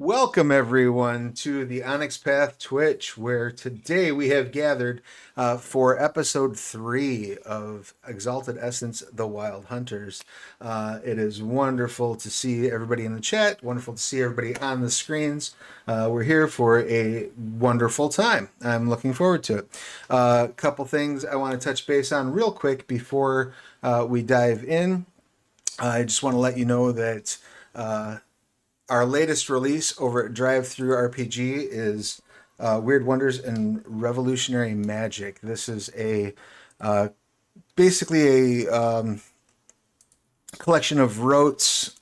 Welcome everyone to the Onyx Path Twitch, where today we have gathered for episode 3 of Exalted Essence, the Wild Hunters. It is wonderful to see everybody in the chat, wonderful to see everybody on the screens. We're here for a wonderful time. I'm looking forward to it. A couple things I want to touch base on real quick before we dive in. I just want to let you know that our latest release over at Drive Through RPG is Weird Wonders and Revolutionary Magic. This is a basically a collection of rotes,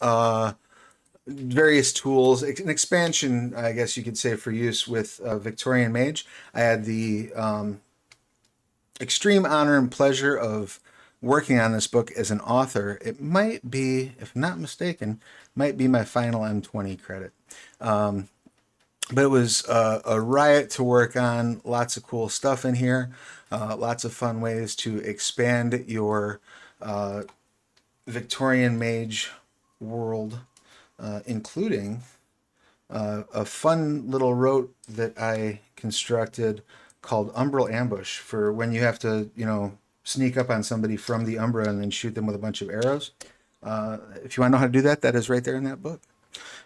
various tools, an expansion, I guess you could say, for use with Victorian Mage. I had the extreme honor and pleasure of working on this book as an author. It might be, if not mistaken, might be my final M20 credit. But it was a riot to work on. Lots of cool stuff in here. Lots of fun ways to expand your Victorian Mage world, including a fun little rote that I constructed called Umbral Ambush for when you have to, sneak up on somebody from the Umbra and then shoot them with a bunch of arrows. If you want to know how to do that, that is right there in that book.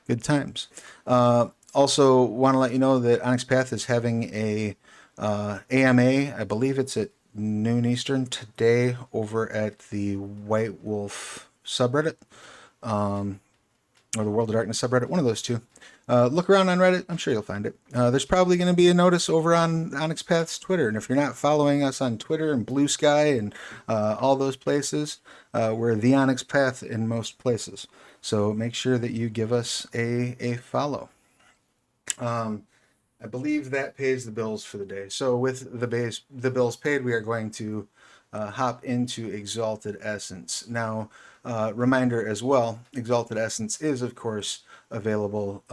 Good times. Also, want to let you know that Onyx Path is having a AMA. I believe it's at noon Eastern today over at the White Wolf subreddit, or the World of Darkness subreddit, one of those two. Look around on Reddit. I'm sure you'll find it. There's probably going to be a notice over on Onyx Path's Twitter. And if you're not following us on Twitter and Blue Sky and all those places, we're the Onyx Path in most places. So make sure that you give us a follow. I believe that pays the bills for the day. So with the bills paid, we are going to hop into Exalted Essence. Now, reminder as well, Exalted Essence is, of course, available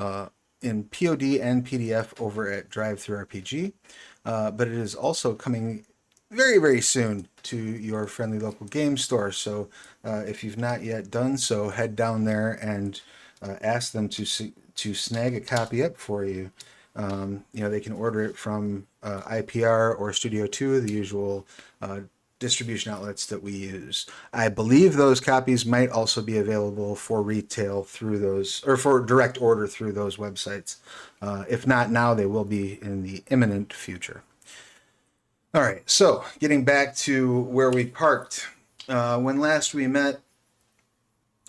in POD and PDF over at Drive Through RPG, but it is also coming very, very soon to your friendly local game store. So if you've not yet done so, head down there and ask them to snag a copy up for you. They can order it from IPR or Studio 2, the usual distribution outlets that we use. I believe those copies might also be available for retail through those, or for direct order through those websites. If not now, they will be in the imminent future. All right, so getting back to where we parked. When last we met,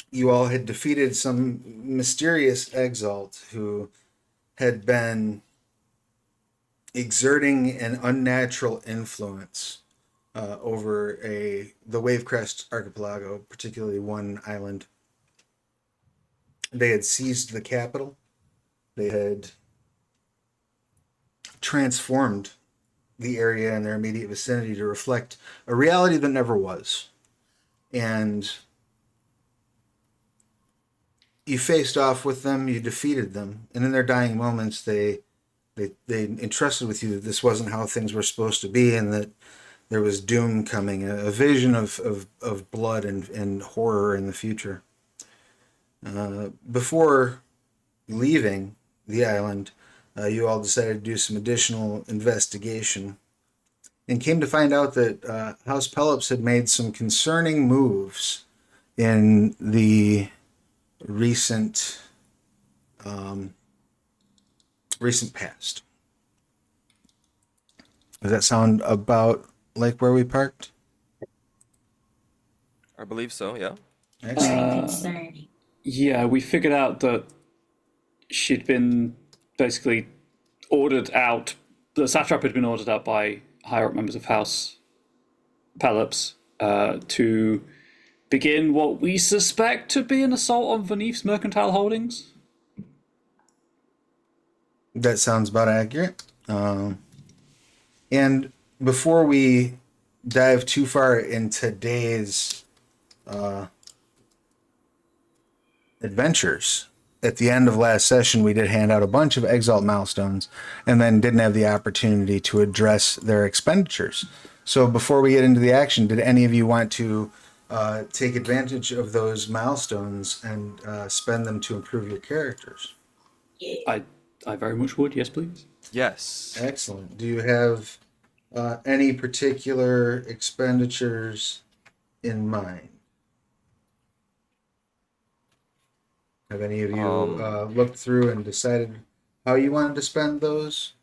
you all had defeated some mysterious Exalt who had been exerting an unnatural influence over the Wavecrest archipelago, particularly one island. They had seized the capital. They had transformed the area in their immediate vicinity to reflect a reality that never was. And you faced off with them, you defeated them, and in their dying moments, they entrusted with you that this wasn't how things were supposed to be, and that there was doom coming, a vision of blood and horror in the future. Before leaving the island, you all decided to do some additional investigation and came to find out that House Pelops had made some concerning moves in the recent past. Does that sound about like where we parked? I believe so, yeah. Excellent. Yeah, we figured out that she'd been basically ordered out. The satrap had been ordered out by higher up members of House Pelops to begin what we suspect to be an assault on Vanif's mercantile holdings. That sounds about accurate. And before we dive too far in today's adventures, at the end of last session, we did hand out a bunch of Exalt milestones and then didn't have the opportunity to address their expenditures. So before we get into the action, did any of you want to take advantage of those milestones and spend them to improve your characters? I very much would. Yes, please. Yes. Excellent. Do you have any particular expenditures in mind? Have any of you looked through and decided how you wanted to spend those?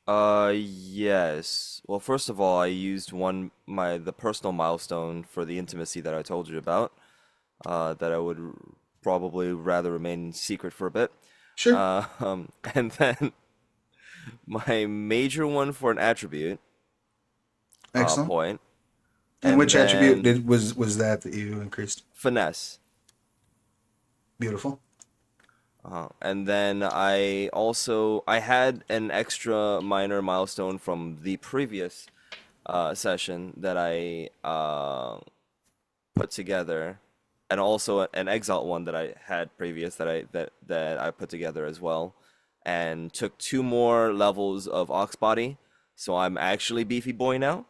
Yes. Well, first of all, I used the personal milestone for the intimacy that I told you about, that I would probably rather remain secret for a bit. Sure. And then my major one for an attribute, Excellent. point, And and which attribute then was that you increased? finesse. Beautiful. And then I had an extra minor milestone from the previous session that I put together, and also an Exalt one that I had previous that I put together as well, and took 2 more levels of Ox Body, so I'm actually beefy boy now,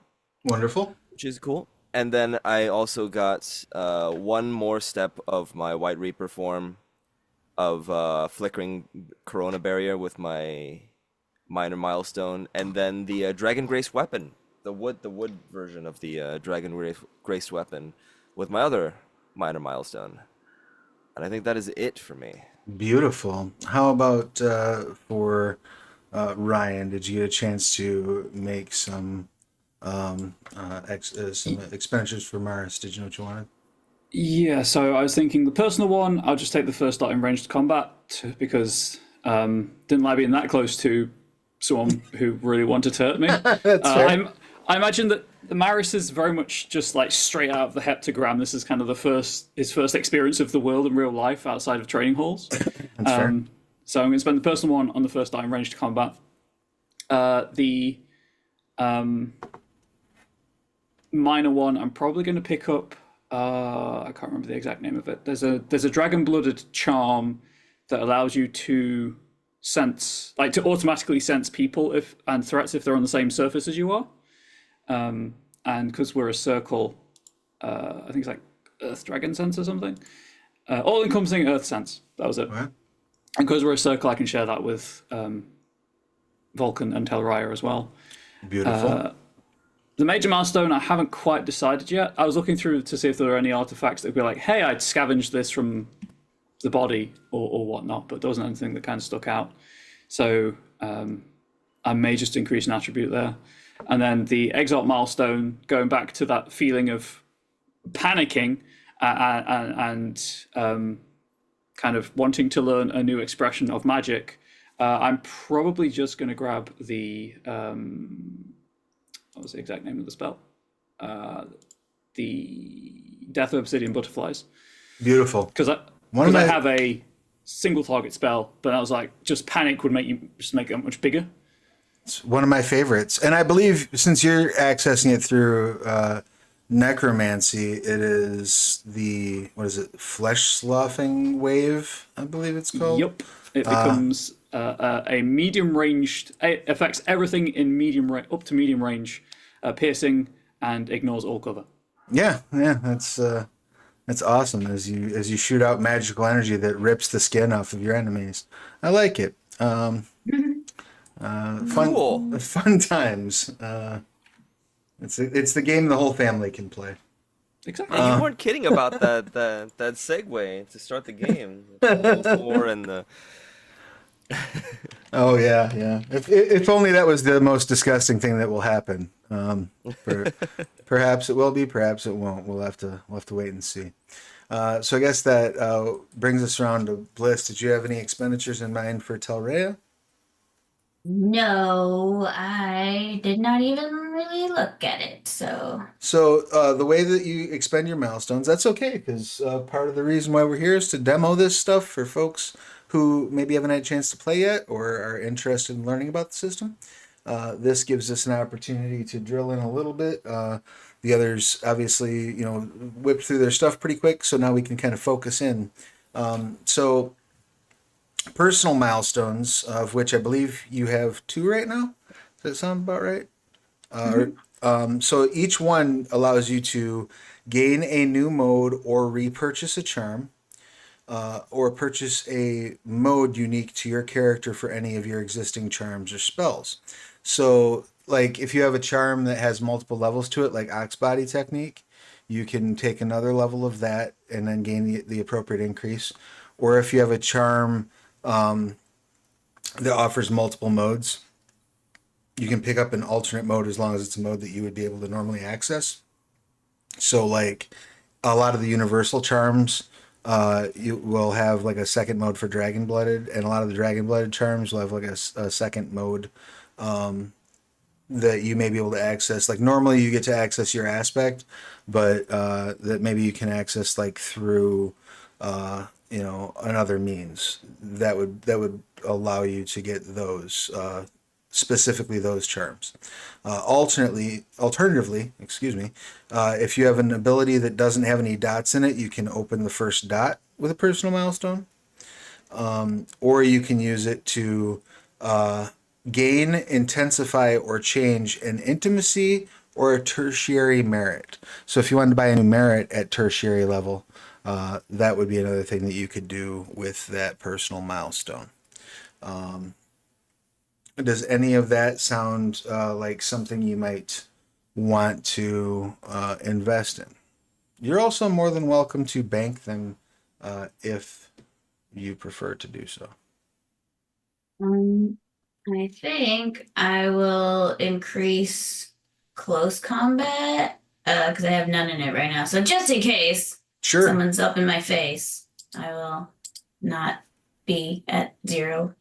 Wonderful. which is cool. And then I also got 1 more step of my White Reaper form of flickering Corona barrier with my minor milestone, and then the Dragon Grace weapon, the wood version of the Grace weapon, with my other minor milestone. And I think that is it for me. Beautiful. How about for Ryan? Did you get a chance to make some expenditures for Mars? Did you know what you wanted? Yeah, so I was thinking the personal one, I'll just take the first start in ranged combat because didn't like being that close to someone who really wanted to hurt me. That's fair. I imagine that the Maris is very much just like straight out of the heptagram. This is kind of his first experience of the world in real life outside of training halls. That's fair. So I'm going to spend the personal one on the first start in ranged combat. The minor one, I'm probably going to pick up. I can't remember the exact name of it. There's a dragon blooded charm that allows you to sense, like to automatically sense people and threats if they're on the same surface as you are. And because we're a circle, I think it's like Earth Dragon Sense or something. All encompassing Earth Sense. That was it. What? And because we're a circle, I can share that with Vulcan and Telraya as well. Beautiful. The major milestone, I haven't quite decided yet. I was looking through to see if there were any artifacts that would be like, hey, I'd scavenged this from the body or whatnot, but there wasn't anything that kind of stuck out. So I may just increase an attribute there. And then the Exalt milestone, going back to that feeling of panicking and kind of wanting to learn a new expression of magic, I'm probably just going to grab the what was the exact name of the spell? The Death of Obsidian Butterflies. Beautiful. Because I have a single target spell, but I was like, just panic would make it much bigger. It's one of my favorites, and I believe since you're accessing it through necromancy, it is what is it, flesh sloughing wave? I believe it's called. Yep, it becomes a medium ranged. It affects everything in up to medium range, piercing, and ignores all cover. Yeah, that's awesome. As you shoot out magical energy that rips the skin off of your enemies, I like it. Cool. Fun times. It's the game the whole family can play. Exactly. And you weren't kidding about that segue to start the game. More and the Oh yeah. If only that was the most disgusting thing that will happen. Perhaps it will be, perhaps it won't. We'll have to wait and see. So I guess that brings us around to Bliss. Did you have any expenditures in mind for Telrea? No, I did not even really look at it. So, So the way that you expend your milestones, that's okay, because part of the reason why we're here is to demo this stuff for folks who maybe haven't had a chance to play yet or are interested in learning about the system. This gives us an opportunity to drill in a little bit. The others obviously, whipped through their stuff pretty quick, so now we can kind of focus in. So personal milestones, of which I believe you have 2 right now. Does that sound about right? So each one allows you to gain a new mode or repurchase a charm. or purchase a mode unique to your character for any of your existing charms or spells. So, like if you have a charm that has multiple levels to it, like Ox Body Technique, you can take another level of that and then gain the appropriate increase. Or if you have a charm that offers multiple modes, you can pick up an alternate mode as long as it's a mode that you would be able to normally access. So, like a lot of the universal charms, you will have like a second mode for dragon blooded, and a lot of the dragon blooded charms will have like a second mode that you may be able to access. Like normally, you get to access your aspect, but that maybe you can access like through another means that would allow you to get those specifically those charms. Alternatively, excuse me, if you have an ability that doesn't have any dots in it, you can open the first dot with a personal milestone, or you can use it to gain, intensify, or change an intimacy or a tertiary merit. So if you wanted to buy a new merit at tertiary level, that would be another thing that you could do with that personal milestone. Does any of that sound like something you might want to invest in? You're also more than welcome to bank them if you prefer to do so. I think I will increase close combat because I have none in it right now. So just in case Sure. someone's up in my face, I will not be at 0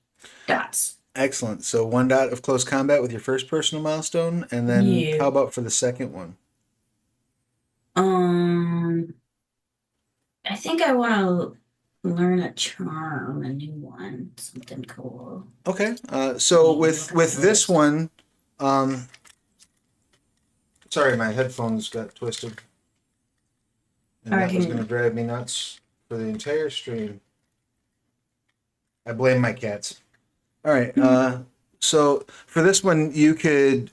dots. Excellent. So 1 dot of close combat with your first personal milestone, and then Yeah. how about for the second one? I think I want to learn a charm, a new one, something cool. Okay. So Yeah, with this one, sorry, my headphones got twisted, and that was going to drive me nuts for the entire stream. I blame my cats. All right. So for this one, you could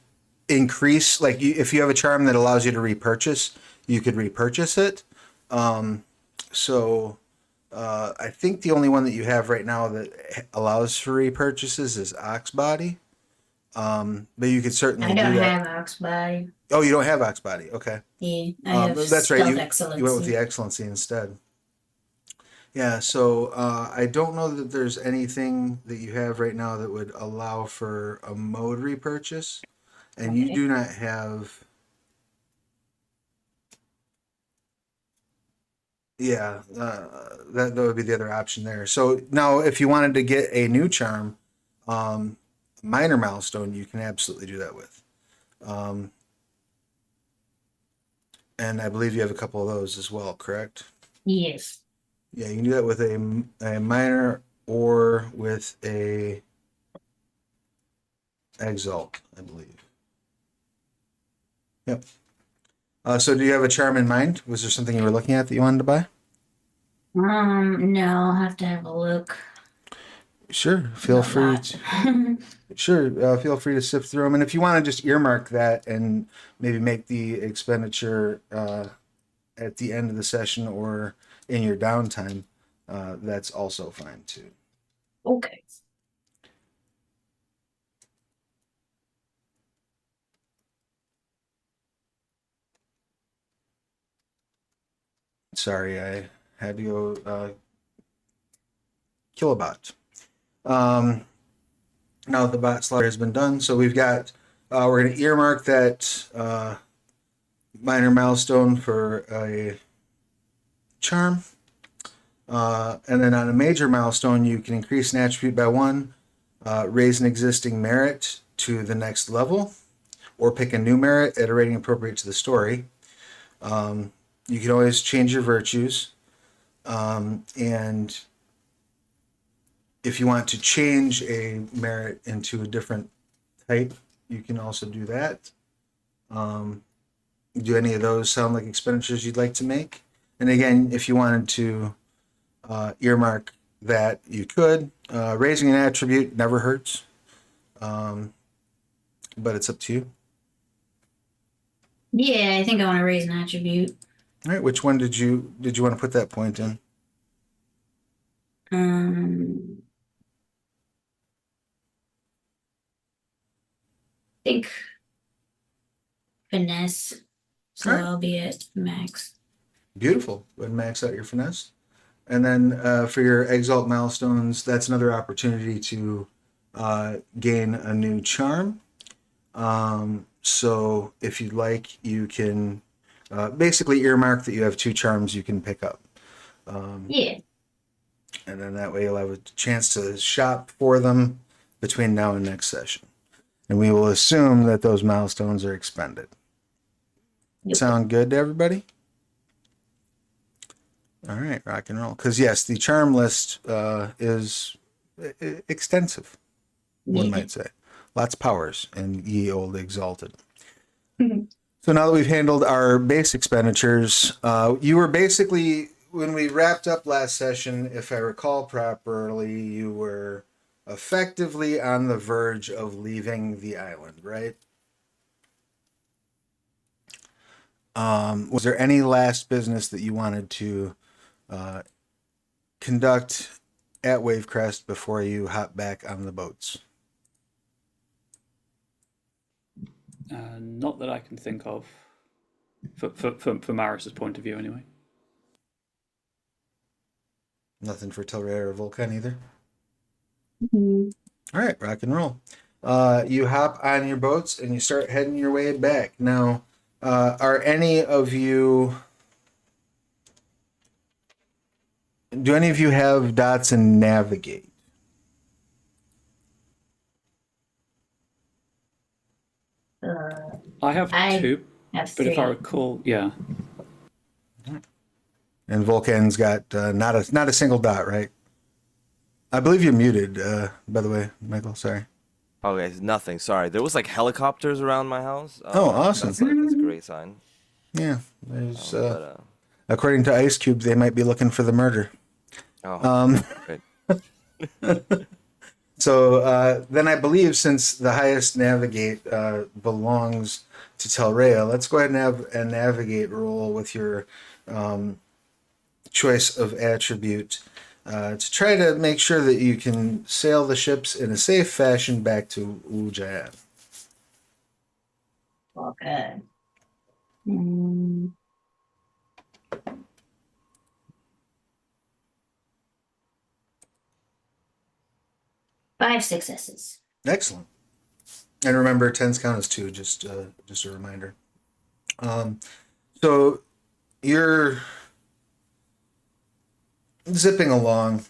increase, like, if you have a charm that allows you to repurchase, you could repurchase it. So I think the only one that you have right now that allows for repurchases is Ox Body. But you could certainly I don't do that. have Ox Body. Oh, you don't have Ox Body. Okay. Yeah, I have That's right. Stealth You Excellency. went with the Excellency instead. Yeah, so I don't know that there's anything that you have right now that would allow for a mode repurchase, and you Okay. do not have. Yeah, that would be the other option there. So now, if you wanted to get a new charm, minor milestone, you can absolutely do that with. And I believe you have a couple of those as well, correct? Yes. Yeah, you can do that with a minor or with a exalt, I believe. Yep. So do you have a charm in mind? Was there something you were looking at that you wanted to buy? No, I'll have to have a look. Sure. Feel Not free lot. to. Sure. Feel free to sift through them, and if you want to just earmark that and maybe make the expenditure at the end of the session or in your downtime, that's also fine too. Okay. Sorry, I had to go kill a bot. Now that the bot slaughter has been done, so we've got we're going to earmark that minor milestone for a charm, and then on a major milestone, you can increase an attribute by 1, raise an existing merit to the next level, or pick a new merit at a rating appropriate to the story. You can always change your virtues, and if you want to change a merit into a different type, you can also do that. Do any of those sound like expenditures you'd like to make? And again, if you wanted to earmark that, you could. Raising an attribute never hurts, but it's up to you. Yeah, I think I want to raise an attribute. All right, which one did you want to put that point in? I think finesse. So All right. I'll be at max. Beautiful. Go ahead and max out your finesse. And then for your exalt milestones, that's another opportunity to gain a new charm. So if you'd like, you can basically earmark that you have 2 charms you can pick up. Yeah. And then that way you'll have a chance to shop for them between now and next session. And we will assume that those milestones are expended. Yep. Sound good to everybody? All right, rock and roll. Because yes, the charm list is extensive, one might say. Lots of powers in Ye Old Exalted. So now that we've handled our base expenditures, you were basically, when we wrapped up last session, if I recall properly, you were effectively on the verge of leaving the island, right? Was there any last business that you wanted to conduct at Wavecrest before you hop back on the boats? Not that I can think of. For Maris's point of view, anyway. Nothing for Telray or Volcan either? Mhm. All right, rock and roll. You hop on your boats and you start heading your way back. Now, are any of you... Do any of you have dots in Navigate? I have I 2, have but if I 3. recall, yeah. And Volcan's got not a single dot, right? I believe you're muted, by the way, Michael. Sorry. Okay, nothing. Sorry. There was like helicopters around my house. Oh, awesome. That's a great sign. Yeah, there's But according to Ice Cube, they might be looking for the murder. great. So then I believe since the highest navigate belongs to Telrea, let's go ahead and have a navigate roll with your choice of attribute to try to make sure that you can sail the ships in a safe fashion back to Ujjayan. Okay. 5 successes. Excellent. And remember, 10's count as 2, just a reminder. So you're zipping along,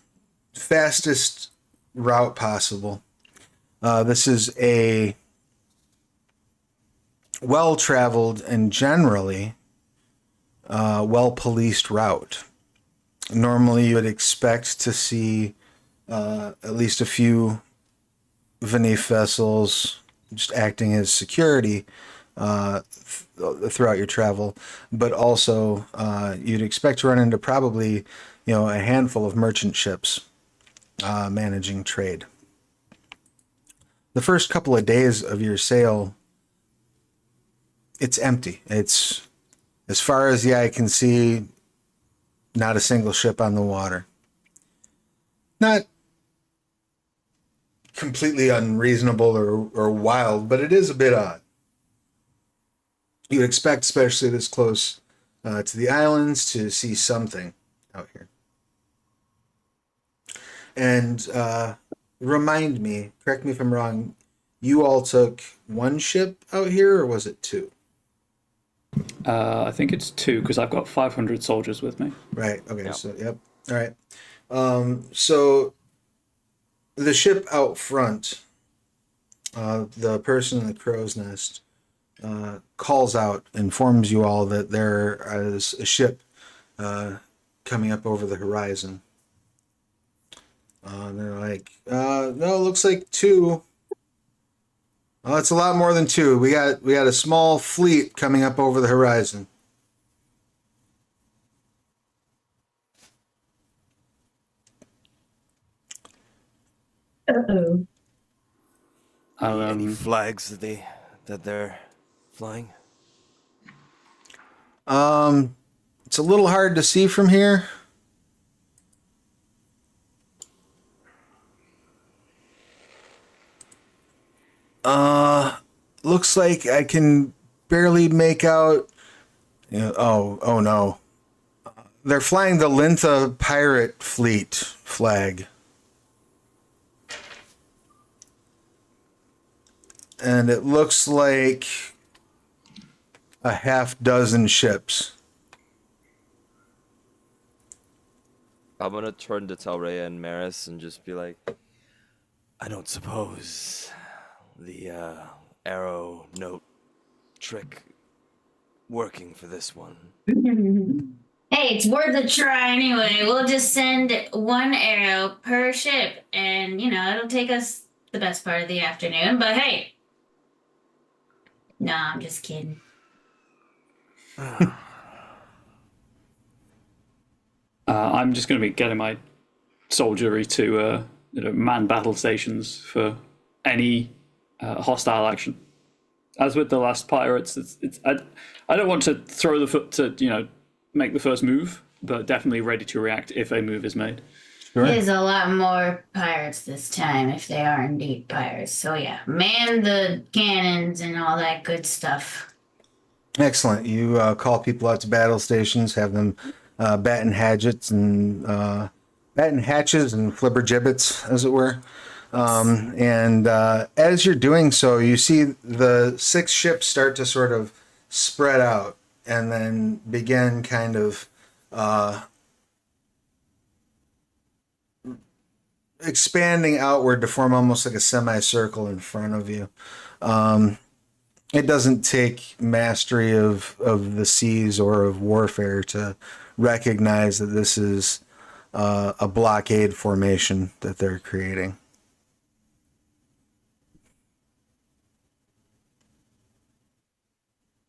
fastest route possible. This is a well-traveled and generally well-policed route. Normally, you would expect to see at least a few Venif vessels just acting as security throughout your travel, but also you'd expect to run into probably a handful of merchant ships managing trade. The first couple of days of your sail, it's empty. It's, as far as the eye can see, not a single ship on the water. Not completely unreasonable or wild, but it is a bit odd. You would expect, especially this close to the islands, to see something out here. And remind me, correct me if I'm wrong, you all took 1 ship out here, or was it 2? I think it's 2 because I've got 500 soldiers with me. Right. Okay. Yeah. So, yep. All right. So the ship out front, the person in the crow's nest calls out, informs you all that there is a ship coming up over the horizon. And they're like, no, it looks like 2. Oh, it's a lot more than 2. We got a small fleet coming up over the horizon. Uh-oh. Any flags that they're flying? It's a little hard to see from here. Looks like I can barely make out. Oh no. They're flying the Lintha pirate fleet flag. And it looks like a half dozen ships. I'm gonna turn to Telrea and Maris and just be like, I don't suppose the arrow note trick working for this one. Hey, it's worth a try anyway. We'll just send one arrow per ship, and it'll take us the best part of the afternoon. But hey, nah, I'm just kidding. I'm just going to be getting my soldiery to man battle stations for any hostile action. As with the last pirates, I don't want to throw the foot to make the first move, but definitely ready to react if a move is made. Sure. There's a lot more pirates this time, if they are indeed pirates. So yeah, man the cannons and all that good stuff. Excellent. You call people out to battle stations, have them batten hatchets and batten hatches and flipper gibbets, as it were. And as you're doing so, you see the 6 ships start to sort of spread out and then begin kind of expanding outward to form almost like a semicircle in front of you. It doesn't take mastery of the seas or of warfare to recognize that this is a blockade formation that they're creating.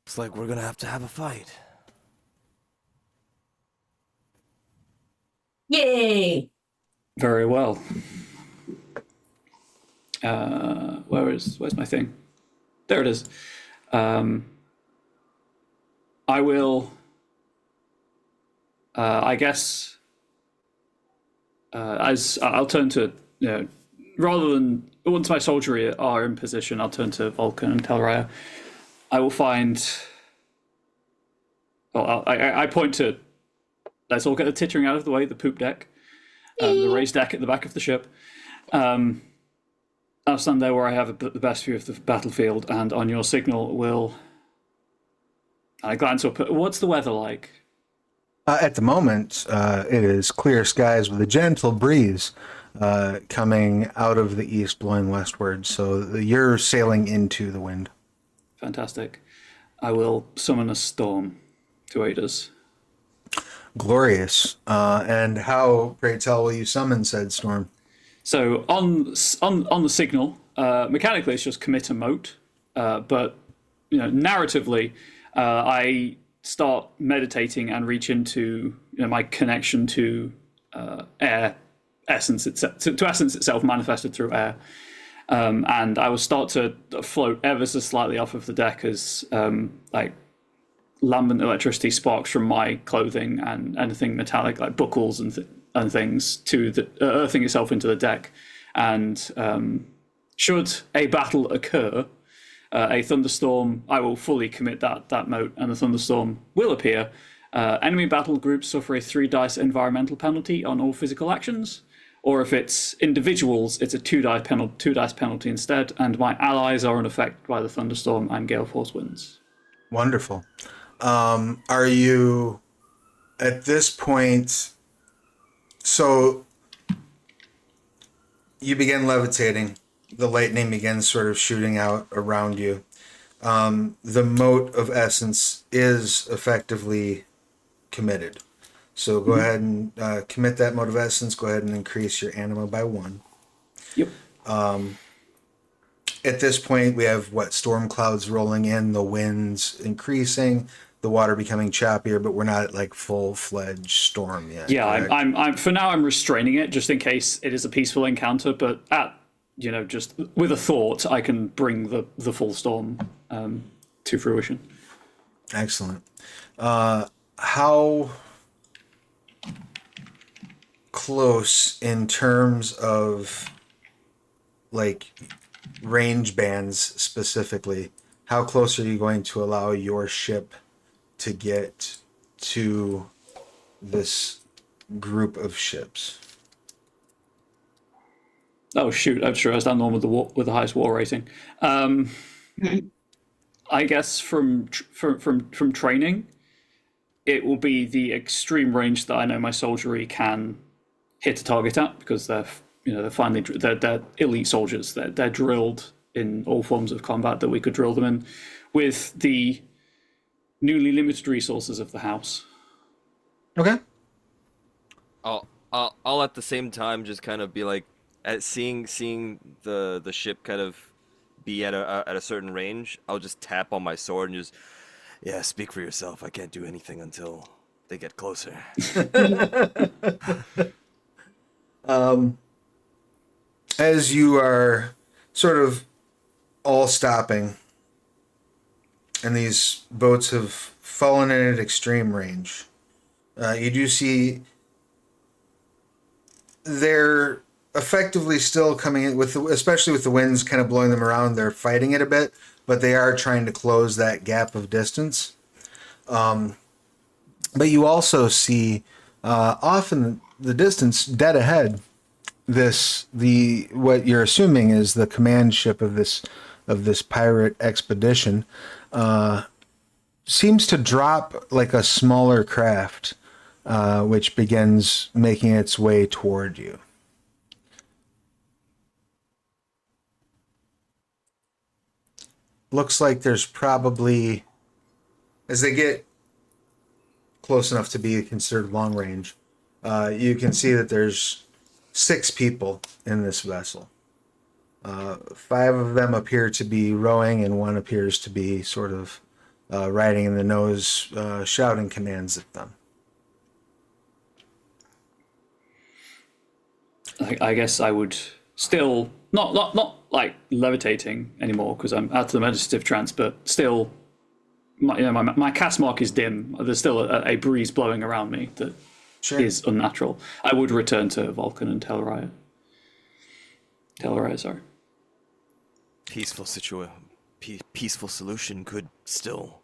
Looks like we're gonna have a fight. Yay! Very well. Where's my thing? There it is. I will. I guess. As I'll turn to rather than once my soldiery are in position, I'll turn to Vulcan and Telraya. I will find. Well, I point to. Let's all get the tittering out of the way. The poop deck, the raised deck at the back of the ship. I'll stand there where I have the best view of the battlefield, and on your signal will. I glance up. What's the weather like? At the moment, it is clear skies with a gentle breeze coming out of the east, blowing westward. So you're sailing into the wind. Fantastic. I will summon a storm to aid us. Glorious. And how, pray tell, will you summon said storm? So on the signal, mechanically it's just commit a mote, but narratively, I start meditating and reach into my connection to air essence itself, to essence itself manifested through air, and I will start to float ever so slightly off of the deck as like lambent electricity sparks from my clothing and anything metallic like buckles and things to the earthing itself into the deck. And should a battle occur, a thunderstorm, I will fully commit that mote, and the thunderstorm will appear. Enemy battle groups suffer a 3 dice environmental penalty on all physical actions, or if it's individuals, it's a 2 dice penalty instead. And my allies are unaffected by the thunderstorm and gale force winds. Wonderful. Are you at this point? So you begin levitating. The lightning begins sort of shooting out around you. The mote of essence is effectively committed. So go ahead and commit that mote of essence. Go ahead and increase your anima by 1. Yep. At this point, we have storm clouds rolling in, the winds increasing, the water becoming choppier, but we're not at like full-fledged storm yet. Yeah, correct? I'm for now I'm restraining it just in case it is a peaceful encounter, but at just with a thought I can bring the full storm to fruition. Excellent. How close in terms of like range bands specifically, how close are you going to allow your ship to get to this group of ships? Oh shoot! I'm sure I was down the one with the highest war rating. I guess from training, it will be the extreme range that I know my soldiery can hit a target at, because they're elite soldiers. They're drilled in all forms of combat that we could drill them in, with the newly limited resources of the house. Okay. I'll at the same time just kind of be like, at seeing the ship kind of be at a certain range. I'll just tap on my sword and just, yeah, speak for yourself. I can't do anything until they get closer. As you are sort of all stopping, and these boats have fallen in at extreme range, you do see they're effectively still coming in with especially with the winds kind of blowing them around. They're fighting it a bit, but they are trying to close that gap of distance. But you also see off in the distance, dead ahead, what you're assuming is the command ship of this pirate expedition seems to drop like a smaller craft, which begins making its way toward you. Looks like there's probably, as they get close enough to be considered long range, you can see that there's 6 people in this vessel. 5 of them appear to be rowing, and 1 appears to be sort of riding in the nose, shouting commands at them. I guess I would still not like levitating anymore, because I'm out of the meditative trance, but still, my cast mark is dim. There's still a breeze blowing around me that is unnatural. I would return to Vulcan and Telraya. Sorry. Peaceful solution could still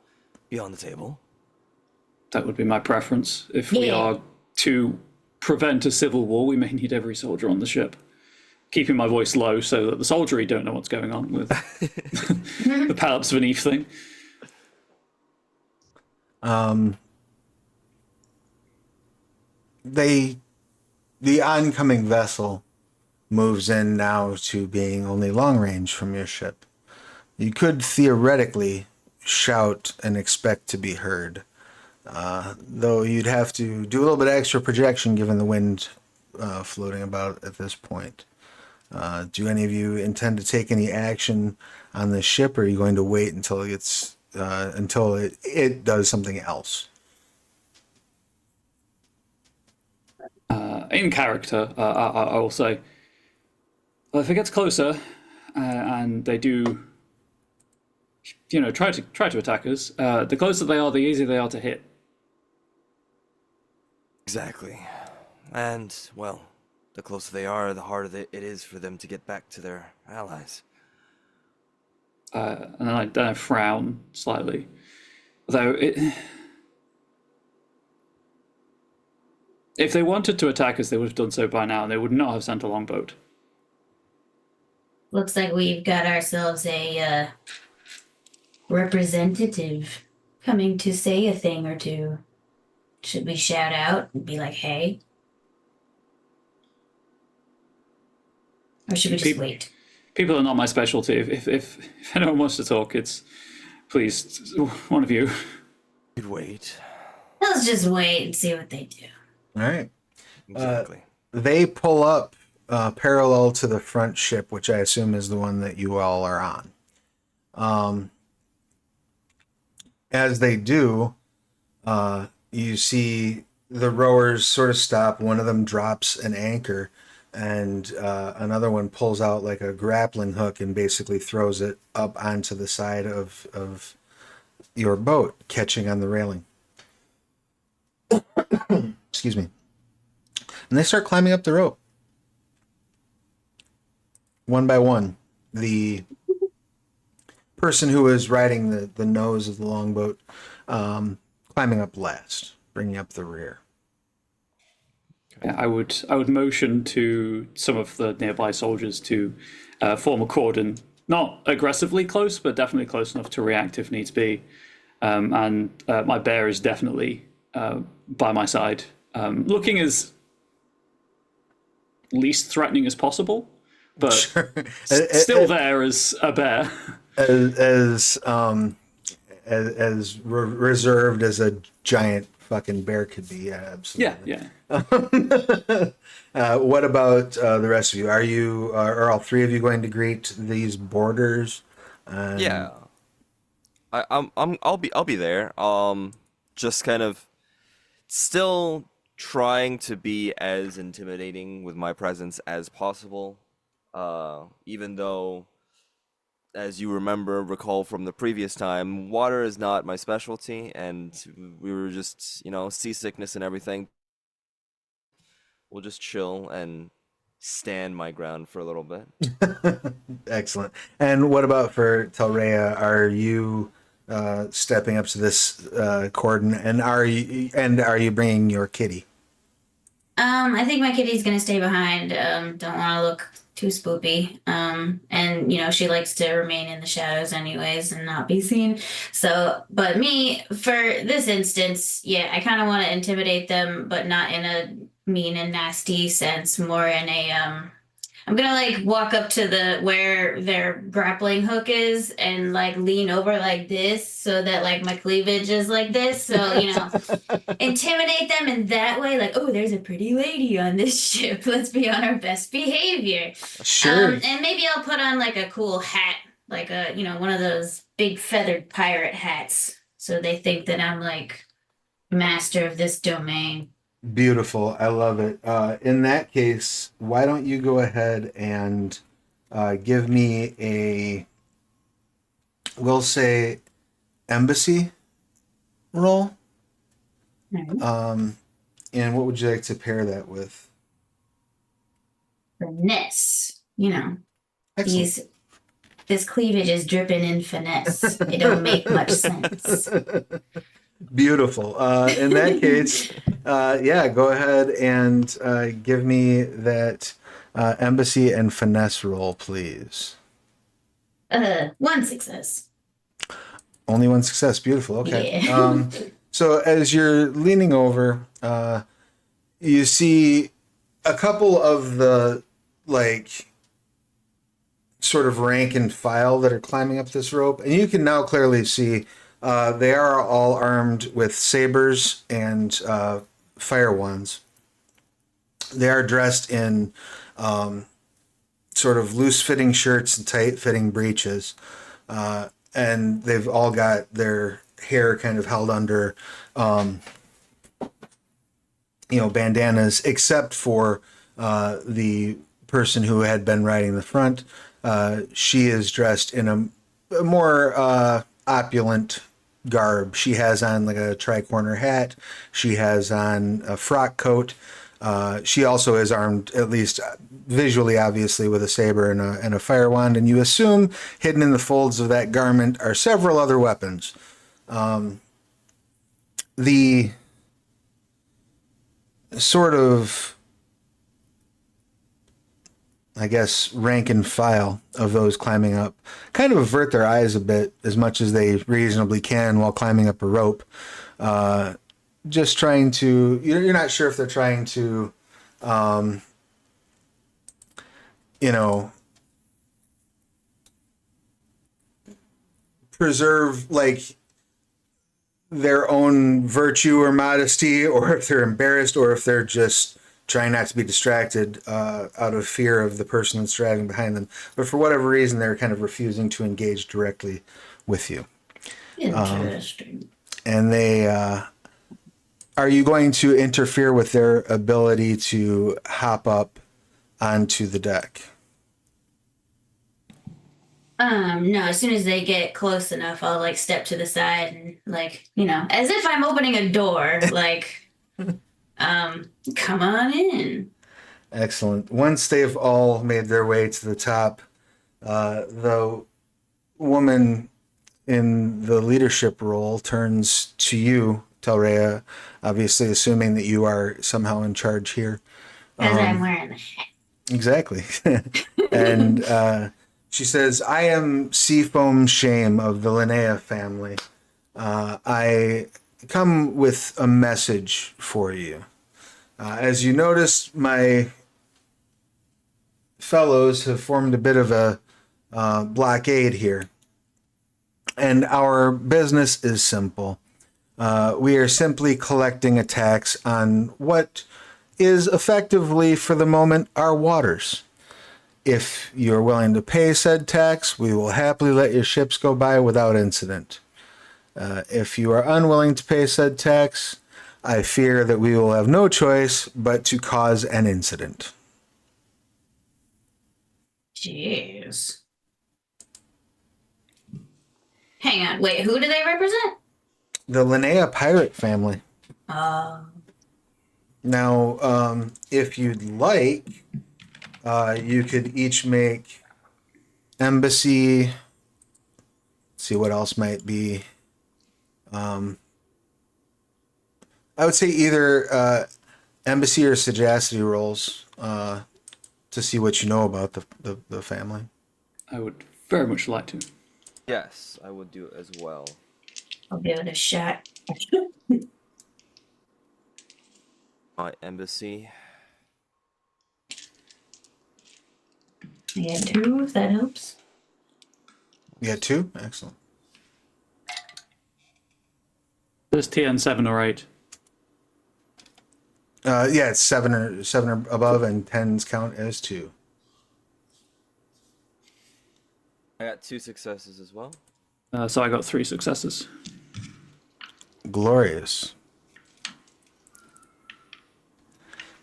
be on the table. That would be my preference. If we are to prevent a civil war, we may need every soldier on the ship. Keeping my voice low so that the soldiery don't know what's going on with the Palaps Beneath thing. The oncoming vessel moves in now to being only long range from your ship. You could theoretically shout and expect to be heard, though you'd have to do a little bit of extra projection given the wind floating about at this point. Do any of you intend to take any action on the ship, or are you going to wait until it does something else? In character, I will say, well, if it gets closer and they do, try to attack us, the closer they are, the easier they are to hit. Exactly. And, well, the closer they are, the harder it is for them to get back to their allies. And then I frown slightly. Though, if they wanted to attack us, they would have done so by now, and they would not have sent a longboat. Looks like we've got ourselves a representative coming to say a thing or two. Should we shout out and be like, hey? Or should we just wait? People are not my specialty. If anyone wants to talk, it's please, one of you. You'd wait. Let's just wait and see what they do. All right. Exactly. They pull up parallel to the front ship, which I assume is the one that you all are on. As they do, you see the rowers sort of stop. One of them drops an anchor, and another one pulls out like a grappling hook and basically throws it up onto the side of your boat, catching on the railing. Excuse me. And they start climbing up the rope. One by one, the person who is riding the nose of the longboat climbing up last, bringing up the rear. Yeah, I would motion to some of the nearby soldiers to form a cordon, not aggressively close, but definitely close enough to react if needs be. And my bear is definitely by my side, looking as least threatening as possible, but still there as a bear. Reserved as a giant fucking bear could be. Yeah, absolutely. Yeah. What about the rest of you? Are all three of you going to greet these boarders? Yeah. I'll be there. Just kind of still trying to be as intimidating with my presence as possible. Even though, as you recall from the previous time, water is not my specialty, and we were just, seasickness and everything. We'll just chill and stand my ground for a little bit. Excellent. And what about for Telrea? Are you stepping up to this cordon, and are you bringing your kitty? I think my kitty's gonna stay behind. Don't want to look too spoopy. And she likes to remain in the shadows anyways and not be seen. So, but me, for this instance, yeah, I kind of want to intimidate them, but not in a mean and nasty sense, more in a I'm gonna like walk up to the where their grappling hook is and like lean over like this so that like my cleavage is like this. So, intimidate them in that way, like, oh, there's a pretty lady on this ship. Let's be on our best behavior. Sure. And maybe I'll put on like a cool hat, like one of those big feathered pirate hats, so they think that I'm like master of this domain. Beautiful. I love it. In that case, why don't you go ahead and give me we'll say, embassy roll? Right. And what would you like to pair that with? Finesse, Excellent. this cleavage is dripping in finesse. It don't make much sense. Beautiful. In that case, yeah, go ahead and give me that embassy and finesse roll, please. One success. Only one success. Beautiful. Okay. Yeah. So as you're leaning over, you see a couple of the sort of rank and file that are climbing up this rope, and you can now clearly see they are all armed with sabers and fire wands. They are dressed in sort of loose-fitting shirts and tight-fitting breeches, and they've all got their hair kind of held under, bandanas, except for the person who had been riding the front. She is dressed in a more opulent garb. She has on like a tri-corner hat. She has on a frock coat. She also is armed, at least visually, obviously, with a saber and a fire wand. And you assume hidden in the folds of that garment are several other weapons. The sort of, I guess, rank and file of those climbing up kind of avert their eyes a bit as much as they reasonably can while climbing up a rope. Just trying to, you're not sure if they're trying to, preserve like their own virtue or modesty, or if they're embarrassed, or if they're just trying not to be distracted out of fear of the person that's driving behind them. But for whatever reason, they're kind of refusing to engage directly with you. Interesting. And they are you going to interfere with their ability to hop up onto the deck? No, as soon as they get close enough, I'll like step to the side and as if I'm opening a door, come on in. Excellent. Once they've all made their way to the top, The woman in the leadership role turns to you, Telrea, obviously assuming that you are somehow in charge here. Because I'm wearing the hat. Exactly. And she says, I am Seafoam Shame of the Linnea family. I come with a message for you. As you notice, my fellows have formed a bit of a blockade here. And our business is simple. We are simply collecting a tax on what is effectively, for the moment, our waters. If you're willing to pay said tax, we will happily let your ships go by without incident. If you are unwilling to pay said tax, I fear that we will have no choice but to cause an incident. Jeez. Hang on. Wait, who do they represent? The Linnea pirate family. Uh, Now, if you'd like, you could each make embassy. See what else might be. I would say either embassy or sagacity rolls to see what you know about the family. I would very much like to. Yes, I would do it as well. I'll give it a shot. My embassy. I get 2, if that helps. You got 2? Excellent. There's TN 7 or 8. Yeah, it's 7 or above, and 10s count as 2. I got 2 successes as well. So I got 3 successes. Glorious.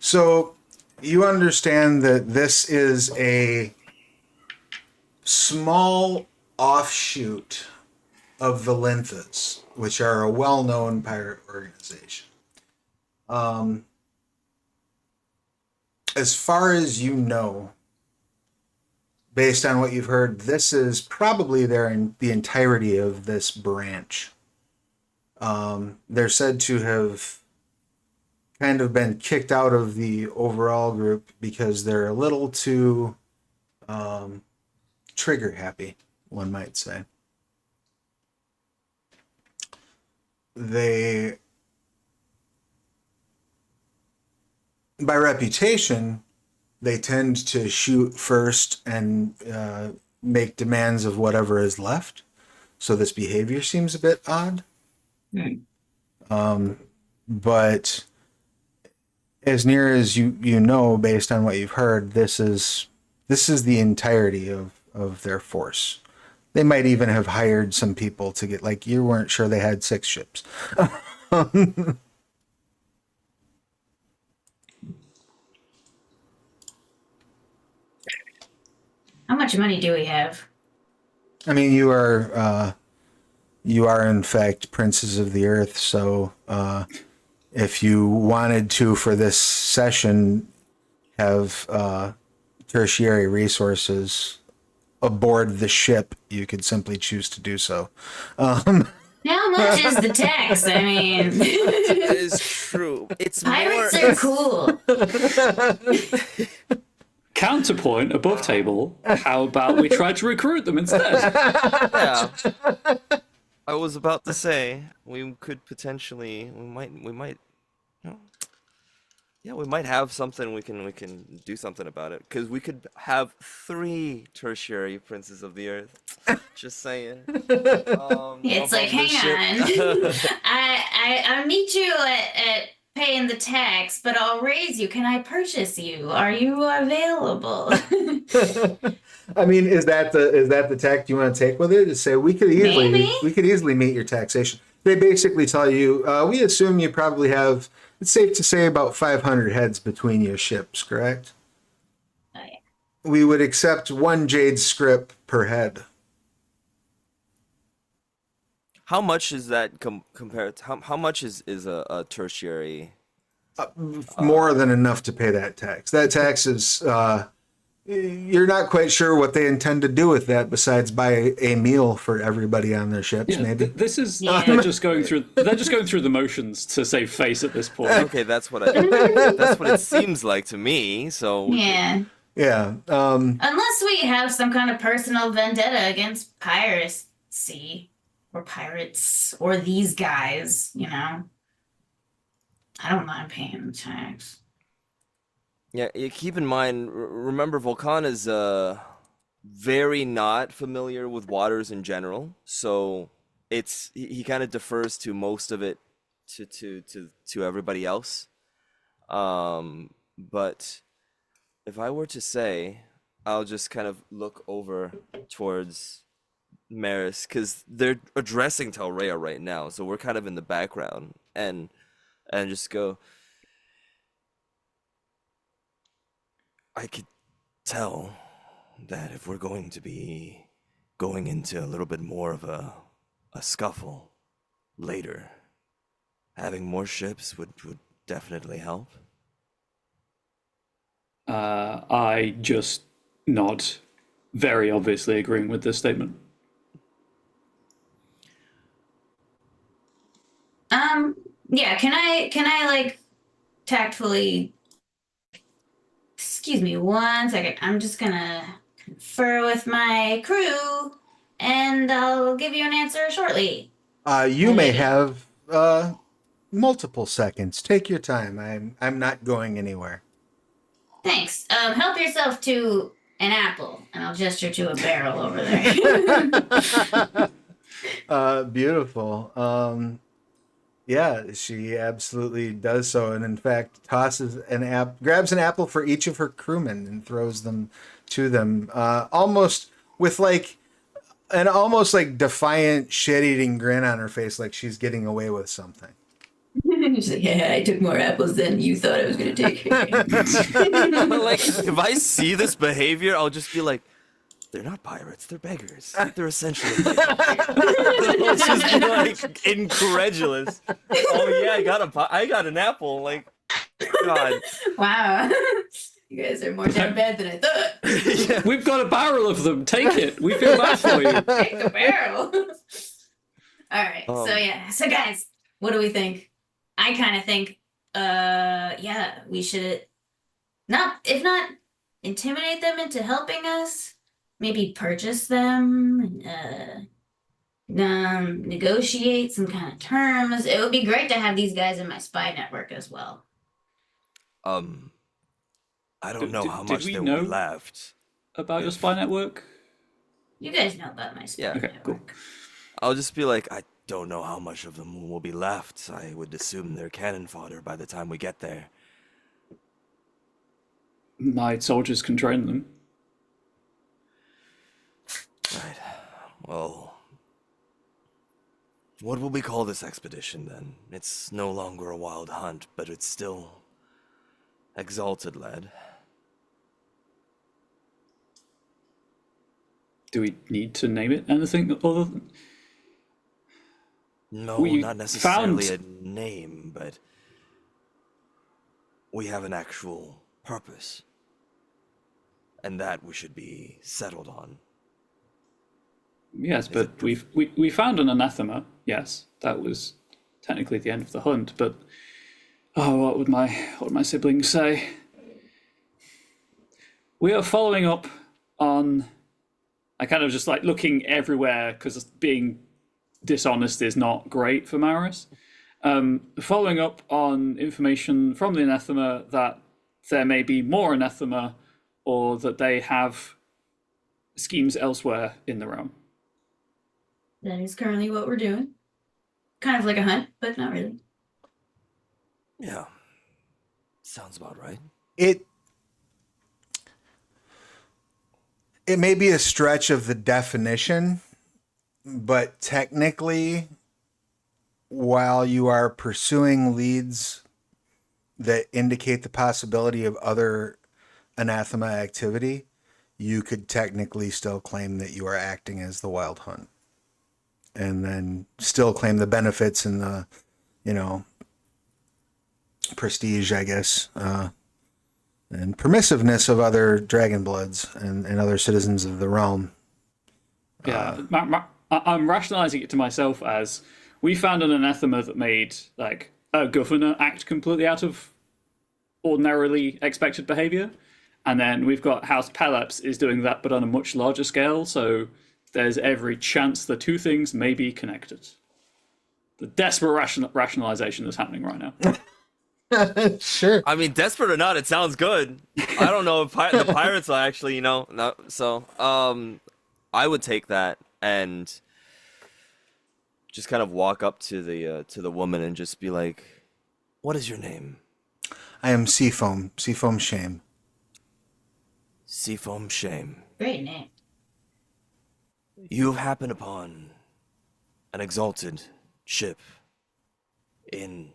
So you understand that this is a small offshoot of the Linthas, which are a well-known pirate organization. As far as you know, based on what you've heard, this is probably the entirety of this branch. They're said to have kind of been kicked out of the overall group because they're a little too trigger happy, one might say. They, by reputation, they tend to shoot first and make demands of whatever is left. So this behavior seems a bit odd. But as near as you know, based on what you've heard, this is the entirety of their force. They might even have hired some people to get, like, you weren't sure they had 6 ships. How much money do we have? I mean, you are in fact princes of the earth. So if you wanted to, for this session, have tertiary resources aboard the ship, you could simply choose to do so. How much is the tax? I mean, That is true. It's pirates more. are cool. Counterpoint above table. How about we try to recruit them instead? Yeah. I was about to say we could potentially we might you know, yeah, we might have something we can do something about it, because we could have 3 tertiary princes of the earth. Just saying. It's like, above the hang ship. on. I'll meet you at paying the tax, but I'll raise you. Can I purchase you? Are you available? I mean, is that the tact you want to take with it? To say we could Maybe. easily meet your taxation. They basically tell you, we assume you probably have, it's safe to say, about 500 heads between your ships, correct? Oh, yeah. We would accept 1 jade scrip per head. How much is that compared to how much is a tertiary? More than enough to pay that tax. That tax is You're not quite sure what they intend to do with that besides buy a meal for everybody on their ships, Yeah, maybe. this is Yeah. they're just going through the motions to save face at this point. Okay, that's what it seems like to me. So Yeah. Yeah. Unless we have some kind of personal vendetta against piracy or pirates or these guys, I don't mind paying the tax. yeah, keep in mind. Remember, Volkan is very not familiar with waters in general, so he kind of defers to most of it to everybody else. But if I were to say, I'll just kind of look over towards Maris because they're addressing Talrea right now, so we're kind of in the background and just go. I could tell that if we're going to be going into a little bit more of a scuffle later, having more ships would definitely help. I just nod, very obviously agreeing with this statement. Yeah, can I like tactfully, excuse me 1 second. I'm just gonna confer with my crew and I'll give you an answer shortly. You may Alrighty. have multiple seconds. Take your time. I'm not going anywhere. Thanks. Help yourself to an apple, and I'll gesture to a barrel over there. Beautiful. Yeah, she absolutely does so, and in fact, grabs an apple for each of her crewmen and throws them to them, almost with like an almost like defiant, shit-eating grin on her face, like she's getting away with something. She's like, yeah, I took more apples than you thought I was going to take. Like, if I see this behavior, I'll just be like, they're not pirates, they're beggars. They're essentially beggars. I'll just be like incredulous. Oh yeah, I got an apple. Like, God. Wow. You guys are more damn bad than I thought. Yeah. We've got a barrel of them. Take it. We feel bad for you. Take the barrel. All right. So Um, yeah. So guys, what do we think? I kind of think, yeah, we should if not intimidate them into helping us, maybe purchase them, negotiate some kind of terms. It would be great to have these guys in my spy network as well. I don't know how Did much we there know will be left. about your spy network? You guys know about my spy Yeah. Okay, cool. network. I'll just be like, I don't know how much of them will be left. I would assume they're cannon fodder by the time we get there. My soldiers can train them. Right. Well, what will we call this expedition then? It's no longer a wild hunt, but it's still Exalted led. Do we need to name it anything other than... No, We not necessarily found- a name, but we have an actual purpose. And that we should be settled on. Yes, but we found an anathema. Yes, that was technically the end of the hunt. But what would my siblings say? We are following up on. I kind of just like looking everywhere because being dishonest is not great for Maris. Following up on information from the anathema that there may be more anathema, or that they have schemes elsewhere in the realm. That is currently what we're doing. Kind of like a hunt, but not really. Yeah. Sounds about right. It may be a stretch of the definition, but technically, while you are pursuing leads that indicate the possibility of other anathema activity, you could technically still claim that you are acting as the Wyld Hunt, and then still claim the benefits and the, prestige, I guess, and permissiveness of other Dragonbloods and other citizens of the realm. Yeah, I'm rationalizing it to myself as we found an anathema that made like a governor act completely out of ordinarily expected behavior, and then we've got House Pelops is doing that, but on a much larger scale. So there's every chance the two things may be connected. The desperate rationalization that's happening right now. Sure. I mean, desperate or not, it sounds good. I don't know if the pirates are actually, no. So, I would take that and just kind of walk up to the woman and just be like, "What is your name?" I am Seafoam Shame. Seafoam Shame. Great name. You have happened upon an exalted ship in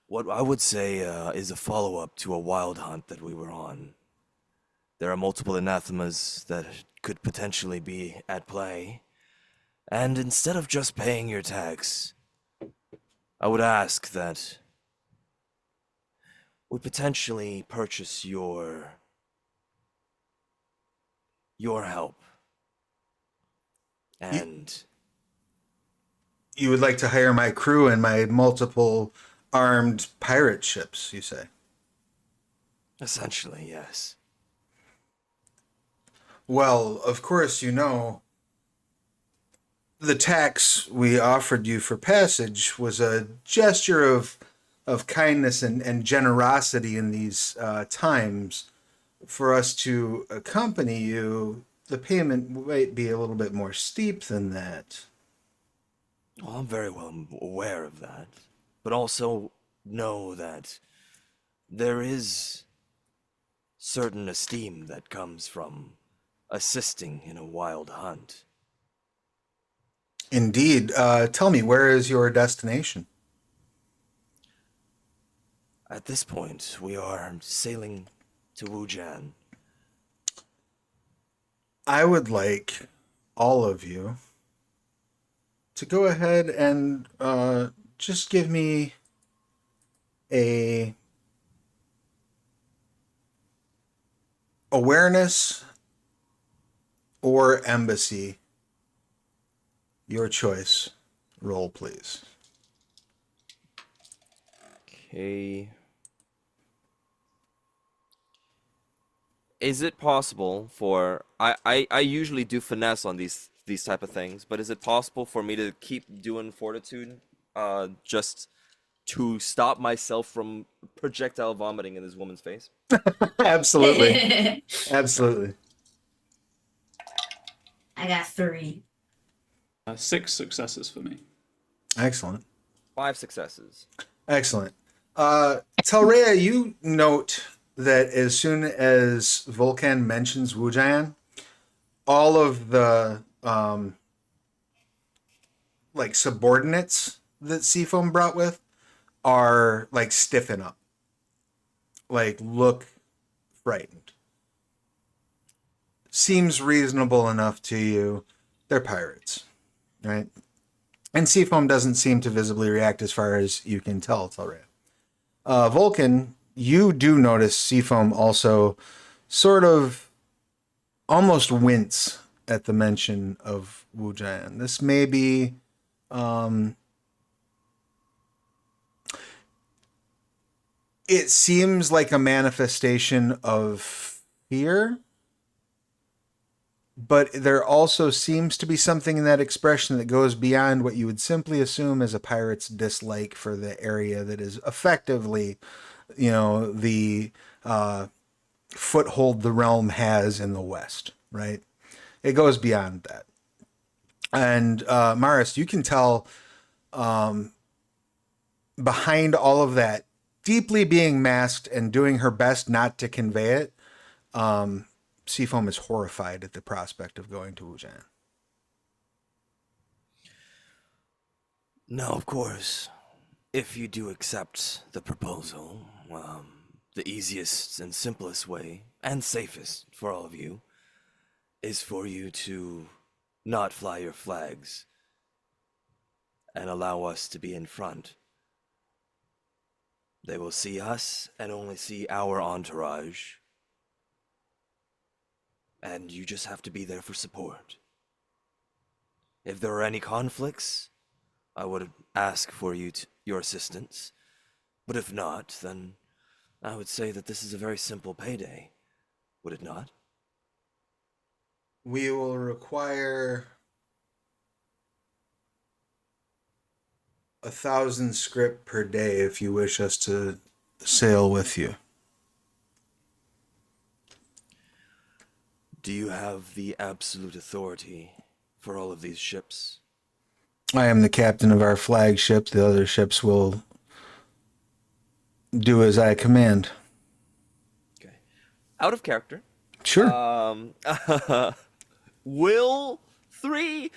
what I would say is a follow-up to a wild hunt that we were on. There are multiple anathemas that could potentially be at play, and instead of just paying your tax, I would ask that we potentially purchase your help. And You would like to hire my crew and my multiple armed pirate ships, you say? essentially, yes. Well, of course, you know, the tax we offered you for passage was a gesture of kindness and generosity in these times. For us to accompany you, the payment might be a little bit more steep than that. Well, I'm very well aware of that, but also know that there is certain esteem that comes from assisting in a wild hunt. Indeed. Tell me, where is your destination? At this point, we are sailing to Wujan. I would like all of you to go ahead and just give me a awareness or embassy, your choice, roll, please. Okay. Is it possible for I usually do finesse on these type of things, but is it possible for me to keep doing fortitude, just to stop myself from projectile vomiting in this woman's face? Absolutely. I Absolutely. got 3. 6 successes for me. Excellent. 5 successes. Excellent. Telrea, you note that as soon as Vulcan mentions Wujian, all of the like subordinates that Seafoam brought with are like stiffen up, like look frightened. Seems reasonable enough to you. They're pirates, right? And Seafoam doesn't seem to visibly react as far as you can tell, Telrea. Vulcan, you do notice Seafoam also sort of almost wince at the mention of Wujian. This may be it seems like a manifestation of fear, but there also seems to be something in that expression that goes beyond what you would simply assume as a pirate's dislike for the area that is effectively, the foothold the realm has in the West, right? It goes beyond that. And Maris, you can tell behind all of that, deeply being masked and doing her best not to convey it, Seafoam is horrified at the prospect of going to Wujian. No, of course. If you do accept the proposal, the easiest and simplest way, and safest for all of you, is for you to not fly your flags and allow us to be in front. They will see us and only see our entourage. And you just have to be there for support. If there are any conflicts, I would ask for your assistance. But if not, then I would say that this is a very simple payday. Would it not? We will require 1,000 script per day if you wish us to sail with you. Do you have the absolute authority for all of these ships? I am the captain of our flagship. The other ships will do as I command. Okay. Out of character. Sure. Will 3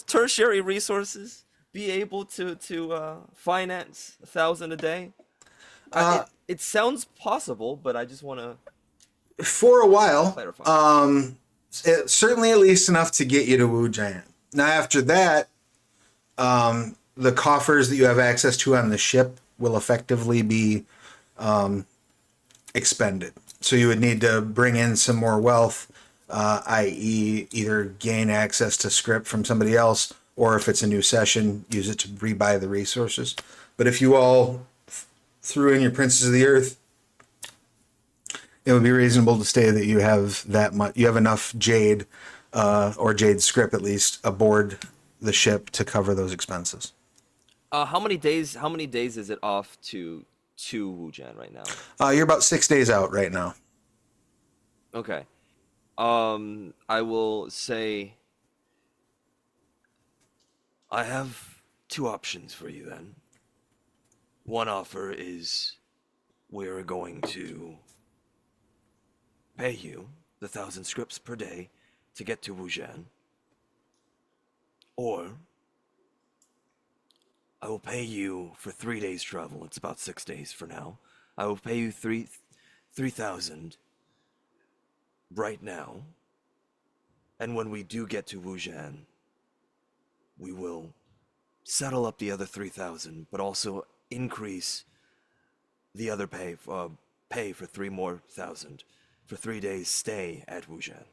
tertiary resources be able to finance 1,000 a day? It sounds possible, but I just want to For a while, clarify. certainly at least enough to get you to Wu Giant. Now, after that, the coffers that you have access to on the ship will effectively be expended. So you would need to bring in some more wealth, i.e., either gain access to script from somebody else, or if it's a new session, use it to rebuy the resources. But if you all threw in your Princes of the Earth, it would be reasonable to say that you have that much. You have enough jade, or jade script at least, aboard the ship to cover those expenses. How many days? How many days is it off to Wujian right now? You're about 6 days out right now. Okay. I will say I have two options for you then. One offer is we're going to pay you the 1,000 scripts per day to get to Wujian. Or I will pay you for 3 days travel. It's about 6 days for now. I will pay you 3,000 right now. And when we do get to Wujian, we will settle up the other 3,000, but also increase the other pay for 3 more thousand for 3 days stay at Wujian.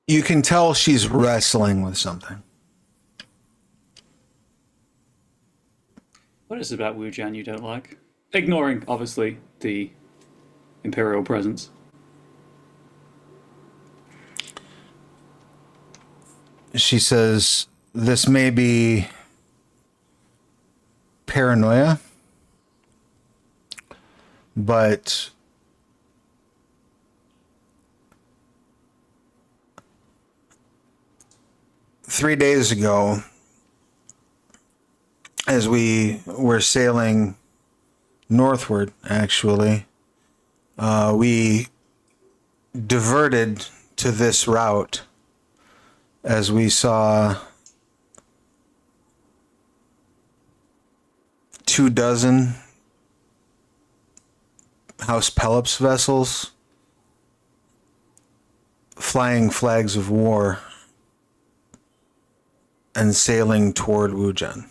You can tell she's wrestling with something. What is it about Wujian you don't like? Ignoring, obviously, the Imperial presence. She says, this may be paranoia, but three days ago, as we were sailing northward, actually, we diverted to this route as we saw 24 House Pelops vessels flying flags of war and sailing toward Wujian.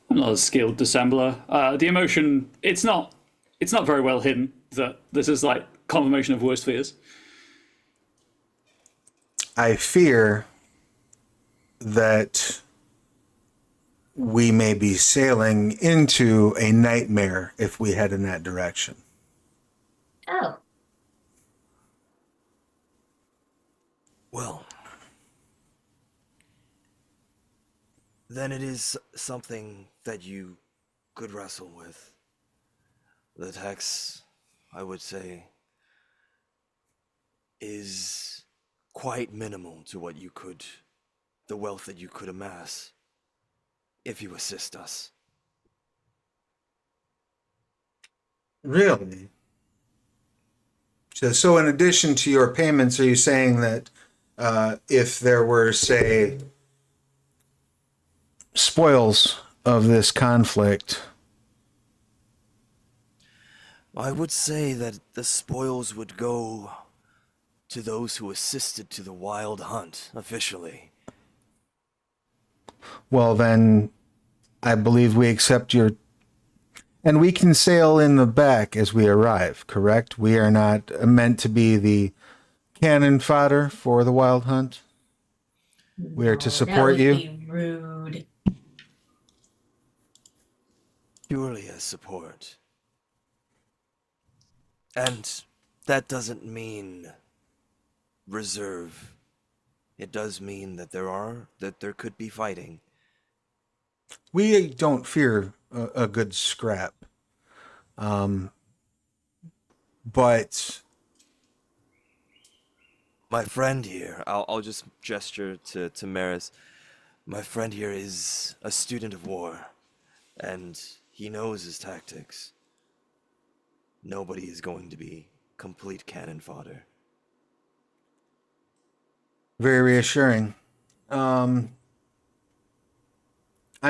I'm not a skilled dissembler. The emotion, it's not very well hidden that this is like confirmation of worst fears. I fear that we may be sailing into a nightmare if we head in that direction. Oh. Well, then it is something that you could wrestle with. The tax, I would say, is quite minimal to what you could, the wealth that you could amass if you assist us. Really? So in addition to your payments, are you saying that if there were, say, spoils of this conflict, I would say that the spoils would go to those who assisted to the wild hunt, officially. Well, then, I believe we accept your. And we can sail in the back as we arrive, correct? We are not meant to be the cannon fodder for the wild hunt. We are to No, support that you. would be rude. Purely as support. And that doesn't mean reserve. It does mean that there could be fighting. We don't fear a good scrap. But My friend here, I'll just gesture to Maris. My friend here is a student of war, and he knows his tactics. Nobody is going to be complete cannon fodder. very reassuring. I'm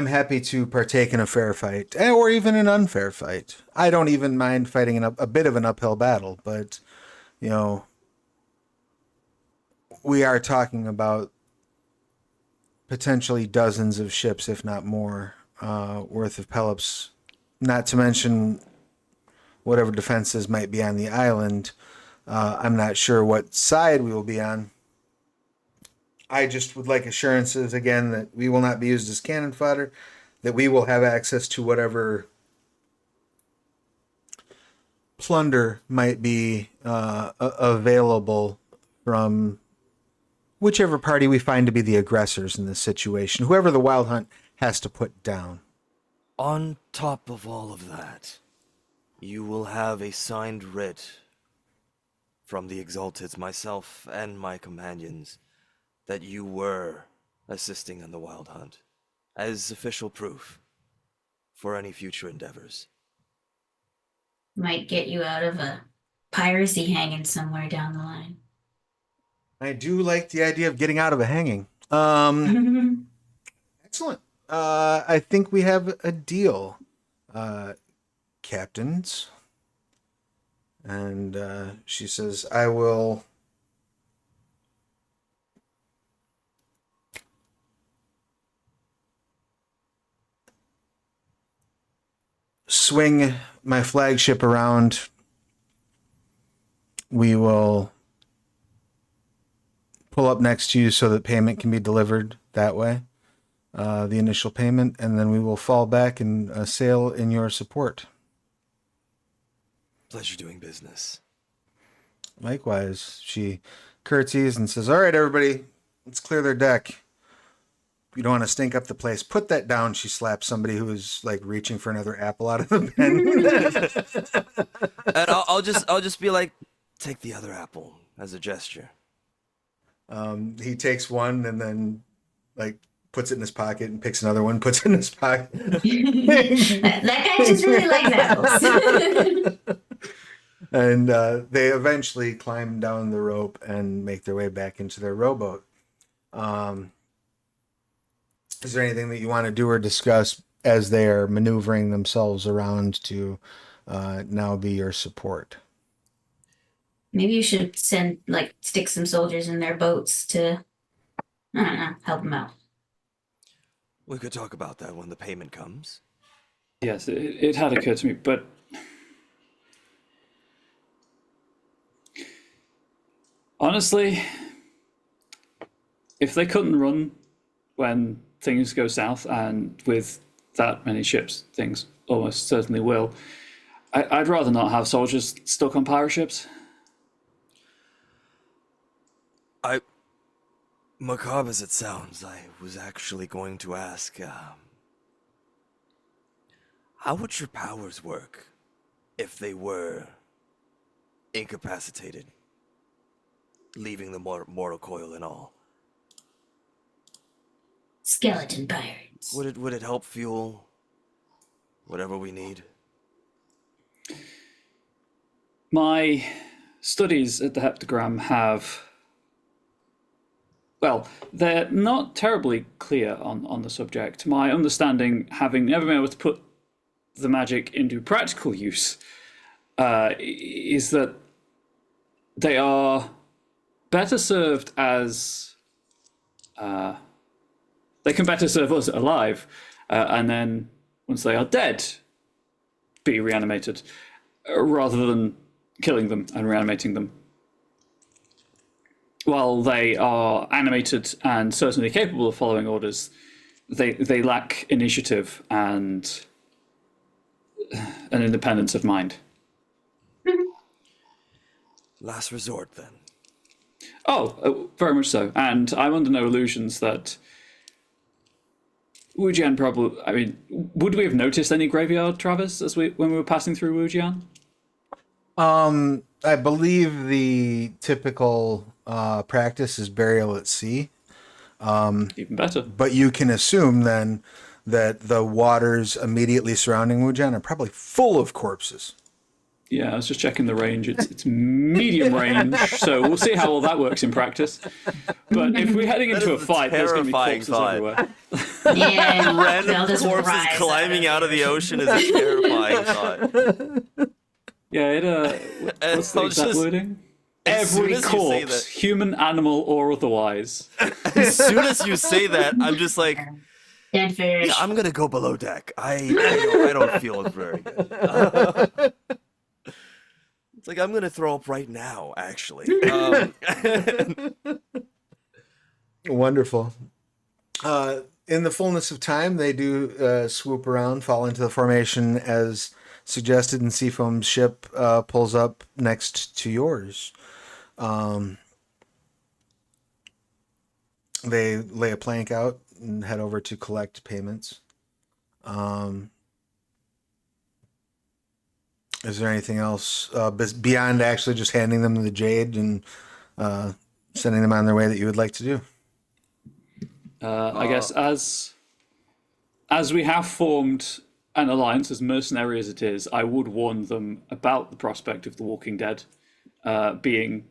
happy to partake in a fair fight, or even an unfair fight. I don't even mind fighting in a bit of an uphill battle, but, you know, we are talking about potentially dozens of ships, if not more, worth of Pelops, not to mention whatever defenses might be on the island. I'm not sure what side we will be on. I just would like assurances again that we will not be used as cannon fodder, that we will have access to whatever plunder might be available from whichever party we find to be the aggressors in this situation, whoever the wild hunt has to put down. On top of all of that, you will have a signed writ from the Exalteds, myself and my companions, that you were assisting in the wild hunt, as official proof for any future endeavors. Might get you out of a piracy hanging somewhere down the line. I do like the idea of getting out of a hanging. Excellent. I think we have a deal, captains. And she says, I will swing my flagship around. We will pull up next to you so that payment can be delivered that way, the initial payment, and then we will fall back and sail in your support. Pleasure doing business. Likewise, she curtsies and says, all right, everybody, let's clear their deck. You don't want to stink up the place. Put that down. She slaps somebody who is like reaching for another apple out of the pen. And I'll just be like, take the other apple as a gesture. He takes one and then like puts it in his pocket and picks another one, puts it in his pocket. that guy just really likes apples. And they eventually climb down the rope and make their way back into their rowboat. Is there anything that you want to do or discuss as they are maneuvering themselves around to now be your support? Maybe you should stick some soldiers in their boats to, I don't know, help them out. We could talk about that when the payment comes. Yes, it had occurred to me, but honestly, if they couldn't run when things go south, and with that many ships, things almost certainly will, I'd rather not have soldiers stuck on pirate ships. Macabre as it sounds, I was actually going to ask, how would your powers work if they were incapacitated, leaving the mortal coil and all? Skeleton pirates. Would it help fuel whatever we need? My studies at the heptagram have, well, they're not terribly clear on the subject. My understanding, having never been able to put the magic into practical use, is that they are better served as they can better serve us alive, and then once they are dead, be reanimated, rather than killing them and reanimating them. While they are animated and certainly capable of following orders, they lack initiative and an independence of mind. Last resort, then. Oh, very much so. And I'm under no illusions that Wujian probably... I mean, would we have noticed any graveyard, Travis, when we were passing through Wujian? I believe the typical practice is burial at sea. Even better. But you can assume then that the waters immediately surrounding Wujian are probably full of corpses. Yeah, I was just checking the range. It's medium range, so we'll see how all that works in practice. But if we're heading into a fight, there's going to be corpses everywhere. Yeah, Random they'll just corpses rise climbing out of the ocean is a terrifying thought. Yeah, what's the I'll exact just- wording? as soon Every as you say corpse, that- human, animal, or otherwise. As soon as you say that, I'm just like, Dead fish. yeah, I'm gonna go below deck. I don't feel very good. It's like I'm gonna throw up right now, actually. Wonderful. In the fullness of time, they do swoop around, fall into the formation as suggested, and Seafoam's ship pulls up next to yours. They lay a plank out and head over to collect payments. Is there anything else beyond actually just handing them the jade and sending them on their way that you would like to do? I guess as we have formed an alliance, as mercenary as it is, I would warn them about the prospect of the Walking Dead being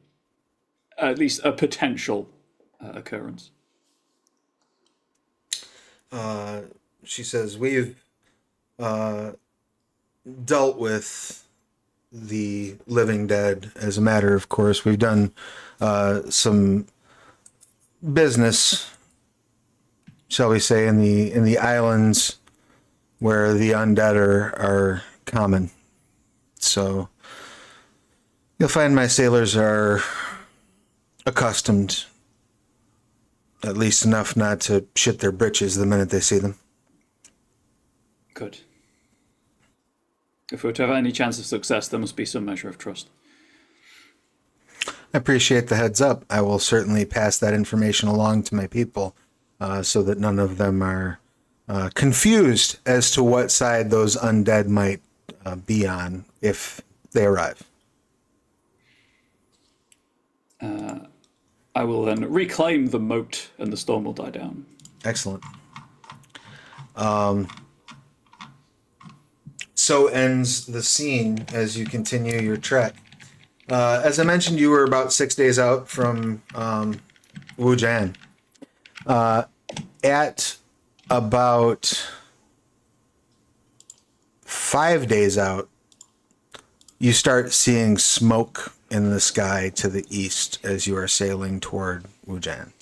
at least a potential occurrence. She says, we've dealt with the living dead as a matter of course. We've done some business, shall we say, in the islands where the undead are common. So you'll find my sailors are accustomed, at least enough not to shit their britches the minute they see them. Good. If we're to have any chance of success, there must be some measure of trust. I appreciate the heads up. I will certainly pass that information along to my people so that none of them are confused as to what side those undead might be on if they arrive. I will then reclaim the moat and the storm will die down. Excellent. So ends the scene as you continue your trek. As I mentioned, you were about 6 days out from Wujian. At about 5 days out, you start seeing smoke in the sky to the east as you are sailing toward Wujian.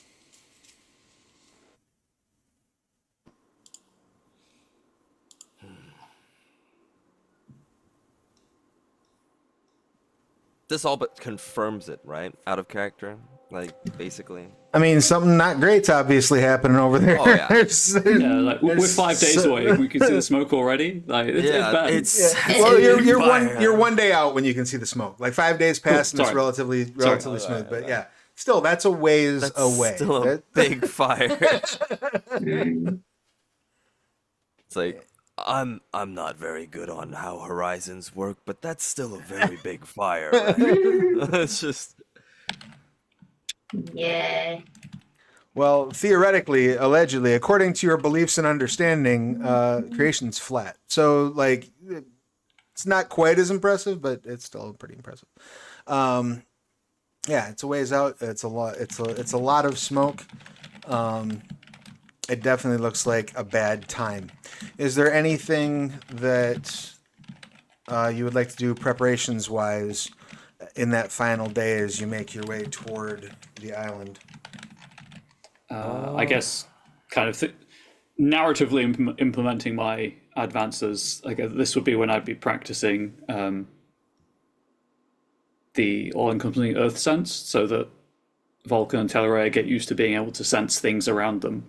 This all but confirms it, right? Out of character, like basically. I mean, something not great's obviously happening over there. Oh, yeah. Yeah, like we're 5 days away. We can see the smoke already. Like it's bad. it's Well, you're fire. one day out when you can see the smoke. Like 5 days pass and it's Sorry. relatively Sorry. smooth. But yeah, still that's a ways That's away. still a That- big fire. It's like I'm not very good on how horizons work, but that's still a very big fire. Right? It's just Yeah. Well, theoretically, allegedly, according to your beliefs and understanding, creation's flat. So like, it's not quite as impressive, but it's still pretty impressive. Yeah, it's a ways out. It's a lot. It's a lot of smoke. It definitely looks like a bad time. Is there anything that you would like to do preparations wise in that final day as you make your way toward the island? I guess kind of narratively implementing my advances. Like this would be when I'd be practicing the all-encompassing earth sense, so that Vulcan and Telerea get used to being able to sense things around them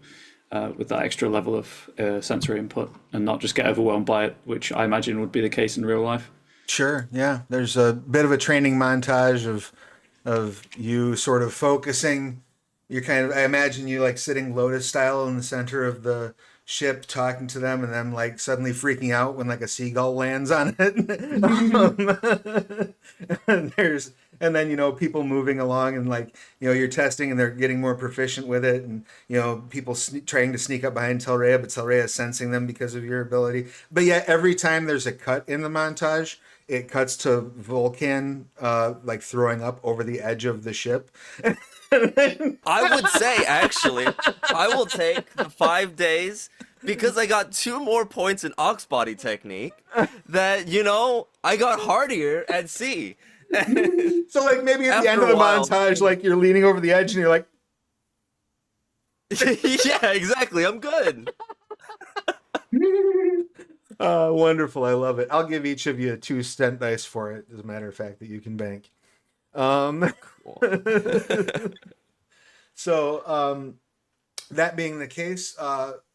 with that extra level of sensory input, and not just get overwhelmed by it, which I imagine would be the case in real life. Sure. Yeah. There's a bit of a training montage of you sort of focusing. You're kind of, I imagine you like sitting lotus style in the center of the ship talking to them and then like suddenly freaking out when like a seagull lands on it. And there's and then people moving along and like you're testing and they're getting more proficient with it, and people trying to sneak up behind Telrea, but Telrea is sensing them because of your ability. But yet every time there's a cut in the montage, it cuts to Vulcan like throwing up over the edge of the ship. I would say, actually, I will take the 5 days because I got 2 more points in Ox Body technique that, I got hardier at sea. So like maybe at the end After of the a while. montage, like you're leaning over the edge and you're like, Yeah, exactly. I'm good. wonderful. I love it. I'll give each of you 2 stent dice for it, as a matter of fact, that you can bank. Cool. So that being the case,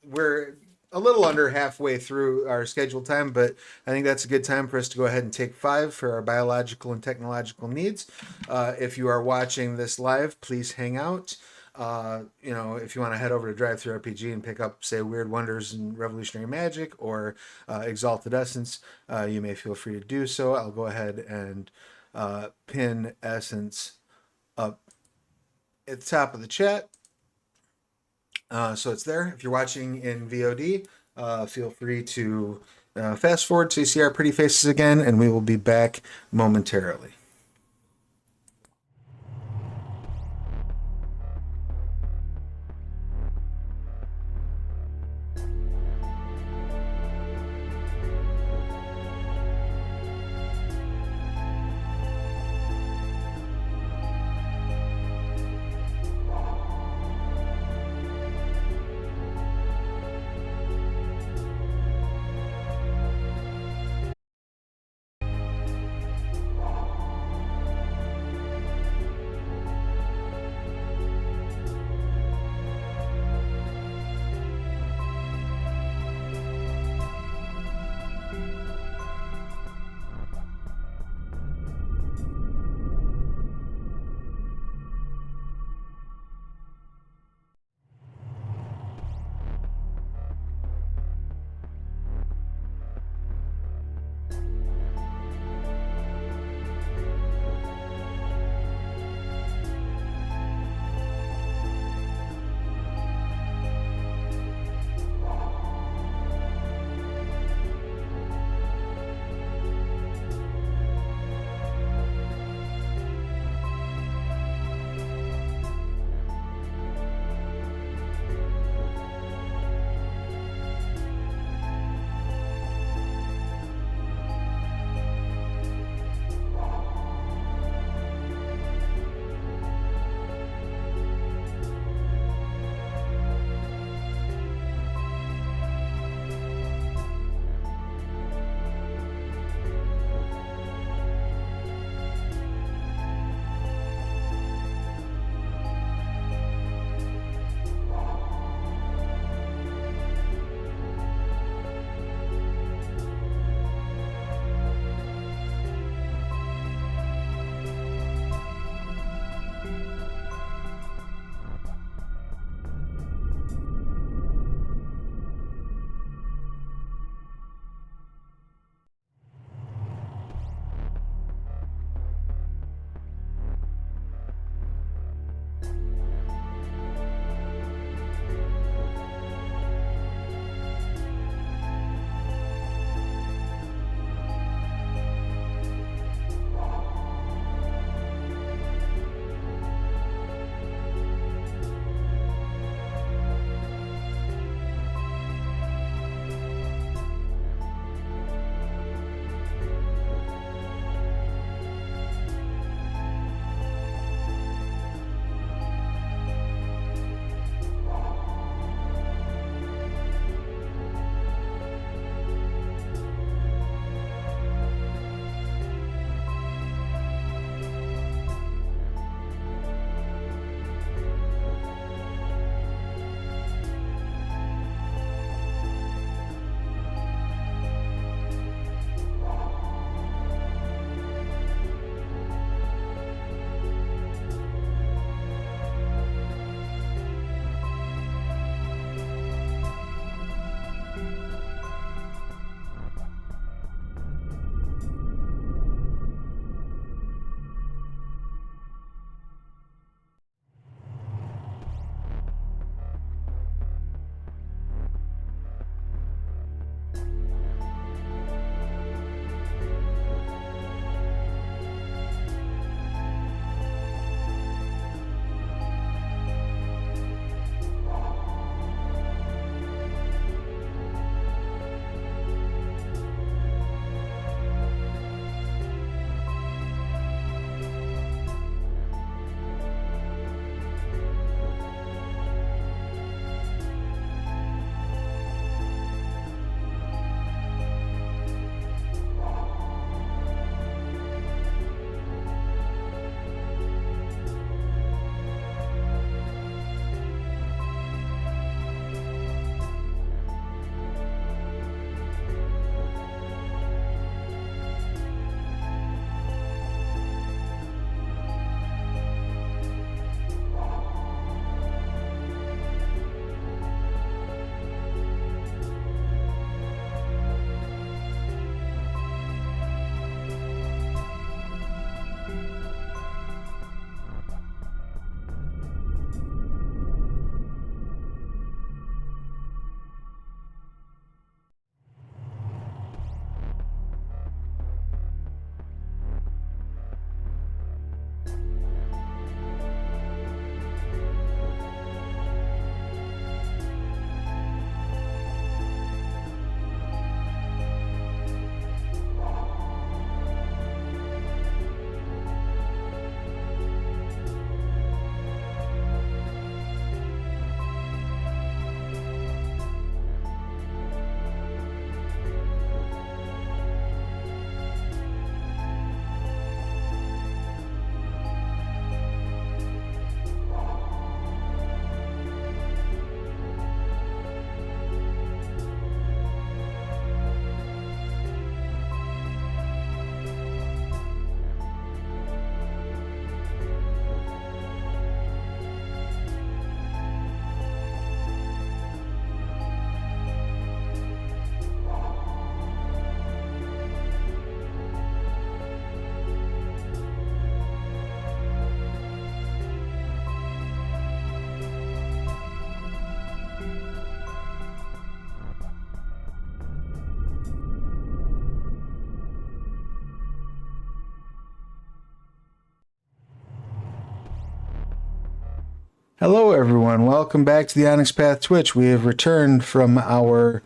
we're a little under halfway through our scheduled time, but I think that's a good time for us to go ahead and take 5 for our biological and technological needs. If you are watching this live, please hang out. If you want to head over to Drive Through RPG and pick up, say, Weird Wonders and Revolutionary Magic or Exalted Essence, you may feel free to do so. I'll go ahead and pin Essence up at the top of the chat. So it's there. If you're watching in VOD, feel free to fast forward to see our pretty faces again, and we will be back momentarily. Hello, everyone. Welcome back to the Onyx Path Twitch. We have returned from our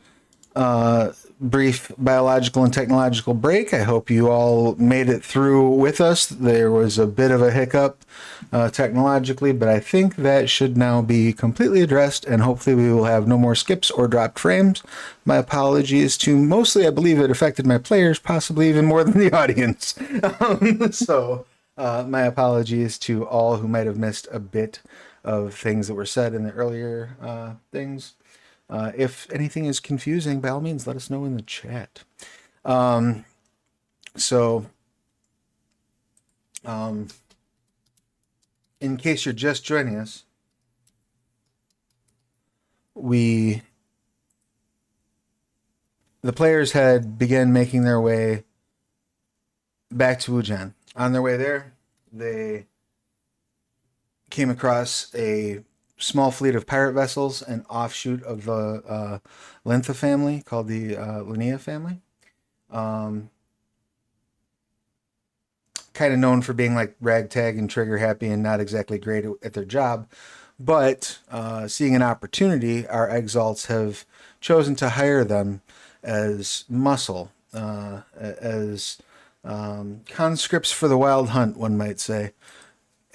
brief biological and technological break. I hope you all made it through with us. There was a bit of a hiccup technologically, but I think that should now be completely addressed, and hopefully we will have no more skips or dropped frames. My apologies to mostly, I believe it affected my players, possibly even more than the audience. My apologies to all who might have missed a bit of things that were said in the earlier things. If anything is confusing, by all means, let us know in the chat. So, in case you're just joining us, the players had begun making their way back to Wujian. On their way there, they came across a small fleet of pirate vessels, an offshoot of the Lintha family called the Linnea family. Kind of known for being like ragtag and trigger happy and not exactly great at their job. But seeing an opportunity, our exalts have chosen to hire them as muscle, as conscripts for the wild hunt, one might say,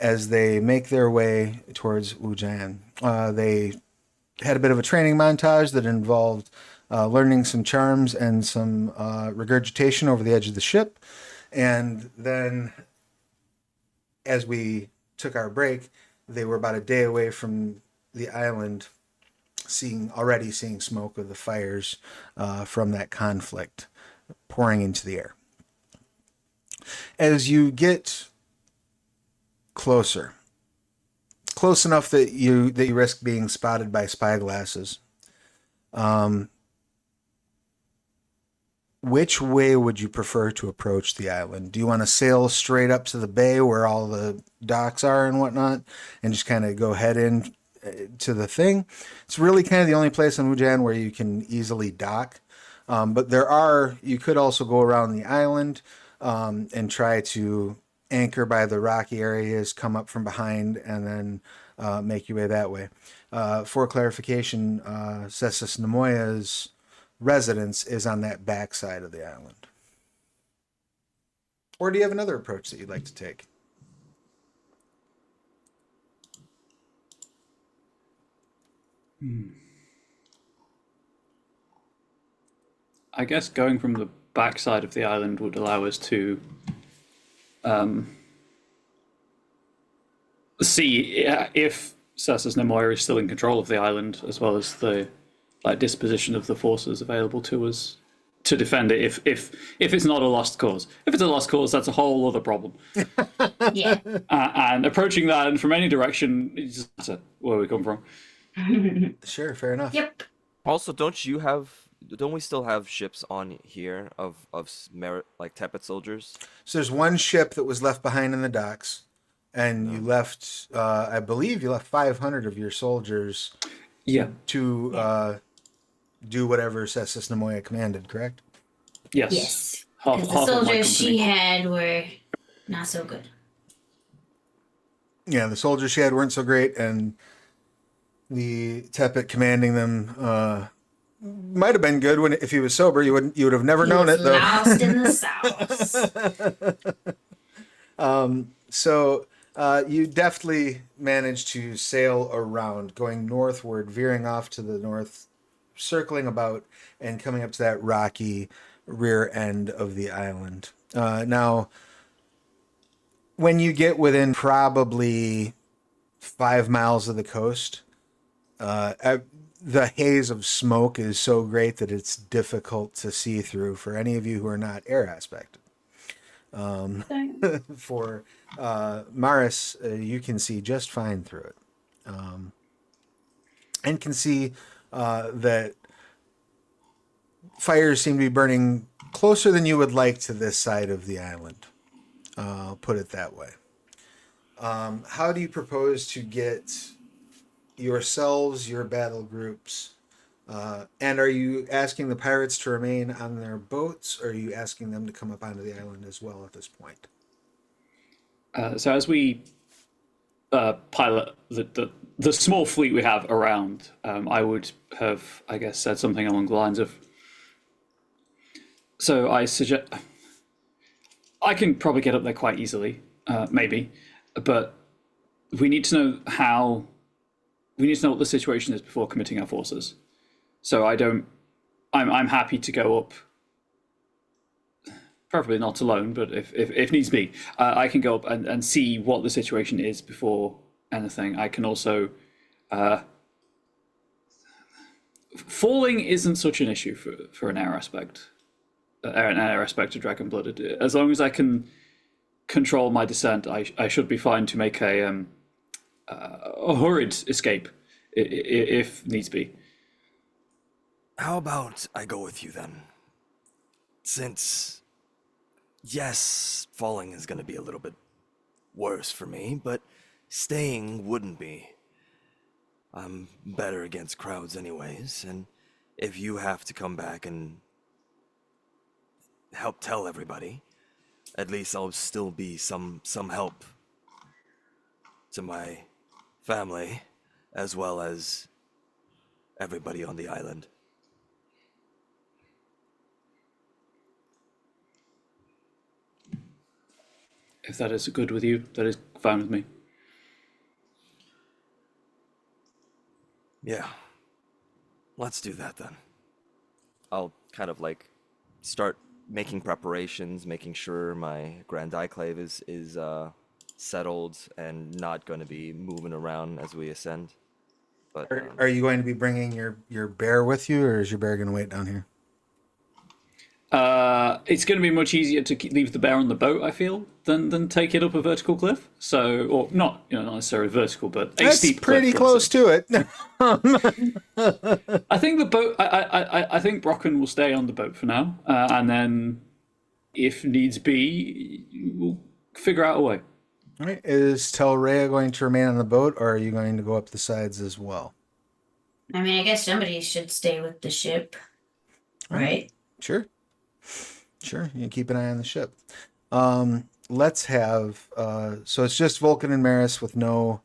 as they make their way towards Wujian. They had a bit of a training montage that involved learning some charms and some regurgitation over the edge of the ship. And then, as we took our break, they were about a day away from the island, already seeing smoke of the fires from that conflict pouring into the air. As you get close enough that you risk being spotted by spyglasses, which way would you prefer to approach the island? Do you want to sail straight up to the bay where all the docks are and whatnot, and just kind of go head in to the thing? It's really kind of the only place in Wujian where you can easily dock. But you could also go around the island and try to anchor by the rocky areas, come up from behind, and then make your way that way. For clarification, Sessus Nemoya's residence is on that back side of the island. Or do you have another approach that you'd like to take? I guess going from the backside of the island would allow us to see if Cersus Nemoya is still in control of the island, as well as the disposition of the forces available to us to defend it. If it's not a lost cause, if it's a lost cause, that's a whole other problem. Yeah. And approaching that and from any direction, it doesn't matter where we come from. Sure, fair enough. Yep. Also, don't we still have ships on here of merit, like tepid soldiers? So there's one ship that was left behind in the docks, and you left, I believe you left 500 of your soldiers to do whatever Sessus Nemoya commanded, correct? Yes. Yes. Half Because the of my soldiers she company. had were not so good. Yeah, the soldiers she had weren't so great, and the Tepet commanding them might have been good if he was sober. You would have never known it, though. Lost in the sauce. So you deftly managed to sail around, going northward, veering off to the north, circling about, and coming up to that rocky rear end of the island. Now, when you get within probably 5 miles of the coast, the haze of smoke is so great that it's difficult to see through for any of you who are not air aspected. For Maris, you can see just fine through it, and can see that fires seem to be burning closer than you would like to this side of the island. I'll put it that way. How do you propose to get yourselves, your battle groups, and are you asking the pirates to remain on their boats, or are you asking them to come up onto the island as well at this point? So as we pilot the small fleet we have around, I would have, I guess, said something along the lines of. So I suggest I can probably get up there quite easily, maybe, but we need to know how. We need to know what the situation is before committing our forces. So I don't. I'm happy to go up. Preferably not alone, but if needs be, I can go up and see what the situation is before anything. I can also. Falling isn't such an issue for an air aspect. An air aspect of Dragon Blooded. As long as I can control my descent, I should be fine to make a hurried escape if needs be. How about I go with you then? Since, yes, falling is going to be a little bit worse for me, but staying wouldn't be. I'm better against crowds anyways, and if you have to come back and help tell everybody, at least I'll still be some help to my family as well as everybody on the island. If that is good with you, that is fine with me. Yeah. Let's do that then. I'll kind of like start making preparations, making sure my Grand Eiclave is settled and not going to be moving around as we ascend. But Are you going to be bringing your bear with you, or is your bear going to wait down here? It's going to be much easier to leave the bear on the boat, I feel, than take it up a vertical cliff. So, or not, not necessarily vertical, but a That's steep pretty cliff, close to it. I think the boat. I think Brocken will stay on the boat for now, and then, if needs be, we'll figure out a way. All right. Is Telrea going to remain on the boat, or are you going to go up the sides as well? I mean, I guess somebody should stay with the ship, right? Sure. Sure. You can keep an eye on the ship. Let's have so it's just Vulcan and Maris with no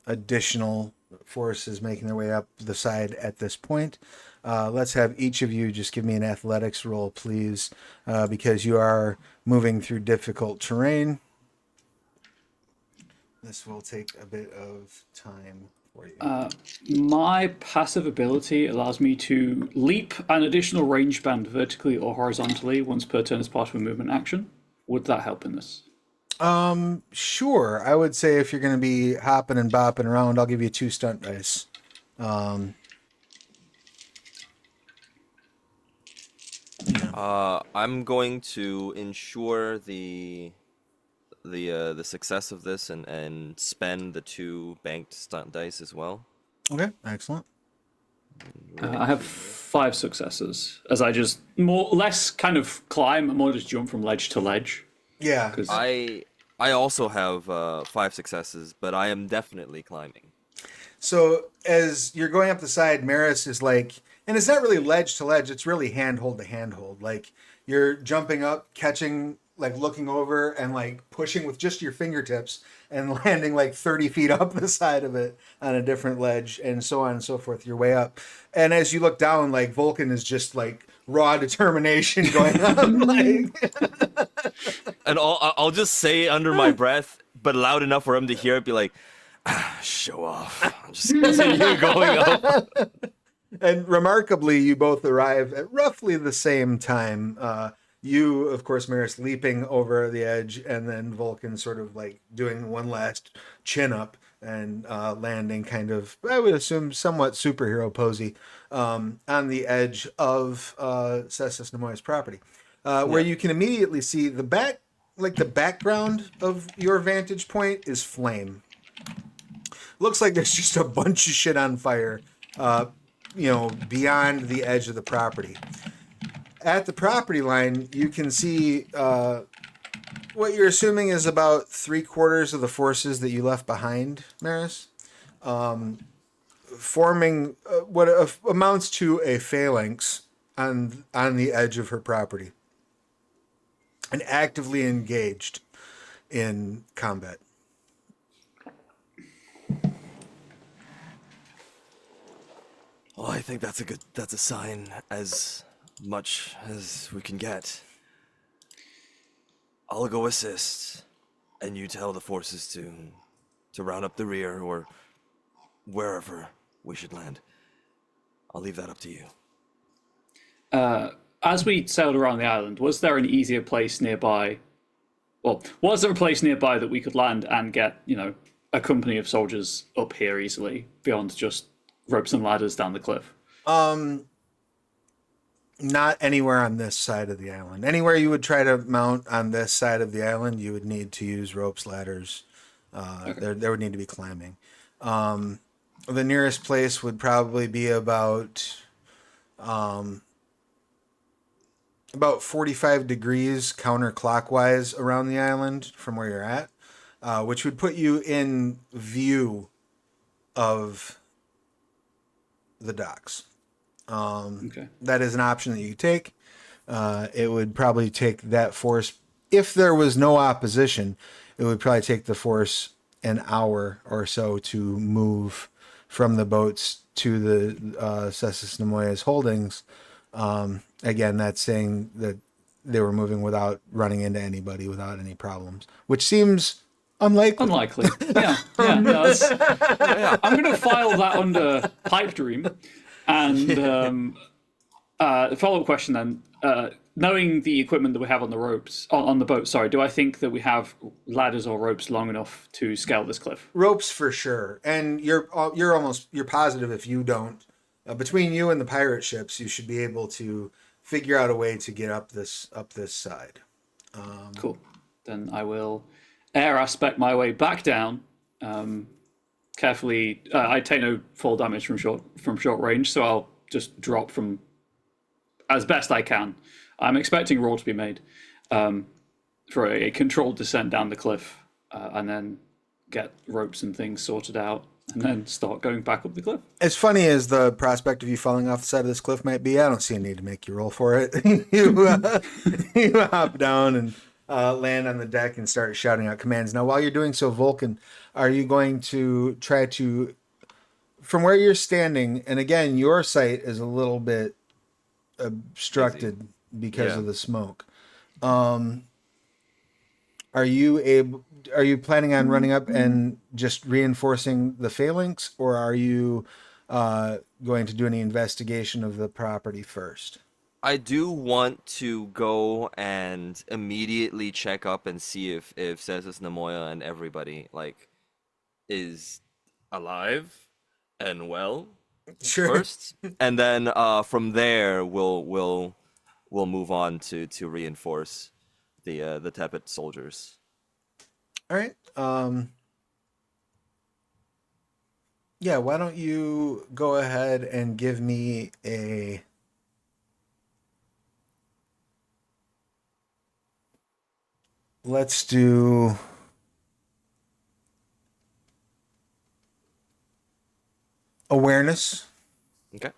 additional forces making their way up the side at this point. Let's have each of you just give me an athletics roll, please, because you are moving through difficult terrain. This will take a bit of time for you. My passive ability allows me to leap an additional range band vertically or horizontally once per turn as part of a movement action. Would that help in this? Sure. I would say if you're going to be hopping and bopping around, I'll give you 2 stunt dice. I'm going to ensure the success of this and spend the 2 banked stunt dice as well. Okay, excellent. I have 5 successes as I just less kind of climb, more just jump from ledge to ledge. Yeah. 'Cause I also have 5 successes, but I am definitely climbing. So as you're going up the side, Maris is like, and it's not really ledge to ledge, it's really handhold to handhold. Like you're jumping up, catching, like looking over and like pushing with just your fingertips and landing like 30 feet up the side of it on a different ledge and so on and so forth, your way up. And as you look down, like Vulcan is just like raw determination going on. Like, And I'll just say under my breath, but loud enough for him to hear it, be like, show off. I'll just continue going up. and remarkably, you both arrive at roughly the same time. You, of course, Maris leaping over the edge, and then Vulcan sort of like doing one last chin up and landing kind of, I would assume, somewhat superhero posy on the edge of Cessus Nemoy's property, where you can immediately see the background of your vantage point is flame. Looks like there's just a bunch of shit on fire, beyond the edge of the property. At the property line, you can see what you're assuming is about 3/4 of the forces that you left behind, Maris, forming what amounts to a phalanx on the edge of her property and actively engaged in combat. Well, I think that's a sign as much as we can get. I'll go assist, and you tell the forces to round up the rear or wherever we should land. I'll leave that up to you. As we sailed around the island, was there an easier place nearby? Well, was there a place nearby that we could land and get, a company of soldiers up here easily beyond just ropes and ladders down the cliff? Not anywhere on this side of the island. Anywhere you would try to mount on this side of the island, you would need to use ropes, ladders. There would need to be climbing. The nearest place would probably be about 45 degrees counterclockwise around the island from where you're at, which would put you in view of the docks. Okay. That is an option that you could take. It would probably take that force, if there was no opposition, it would probably take the force an hour or so to move from the boats to the Cessus Nemoya's holdings. Again, that's saying that they were moving without running into anybody, without any problems, which seems unlikely. Unlikely. Yeah. No, I'm going to file that under pipe dream. And the follow-up question then, knowing the equipment that we have on the ropes, on the boat, sorry, do I think that we have ladders or ropes long enough to scale this cliff? Ropes for sure, and you're positive if you don't. Between you and the pirate ships, you should be able to figure out a way to get up this side. Cool. Then I will air aspect my way back down. Carefully, I take no fall damage from short range, so I'll just drop from as best I can. I'm expecting roll to be made for a controlled descent down the cliff, and then get ropes and things sorted out, and then start going back up the cliff. As funny as the prospect of you falling off the side of this cliff might be, I don't see a need to make you roll for it. You hop down and land on the deck and start shouting out commands. Now, while you're doing so, Vulcan, are you going to try to, from where you're standing, and again, your sight is a little bit obstructed because of the smoke. Are you planning on running up and just reinforcing the phalanx, or are you going to do any investigation of the property first? I do want to go and immediately check up and see if Cessus Nemoya and everybody is alive and well Sure. first, and then from there we'll move on to reinforce the tepid soldiers. All right. Yeah, why don't you go ahead and give me a let's do awareness, Okay.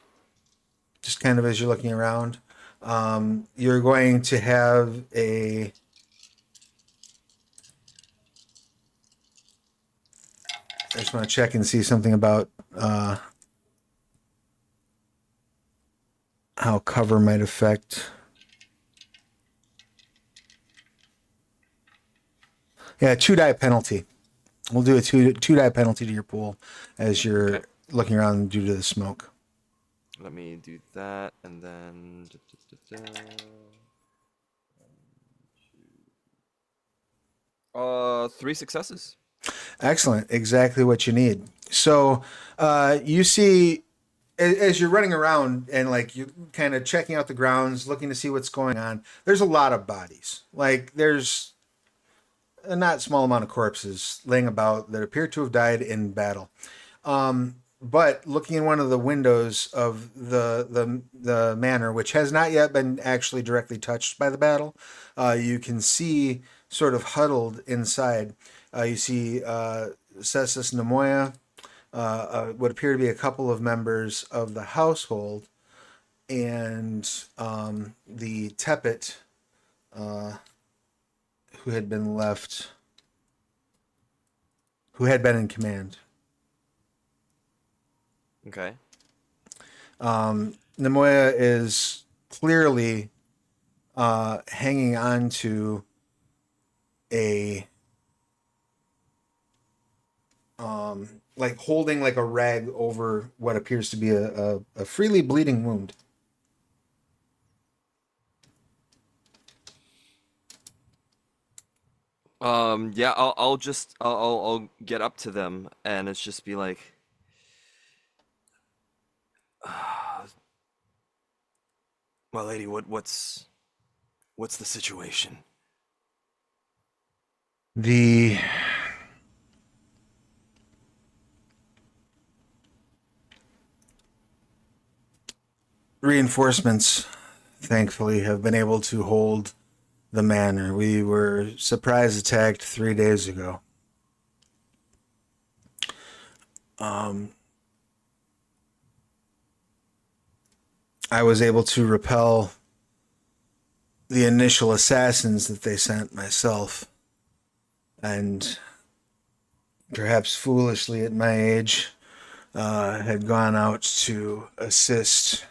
just kind of as you're looking around. You're going to have a I just want to check and see something about how cover might affect. Yeah, 2-die penalty. We'll do a two-die penalty to your pool as you're looking around due to the smoke. Let me do that, and then 3 successes. Excellent. Exactly what you need. So you see, as you're running around and you're kind of checking out the grounds, looking to see what's going on, there's a lot of bodies. There's a not small amount of corpses laying about that appear to have died in battle. But looking in one of the windows of the manor, which has not yet been actually directly touched by the battle, you can see sort of huddled inside. You see Cessus Nemoya, what appear to be a couple of members of the household, and the Tepet, who had been in command. Okay. Nemoya is clearly hanging on to a like holding like a rag over what appears to be a freely bleeding wound. Yeah, I'll get up to them and it's just be like, my lady, what's the situation? The reinforcements, thankfully, have been able to hold the manor. We were surprise attacked 3 days ago. I was able to repel the initial assassins that they sent myself, and perhaps foolishly at my age, had gone out to assist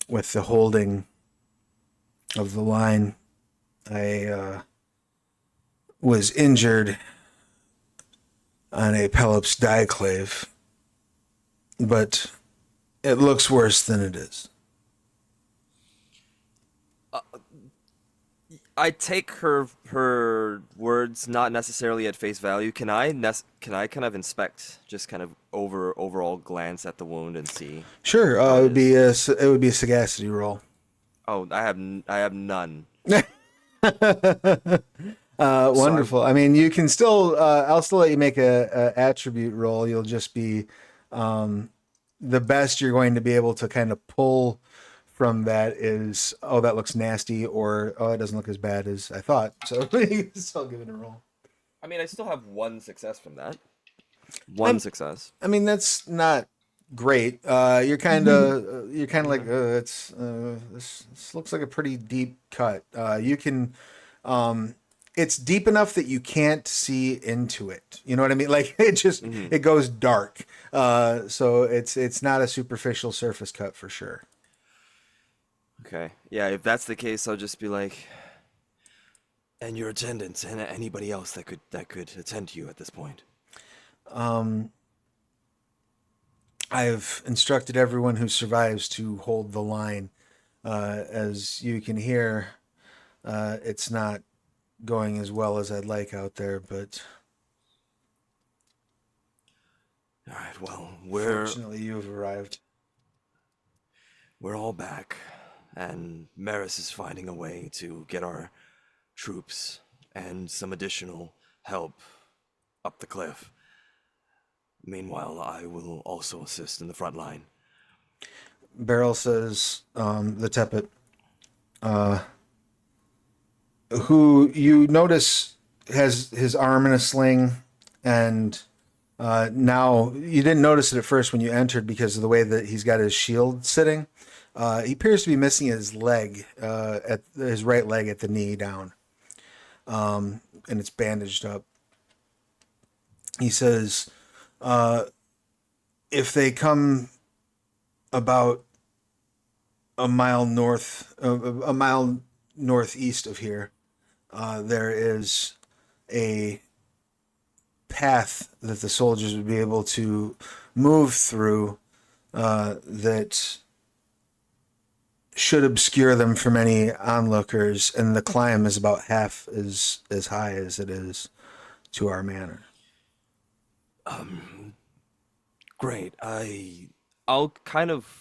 with the holding of the line. I was injured on a Pelops diclave, but it looks worse than it is. I take her words not necessarily at face value. Can I kind of inspect, just kind of overall glance at the wound and see Sure, how it is? it would be a sagacity roll. Oh, I have none. So I Wonderful. I mean, you can still. I'll still let you make a attribute roll. You'll just be the best you're going to be able to kind of pull from that is, oh, that looks nasty, or oh, it doesn't look as bad as I thought. So you can still give it a roll. I mean, I still have one success from that. I'm, One success. I mean, that's not great. You're kind of like, this looks like a pretty deep cut. You can, it's deep enough that you can't see into it. You know what I mean? Like it goes dark. So it's not a superficial surface cut for sure. Okay. Yeah, if that's the case, I'll just be like, and your attendants and anybody else that could attend to you at this point. I've instructed everyone who survives to hold the line. As you can hear, it's not going as well as I'd like out there, but All right. Well, fortunately you've arrived. we're all back, and Maris is finding a way to get our troops and some additional help up the cliff. Meanwhile, I will also assist in the front line. Beryl says, the Tepet, who you notice has his arm in a sling, and now you didn't notice it at first when you entered because of the way that he's got his shield sitting. He appears to be missing his leg, at his right leg at the knee down, and it's bandaged up. He says, if they come about a mile northeast of here, there is a path that the soldiers would be able to move through, that should obscure them from any onlookers, and the climb is about half as high as it is to our manor. Great. I'll kind of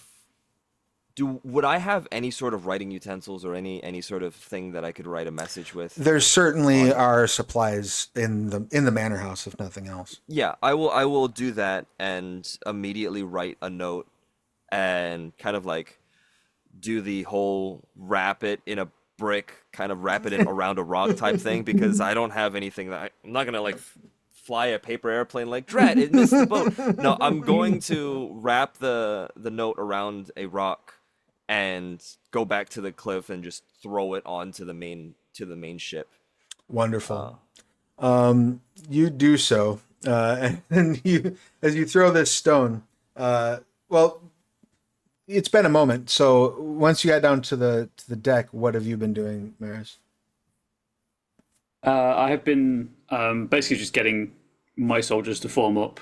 would I have any sort of writing utensils or any sort of thing that I could write a message with? There certainly On are supplies in the manor house, if nothing else. Yeah, I will do that and immediately write a note and kind of like do the whole wrap it in a brick, kind of wrap it in around a rock type thing because I don't have anything I'm not gonna like fly a paper airplane like drat it missed the boat. No, I'm going to wrap the note around a rock and go back to the cliff and just throw it onto the main ship. Wonderful. You do so, and you as you throw this stone. Well, it's been a moment. So once you got down to the deck, what have you been doing, Maris? I have been basically just getting my soldiers to form up,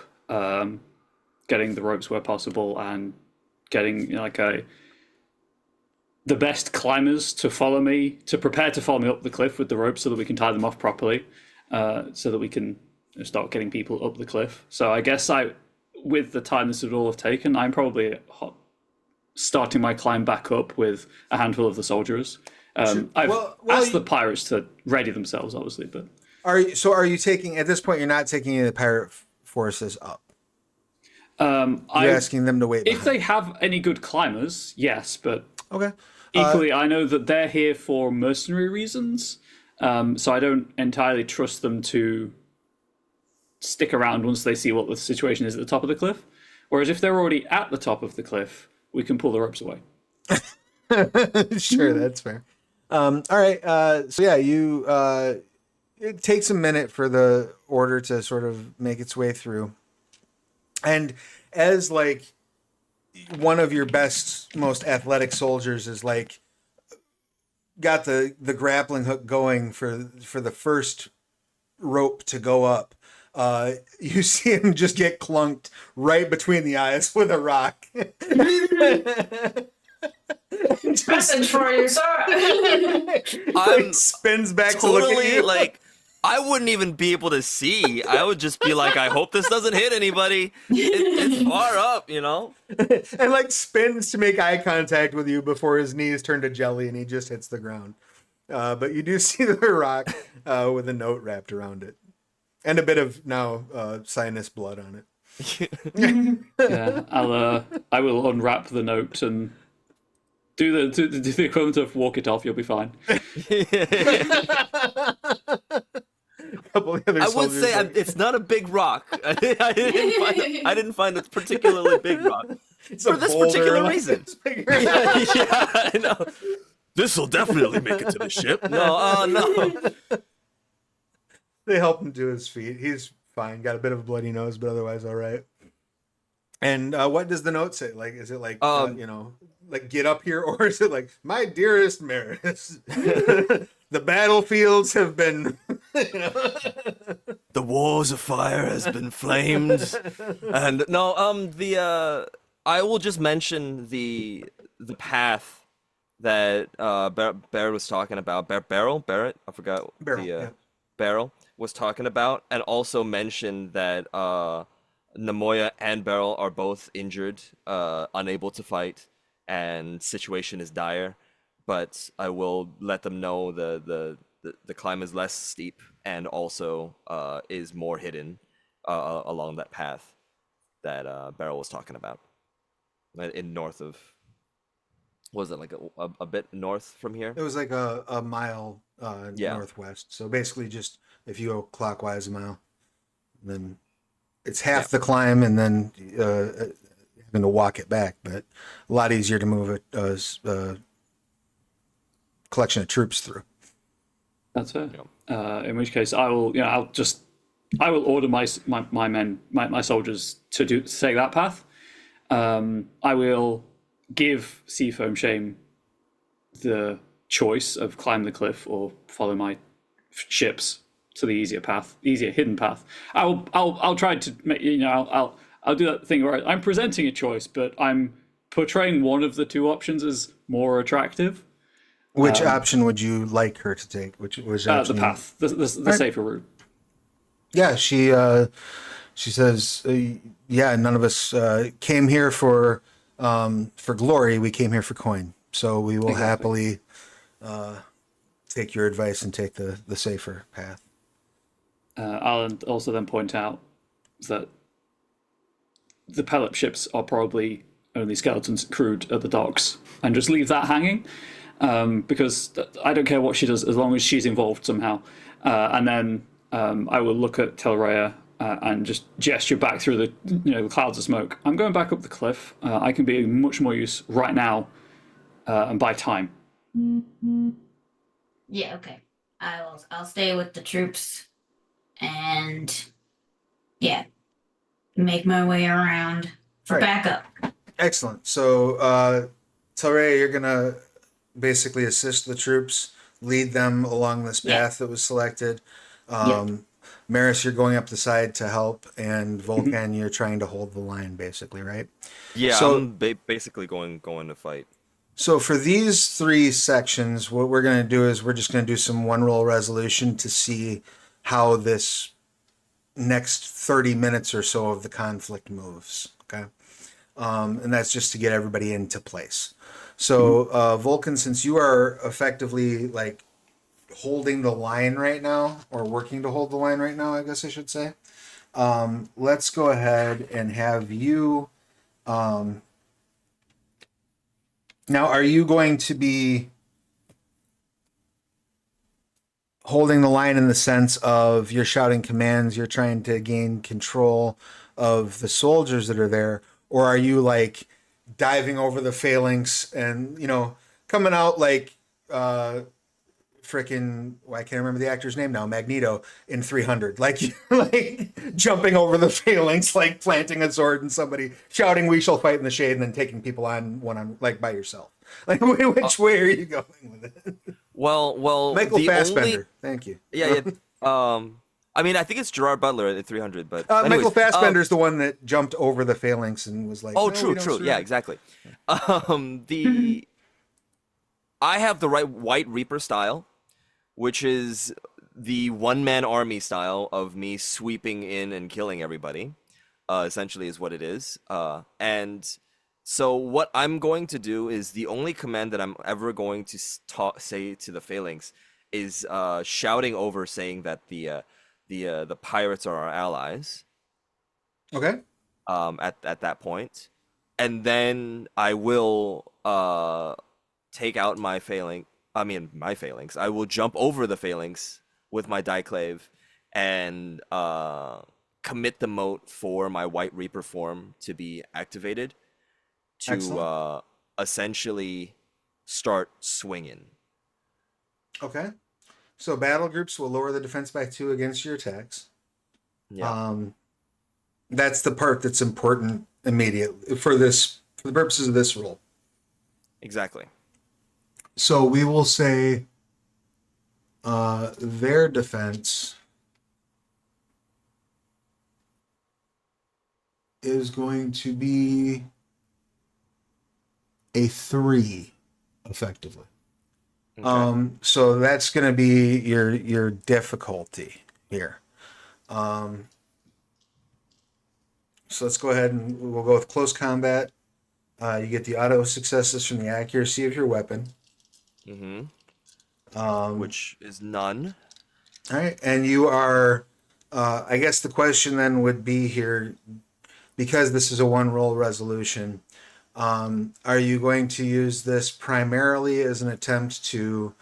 getting the ropes where possible, and getting the best climbers to follow me, to prepare to follow me up the cliff with the ropes, so that we can tie them off properly, so that we can start getting people up the cliff. So I guess with the time this would all have taken, I'm probably starting my climb back up with a handful of the soldiers. I've asked the pirates to ready themselves, obviously, but Are you taking at this point? You're not taking any of the pirate forces up. You're asking them to wait. If they have any good climbers, yes, but okay. Equally, I know that they're here for mercenary reasons, so I don't entirely trust them to stick around once they see what the situation is at the top of the cliff. Whereas if they're already at the top of the cliff, we can pull the ropes away. Sure, that's fair. All right. So yeah, it takes a minute for the order to sort of make its way through, and as like one of your best, most athletic soldiers is like got the grappling hook going for the first rope to go up. You see him just get clunked right between the eyes with a rock. Message for you, sir. I'm spins back to look at totally you. like, I wouldn't even be able to see. I would just be like, I hope this doesn't hit anybody. It's far up, you know? And like spins to make eye contact with you before his knees turn to jelly and he just hits the ground. But you do see the rock with a note wrapped around it. And a bit of now sinus blood on it. Yeah, I will unwrap the note and do the equivalent of walk it off. You'll be fine. Couple of other I would soldiers say like- it's not a big rock. I didn't find a particularly big rock it's for a this boulder, particular like, reason. it's bigger. Yeah, I know. This will definitely make it to the ship. No, no. They help him to his feet. He's fine. Got a bit of a bloody nose, but otherwise all right. And what does the note say? Like, is it like like get up here, or is it like my dearest Maris? The battlefields have been. The wars of fire has been flamed, and no, I will just mention the path that Barrett was talking about. Barrett, I forgot Barrel, the yeah. Barrel was talking about, and also mentioned that Namoya and Beryl are both injured, unable to fight, and situation is dire. But I will let them know the climb is less steep and also is more hidden along that path that Beryl was talking about. In north of, was it like a bit north from here? It was like a mile Yeah. northwest. So basically, just if you go clockwise a mile, then it's half the climb, and then having to walk it back. But a lot easier to move a collection of troops through. That's fair. In which case, I will order my men, my soldiers to take that path. I will give Seafoam Shame the choice of climb the cliff or follow my ships to the easier path, easier hidden path. I'll try to make, I'll do that thing where I'm presenting a choice, but I'm portraying one of the two options as more attractive. Which option would you like her to take? Which option? The path, the safer route. Yeah, she says, yeah, none of us came here for glory. We came here for coin. So we will happily take your advice and take the safer path. I'll also then point out that the pellet ships are probably only skeletons crewed at the docks, and just leave that hanging, because I don't care what she does as long as she's involved somehow. And then I will look at Telraya and just gesture back through the clouds of smoke. I'm going back up the cliff. I can be much more use right now and buy time. Yeah, okay. I'll stay with the troops and make my way around for Right. backup. Excellent. So, Telray, you're gonna basically assist the troops, lead them along this Yeah. path that was selected. Yep. Maris, you're going up the side to help, and Mhm. Volcan, you're trying to hold the line, basically, right? Yeah, So, I'm basically going to fight. so for these three sections, what we're going to do is we're just going to do some one roll resolution to see how this next 30 minutes or so of the conflict moves. Okay. And that's just to get everybody into place. So, Vulcan, since you are effectively like holding the line right now, or working to hold the line right now, I guess I should say, let's go ahead and have you. Um, Now, are you going to be holding the line in the sense of you're shouting commands, you're trying to gain control of the soldiers that are there, or are you like diving over the phalanx and coming out like freaking, well, I can't remember the actor's name now, Magneto in 300, like like jumping over the phalanx, like planting a sword and somebody shouting "We shall fight in the shade" and then taking people on one on like by yourself. Like Uh, which way are you going with it? well, Michael the only Fassbender, thank you. yeah, yeah. I mean, I think it's Gerard Butler at 300, but Michael anyways, Fassbender's the one that jumped over the phalanx and was like, oh, "No, we true, don't true, yeah, surrender." exactly. The I have the right White Reaper style, which is the one man army style of me sweeping in and killing everybody. Essentially, is what it is. And so, what I'm going to do is the only command that I'm ever going to say to the phalanx is shouting over, saying that the pirates are our allies. Okay, At that point, and then I will take out my phalanx. I mean, my phalanx. I will jump over the phalanx with my Diclave and commit the moat for my White Reaper form to be activated to excellent. essentially start swinging. Okay, so battle groups will lower the defense by 2 against your attacks. Yeah, Um, that's the part that's important immediately for this, for the purposes of this rule. exactly. So we will say their defense is going to be a 3, effectively. Okay. So that's going to be your difficulty here. Um, so let's go ahead and we'll go with close combat. You get the auto successes from the accuracy of your weapon. Mm-hmm. Um, Which is none. all right, and you are. I guess the question then would be here, because this is a one roll resolution. Are you going to use this primarily as an attempt to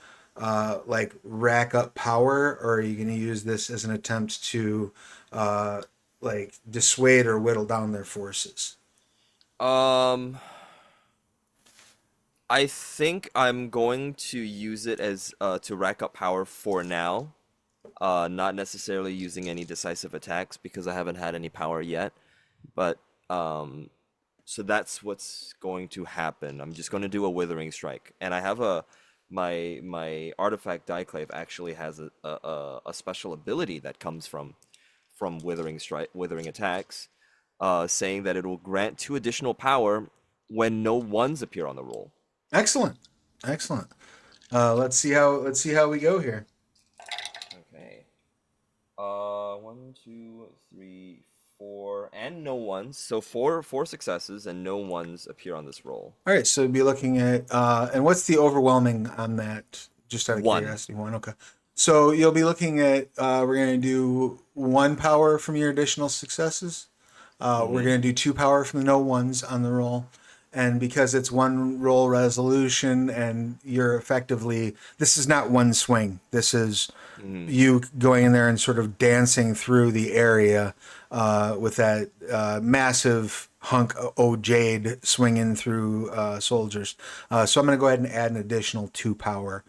like rack up power, or are you going to use this as an attempt to like dissuade or whittle down their forces? Um, I think I'm going to use it as to rack up power for now. Not necessarily using any decisive attacks because I haven't had any power yet. But so that's what's going to happen. I'm just going to do a withering strike, and I have a my artifact Diclave actually has a special ability that comes from withering attacks, saying that it will grant 2 additional power when no ones appear on the roll. Excellent, excellent. Let's see how we go here. Okay. 1, 2, 3, 4, and no ones. So four successes and no ones appear on this roll. All right, so be looking at and what's the overwhelming on that? Just out of 1. curiosity, 1. Okay. So you'll be looking at we're going to do 1 power from your additional successes. We're Mm-hmm. going to do 2 power from the no ones on the roll. And because it's one roll resolution and you're effectively, this is not one swing. This is Mm-hmm. you going in there and sort of dancing through the area with that massive hunk of jade swinging through soldiers. So I'm going to go ahead and add an additional 2 power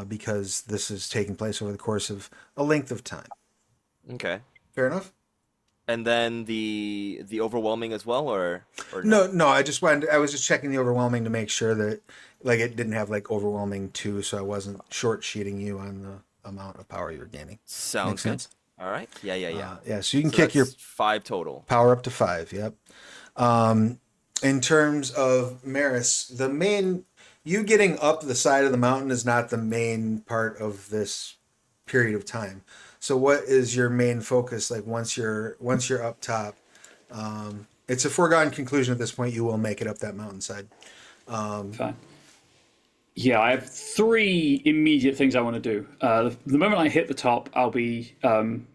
because this is taking place over the course of a length of time. Okay. Fair enough? And then the overwhelming as well, or No, no, I was just checking the overwhelming to make sure that like it didn't have like overwhelming 2, so I wasn't short sheeting you on the amount of power you're gaining. Sounds Makes good. sense? All right. Yeah, yeah, yeah. Yeah, so you can So kick your that's 5 total. power up to 5, yep. In terms of Maris, the main you getting up the side of the mountain is not the main part of this period of time. So what is your main focus like once you're up top? It's a foregone conclusion at this point you will make it up that mountainside. Fine. Yeah, I have 3 immediate things I want to do. The moment I hit the top, I'll be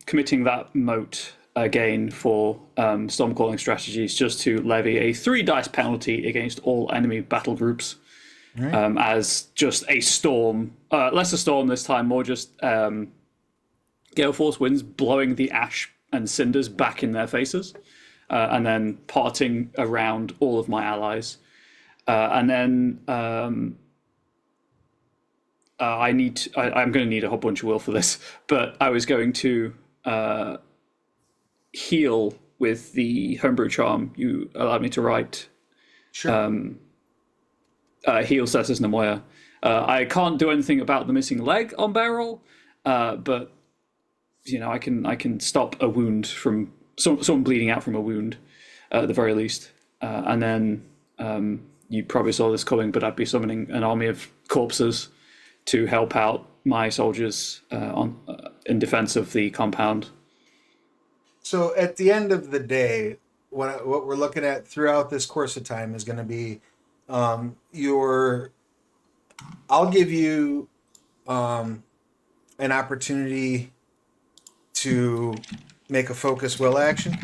committing that moat again for Stormcalling strategies, just to levy a 3 dice penalty against all enemy battle groups. Right. As just a storm, less a storm this time, more just gale force winds blowing the ash and cinders back in their faces, and then parting around all of my allies. And then I'm going to need a whole bunch of will for this, but I was going to heal with the homebrew charm you allowed me to write. Sure. Heal Cessus Nemoya. I can't do anything about the missing leg on barrel, but I can stop a wound from someone bleeding out from a wound, at the very least. And then you probably saw this coming, but I'd be summoning an army of corpses to help out my soldiers in defense of the compound. So at the end of the day, what we're looking at throughout this course of time is going to be I'll give you an opportunity to make a focus will action.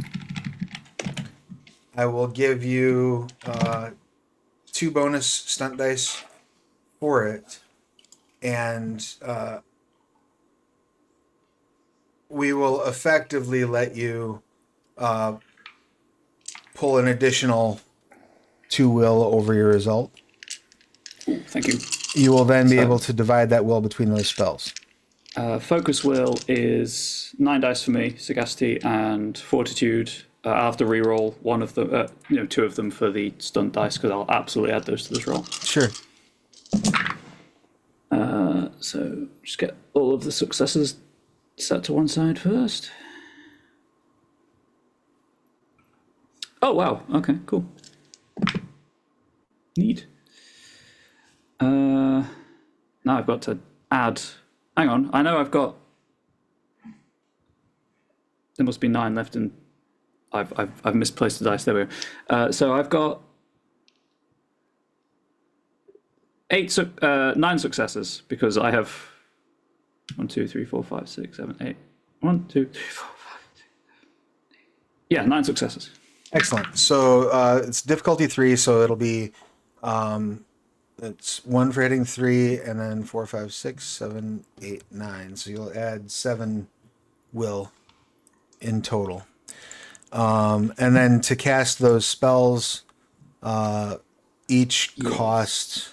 I will give you 2 bonus stunt dice for it, and we will effectively let you pull an additional 2 will over your result. Thank you. You will then be able to divide that will between those spells. Focus will is 9 dice for me, sagacity and fortitude. I'll have to re-roll one of them, 2 of them for the stunt dice, because I'll absolutely add those to this roll. Sure. So just get all of the successes set to one side first. Oh wow! Okay, cool. Neat. Now I've got to add. Hang on, I know I've got. There must be 9 left, and I've misplaced the dice. There we go. So I've got 9 successes, because I have 1, 2, 3, 4, 5, 6, 7, 8. 1, 2, 3, 4, 5, 6, 7, 8. Yeah, 9 successes. Excellent. So it's difficulty 3, so it'll be it's 1 for hitting 3, and then 4, 5, 6, 7, 8, 9. So you'll add 7 will in total. And then to cast those spells, each cost.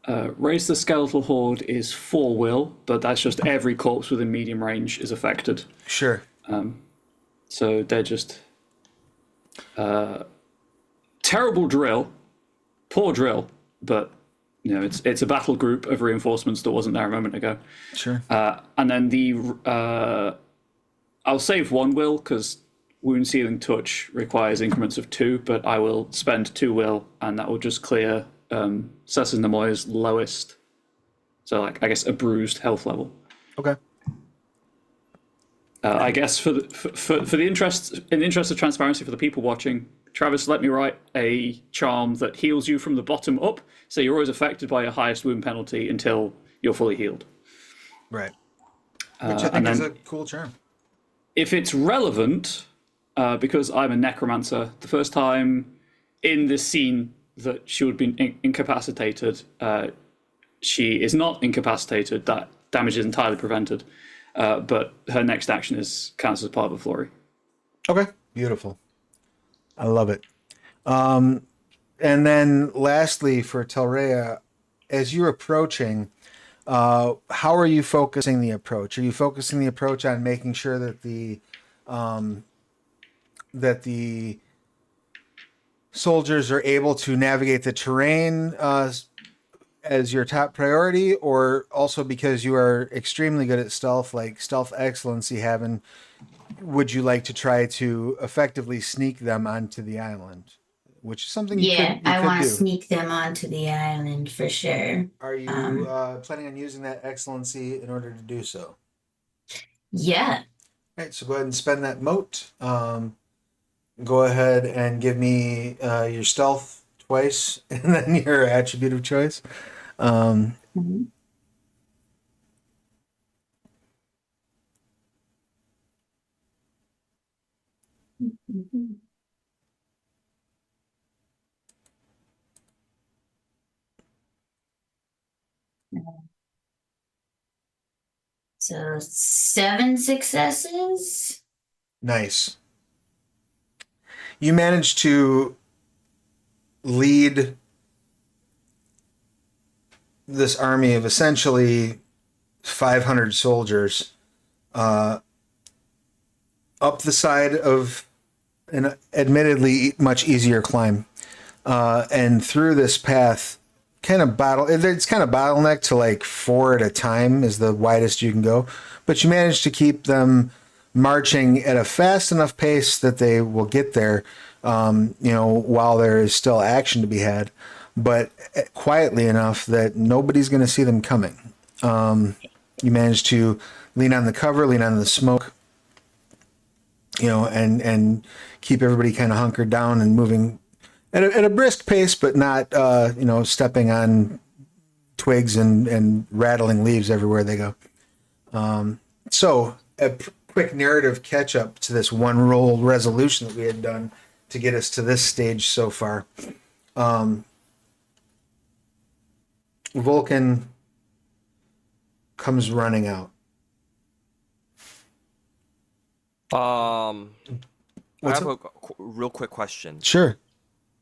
Raise the Skeletal Horde is 4 will, but that's just every corpse within medium range is affected. Sure. So they're just terrible drill, poor drill, but it's a battle group of reinforcements that wasn't there a moment ago. Sure. And then I'll save 1 will, because Wound Sealing Touch requires increments of 2, but I will spend 2 will, and that will just clear Cessus Nemoya's lowest, so I guess a bruised health level. Okay. I guess in the interest of transparency for the people watching, Travis, let me write a charm that heals you from the bottom up, so you're always affected by your highest wound penalty until you're fully healed. Right. Which I think is a cool charm. If it's relevant, because I'm a necromancer, the first time in this scene that she would be incapacitated, she is not incapacitated. That damage is entirely prevented, but her next action counts as part of a flurry. Okay. Beautiful. I love it. And then lastly, for Telrea, as you're approaching, how are you focusing the approach? Are you focusing the approach on making sure that the that the soldiers are able to navigate the terrain as your top priority, or also because you are extremely good at stealth, like stealth excellency having, would you like to try to effectively sneak them onto the island? Which is something Yeah, you I could want to do. sneak them onto the island for sure. Are you Um, planning on using that excellency in order to do so? yeah. All right, so go ahead and spend that moat. Go ahead and give me your stealth twice, and then your attribute of choice. Um, Mhm. So 7 successes. nice. You managed to lead this army of essentially 500 soldiers up the side of an admittedly much easier climb, and through this path. It's kind of bottlenecked to like 4 at a time is the widest you can go, but you manage to keep them marching at a fast enough pace that they will get there, while there is still action to be had, but quietly enough that nobody's going to see them coming. You manage to lean on the cover, lean on the smoke, and keep everybody kind of hunkered down and moving at a brisk pace, but not, stepping on twigs and rattling leaves everywhere they go. So, quick narrative catch up to this one roll resolution that we had done to get us to this stage so far. Vulcan comes running out. I What's have up? a real quick question. Sure.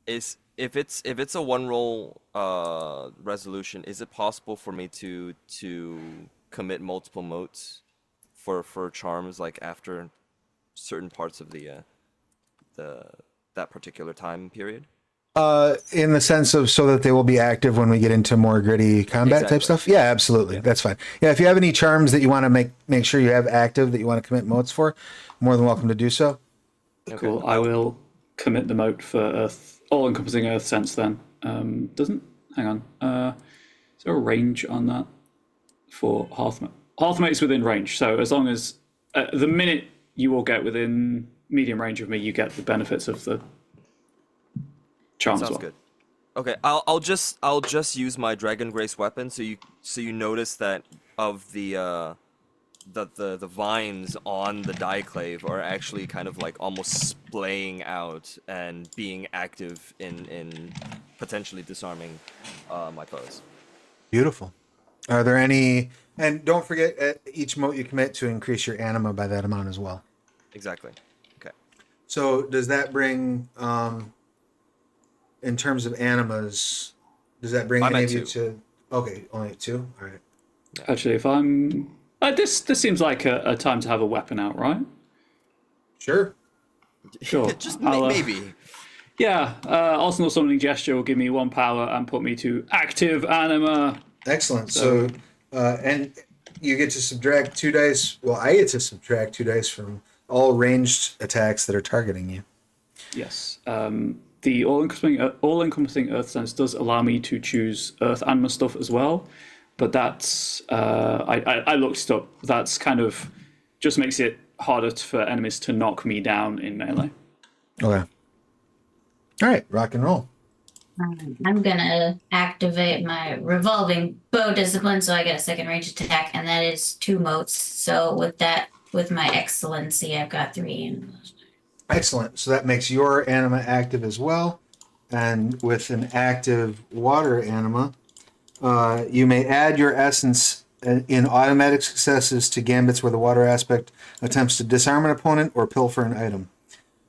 Is if it's a one roll resolution, is it possible for me to commit multiple motes for charms like after certain parts of the that particular time period? In the sense of so that they will be active when we get into more gritty combat type Exactly. stuff. Yeah, absolutely. Yeah. That's fine. Yeah, if you have any charms that you want to make sure you have active that you want to commit motes for, more than welcome to do so. Okay. Cool. I will commit the moat for Earth, all-encompassing Earth sense. Then doesn't hang on. Is there a range on that for Hearthmate? Hearthmate is within range, so as long as the minute you all get within medium range of me, you get the benefits of the charm as Sounds well. good. Okay, I'll just use my Dragon Grace weapon so you notice that of the vines on the Dieclave are actually kind of like almost splaying out and being active in potentially disarming my foes. Beautiful. Are there any? And don't forget, at each mote you commit to increase your anima by that amount as well. Exactly. Okay. So does that bring, in terms of animas, does that bring I'm any at of you 2. to? Okay, only 2. All right. Actually, if I'm this seems like a time to have a weapon out, right? Sure. Sure. Just I'll, maybe. Yeah, Arsenal Summoning Gesture will give me 1 power and put me to active anima. Excellent. So, and you get to subtract 2 dice. Well, I get to subtract 2 dice from all ranged attacks that are targeting you. Yes. The all-encompassing Earth sense does allow me to choose Earth anima stuff as well, but that's I looked it up. That's kind of just makes it harder for enemies to knock me down in melee. Okay. All right. Rock and roll. I'm gonna activate my revolving bow discipline, so I get a second range attack, and that is 2 motes. So with that, with my excellency, I've got 3 animals. Excellent. So that makes your anima active as well. And with an active water anima, you may add your essence in automatic successes to gambits where the water aspect attempts to disarm an opponent or pilfer an item.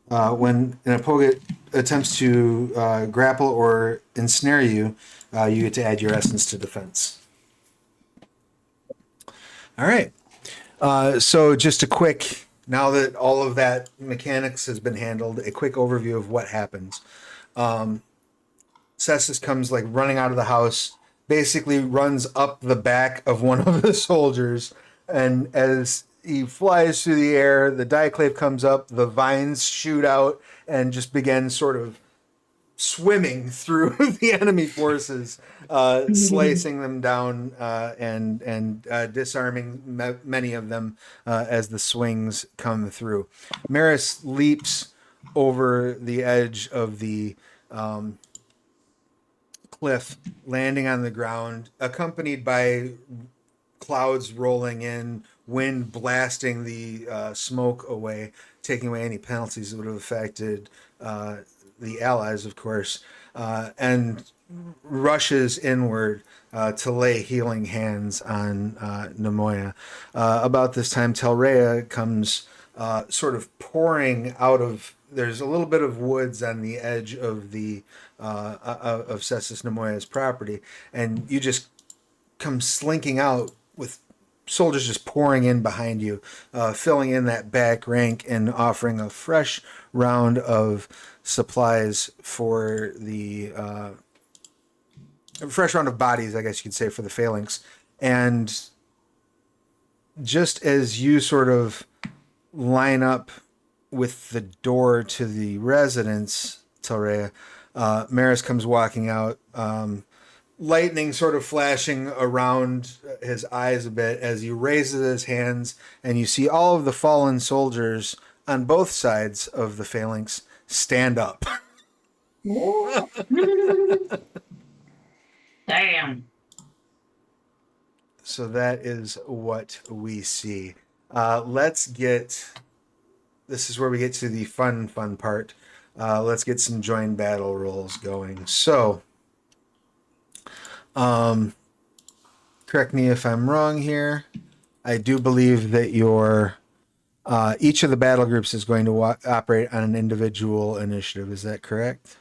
When an opponent attempts to grapple or ensnare you, you get to add your essence to defense. All right. So just a quick now that all of that mechanics has been handled, a quick overview of what happens. Cessus comes like running out of the house, basically runs up the back of one of the soldiers, and as he flies through the air, the diaclave comes up, the vines shoot out, and just begin sort of swimming through the enemy forces, slicing them down and disarming many of them as the swings come through. Maris leaps over the edge of the cliff, landing on the ground, accompanied by clouds rolling in, wind blasting the smoke away, taking away any penalties that would have affected the allies, of course, and rushes inward to lay healing hands on Nemoya. About this time, Telrea comes sort of pouring out of. There's a little bit of woods on the edge of the of Cessus Nemoya's property, and you just come slinking out with soldiers just pouring in behind you, filling in that back rank and offering a fresh round of supplies for the a fresh round of bodies, I guess you could say, for the phalanx. And just as you sort of line up with the door to the residence, Telrea, Maris comes walking out, lightning sort of flashing around his eyes a bit as he raises his hands, and you see all of the fallen soldiers on both sides of the phalanx stand up. Damn. So that is what we see. Let's get. This is where we get to the fun part. Let's get some join battle rolls going. So, correct me if I'm wrong here. I do believe that your each of the battle groups is going to operate on an individual initiative. Is that correct?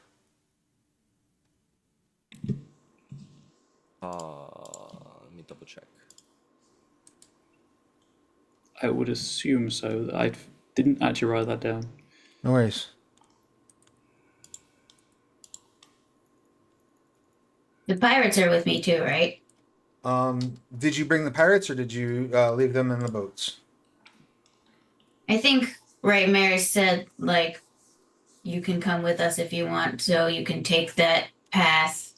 Let me double check. I would assume so. I didn't actually write that down. No worries. The pirates are with me too, right? Did you bring the pirates or did you leave them in the boats? I think, right, Mary said, like, you can come with us if you want, so you can take that path.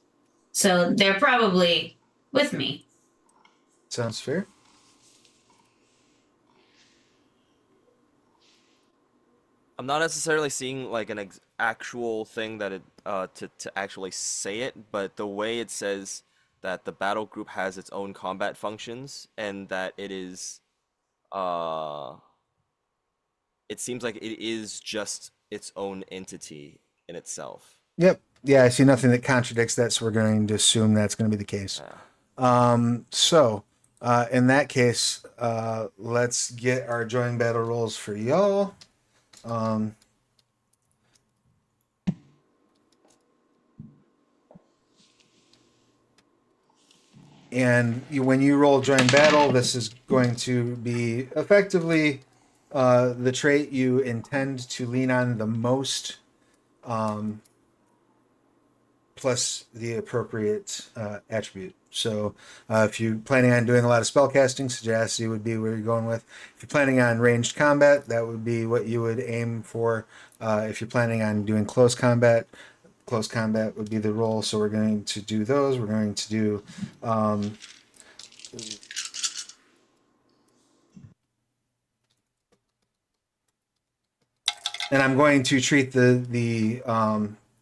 So they're probably with me. Sounds fair. I'm not necessarily seeing like an actual thing that it to actually say it, but the way it says that the battle group has its own combat functions and that it is it seems like it is just its own entity in itself. Yep. Yeah, I see nothing that contradicts that, so we're going to assume that's going to be the case. So, in that case, let's get our join battle rolls for y'all. And when you roll join battle, this is going to be effectively the trait you intend to lean on the most, plus the appropriate attribute. So if you're planning on doing a lot of spell casting, sagacity would be where you're going with. If you're planning on ranged combat, that would be what you would aim for. If you're planning on doing close combat would be the roll. So we're going to do those. We're going to do and I'm going to treat the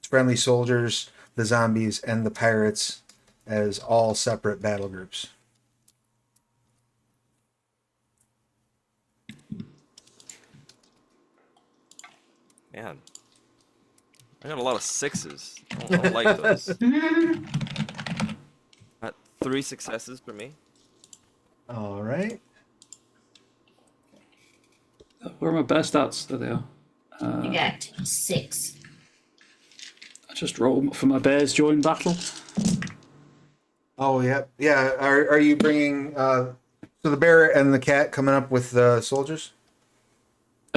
friendly soldiers, the zombies, and the pirates as all separate battle groups. Man, I got a lot of sixes. I don't like those. Got 3 successes for me. All right. Where are my best stats? There they are. You got 6. I just roll for my bears join battle. Oh, yeah. Yeah. Are you bringing so the bear and the cat coming up with the soldiers?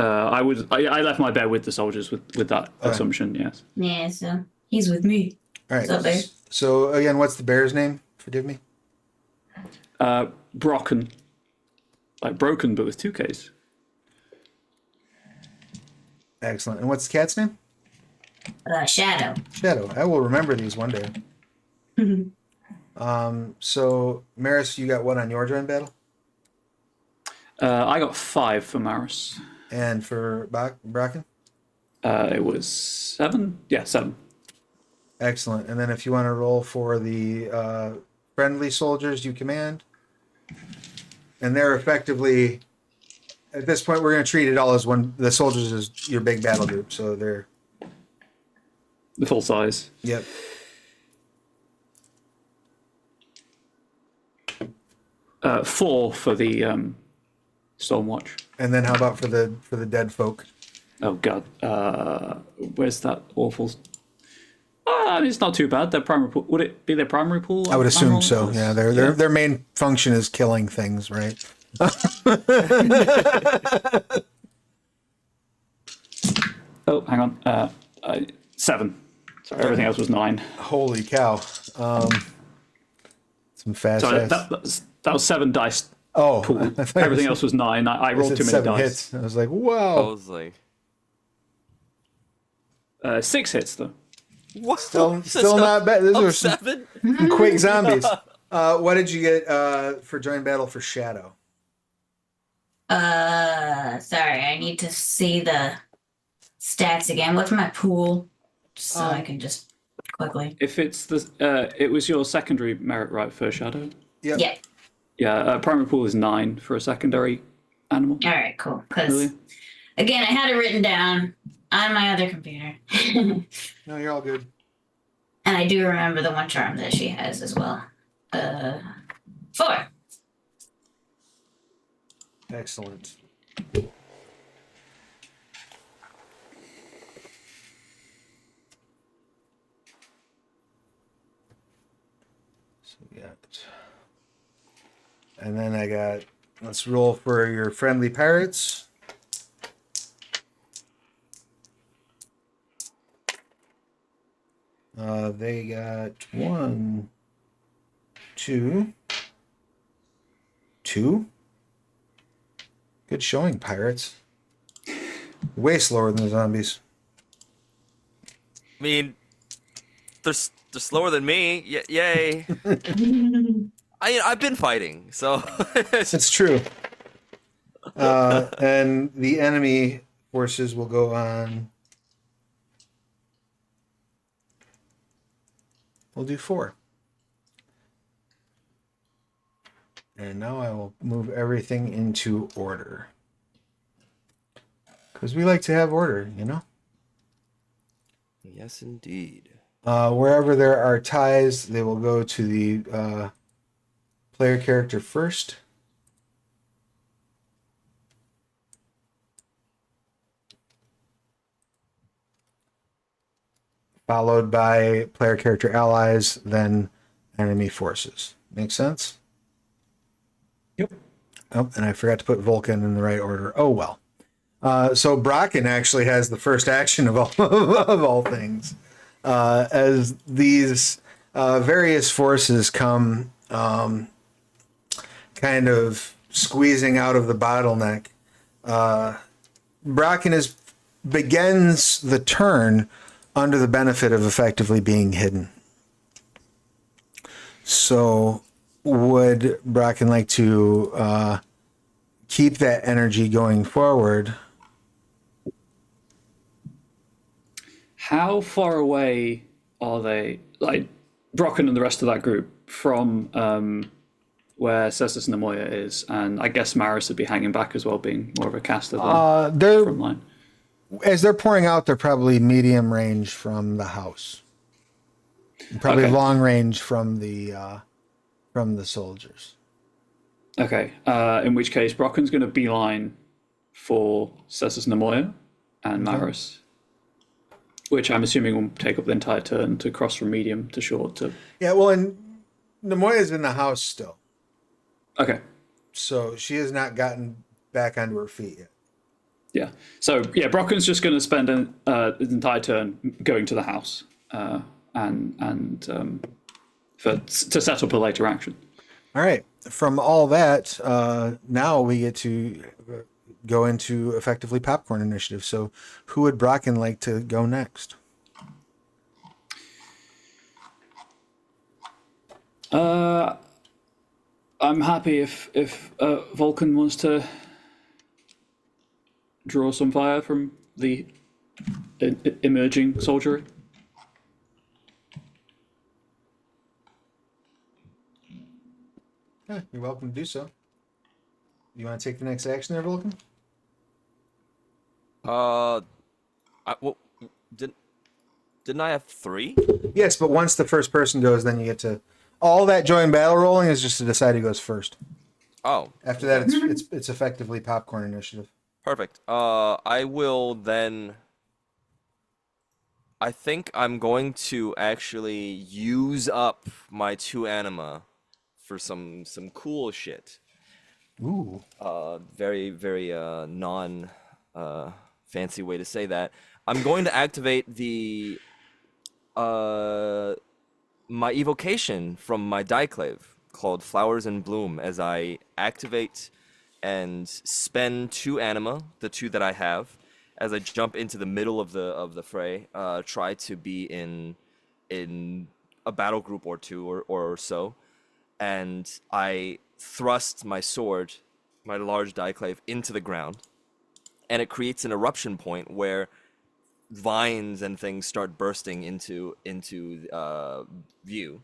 I left my bear with the soldiers with that assumption. Yes. Yeah, so he's with me. All right. What's up, Bear? So again, what's the bear's name? Forgive me. Brocken, like broken, but with 2 Ks. Excellent. And what's the cat's name? Shadow. Shadow. I will remember these one day. So Maris, you got what on your joint battle? I got 5 for Maris. And for Bracken? It was 7. Yeah, 7. Excellent. And then if you want to roll for the friendly soldiers you command, and they're effectively, at this point, we're going to treat it all as one. The soldiers is your big battle group, so they're The full size. yep. 4 for the Stormwatch. And then how about for the dead folk? Oh god, where's that awful? It's not too bad. Their primary pool, would it be their primary pool? I would assume Admiral? so. Yeah, their main function is killing things, right? Oh, hang on. 7. Sorry, everything else was 9. Holy cow! Some fast. Sorry, ass. that was 7 dice. Oh, Pool. I thought you Everything said- else was 9. I you rolled said too many 7 dice. hits. I was like, I whoa! was like, 6 hits though. what? Still not bad. Those are some 7? quick zombies. What did you get for joint battle for Shadow? Sorry, I need to see the stats again. What's my pool? So I can just quickly. If it's it was your secondary merit, right, for Shadow? Yep. Yeah. Yeah, primary pool is 9 for a secondary animal. All right, cool. Because Really? again, I had it written down on my other computer, No, you're all good. and I do remember the one charm that she has as well. 4. Excellent. So we got, and then I got. Let's roll for your friendly pirates. They got 1, 2, 2. Good showing, pirates. Way slower than the zombies. I mean, they're slower than me. Yay! I've been fighting, so It's true. And the enemy forces will go on. We'll do 4. And now I will move everything into order. Because we like to have order, you know? yes, indeed. Wherever there are ties, they will go to the player character first. Followed by player character allies, then enemy forces. Make sense? Yep. Oh, and I forgot to put Vulcan in the right order. Oh well. So Bracken actually has the first action of all of all things, as these various forces come kind of squeezing out of the bottleneck. Bracken begins the turn under the benefit of effectively being hidden. So would Bracken like to keep that energy going forward? How far away are they, like Brocken and the rest of that group, from where Cessus Nemoya is? And I guess Maris would be hanging back as well, being more of a caster than They're front line. as they're pouring out, they're probably medium range from the house, probably Okay. long range from the soldiers. Okay, in which case Brocken's going to beeline for Cessus Nemoya and Maris, which I'm assuming will take up the entire turn to cross from medium to short to... Yeah, well, and Nemoya's in the house still, Okay, so she has not gotten back onto her feet yet. Yeah. So yeah, Brocken's just going to spend his entire turn going to the house, and to set up a later action. All right. From all that, now we get to go into effectively popcorn initiative. So, who would Brocken like to go next? I'm happy if Vulcan wants to draw some fire from the emerging soldiery. Yeah, you're welcome to do so. You want to take the next action there, Vulcan? Well, didn't I have 3? Yes, but once the first person goes, then you get to. All that join battle rolling is just to decide who goes first. Oh, After that, it's effectively popcorn initiative. perfect. I will then. I think I'm going to actually use up my 2 anima for some cool shit. Ooh. Very very non fancy way to say that. I'm going to activate the my evocation from my Diclave called Flowers in Bloom as I activate and spend 2 anima, the 2 that I have, as I jump into the middle of the fray. Try to be in a battle group or 2 or so, and I thrust my sword, my large Diclave, into the ground, and it creates an eruption point where vines and things start bursting into view,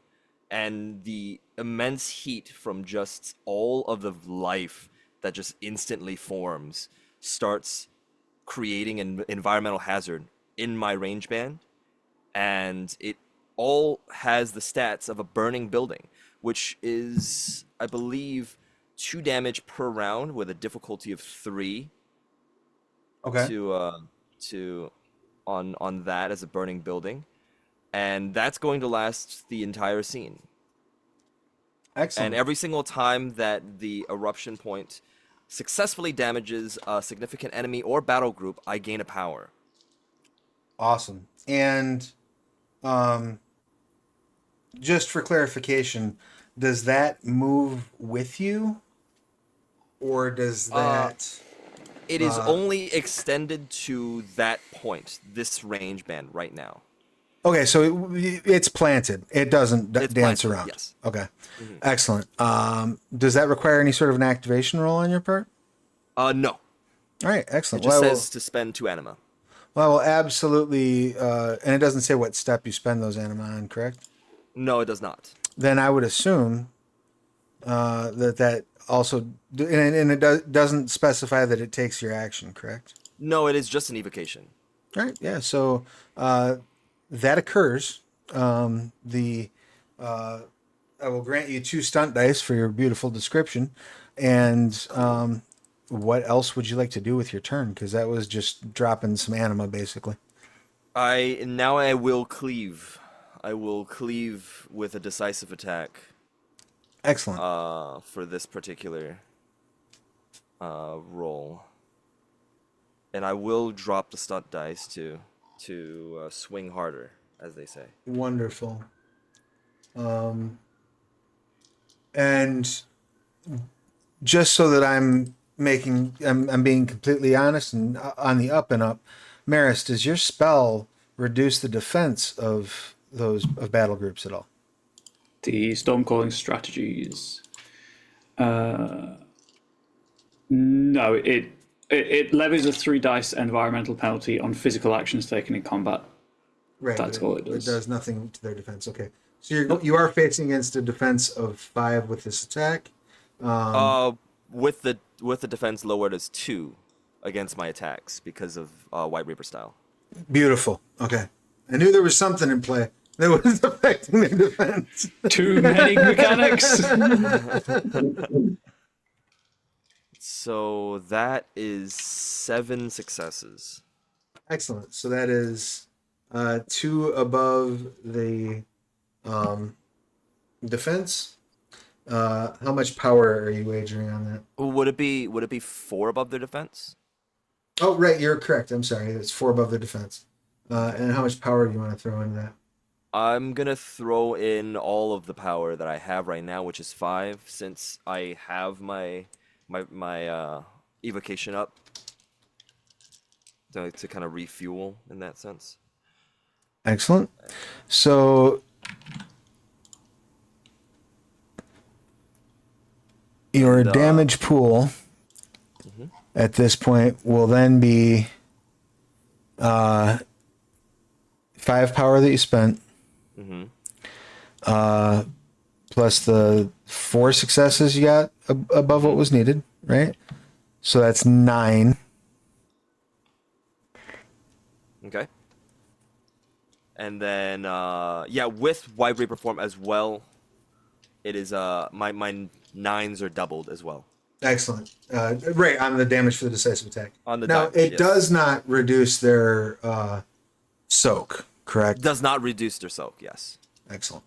and the immense heat from just all of the life that just instantly forms starts creating an environmental hazard in my range band, and it all has the stats of a burning building, which is, I believe, 2 damage per round with a difficulty of 3 Okay. to on that as a burning building, and that's going to last the entire scene. Excellent. And every single time that the eruption point successfully damages a significant enemy or battle group, I gain a power. Awesome. And just for clarification, does that move with you, or does that? It is only extended to that point, this range band right now. Okay, so it's planted. It doesn't It's dance planted, around. yes. Okay, excellent. Does that require any sort of an activation roll on your part? No. All right, It excellent. just Well, says to spend 2 anima. I will absolutely, and it doesn't say what step you spend those anima on, correct? No, it does not. Then I would assume that also, and it doesn't specify that it takes your action, correct? No, it is just an evocation. All right, yeah. So that occurs. The I will grant you 2 stunt dice for your beautiful description, and what else would you like to do with your turn? Because that was just dropping some anima, basically. I will cleave. I will cleave with a decisive attack. Excellent. For this particular roll, and I will drop the stunt dice to swing harder, as they say. Wonderful. And just so that I'm being completely honest and on the up and up, Maris, does your spell reduce the defense of battle groups at all? The stormcalling strategies. No, it levies a 3 dice environmental penalty on physical actions taken in combat. Right. That's all it does. It does nothing to their defense. Okay. So you are facing against a defense of 5 with this attack. With the defense lowered as 2 against my attacks because of White Reaper style. Beautiful. Okay. I knew there was something in play that was affecting their defense. Too many mechanics. So that is 7 successes. Excellent. So that is 2 above the defense. How much power are you wagering on that? Would it be 4 above their defense? Oh, right, you're correct. I'm sorry. It's 4 above the defense. And how much power do you want to throw into that? I'm gonna throw in all of the power that I have right now, which is 5, since I have my evocation up to kind of refuel in that sense. Excellent. So your And damage pool mhm, at this point will then be 5 power that you spent, mhm. plus the 4 successes you got above what was needed, right? So that's 9. Okay. And then yeah, with Wide Perform as well, it is my nines are doubled as well. Excellent. Right, on the damage for the decisive attack. On the Now, damage, it does yes. not reduce their soak, correct? Does not reduce their soak, yes. Excellent.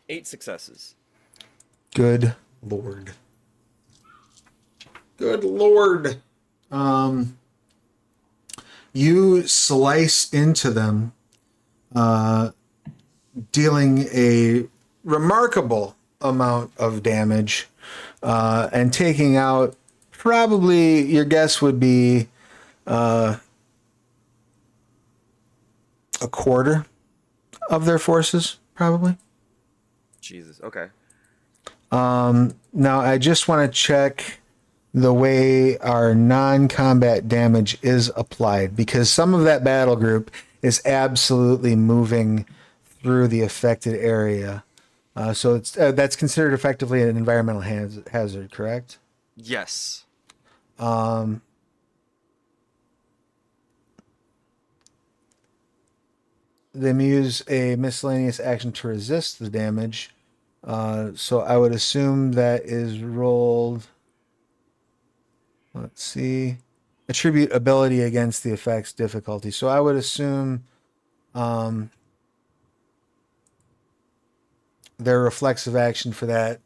Eight successes. Good Lord. Good Lord. You slice into them, dealing a remarkable amount of damage, and taking out probably, your guess would be a quarter of their forces, probably. Jesus. Okay. Now, I just want to check the way our non-combat damage is applied, because some of that battle group is absolutely moving through the affected area. So it's that's considered effectively an environmental hazard, correct? Yes. They use a miscellaneous action to resist the damage. So I would assume that is rolled. Let's see. Attribute ability against the effect's difficulty. So I would assume their reflexive action for that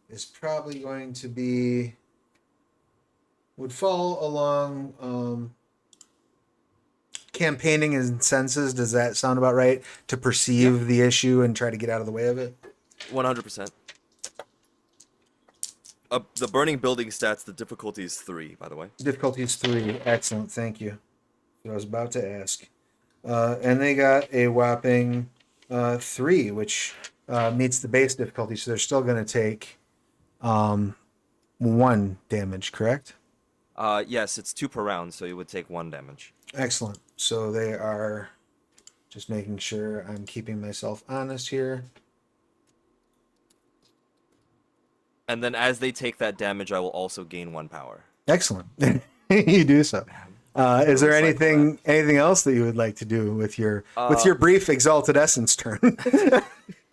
is probably going to be, would fall along campaigning and senses. Does that sound about right? To Yeah. perceive the issue and try to get out of the way of it? 100%. The burning building stats, the difficulty is 3, by the way. Difficulty is 3. Excellent. Thank you. I was about to ask. And they got a whopping 3, which meets the base difficulty. So they're still going to take 1 damage, correct? Yes, it's 2 per round, so you would take 1 damage. Excellent. So they are, just making sure I'm keeping myself honest here. And then as they take that damage, I will also gain 1 power. Excellent. You do so. Is there Really cycle anything else that you would like to do with your Uh, brief Exalted Essence turn?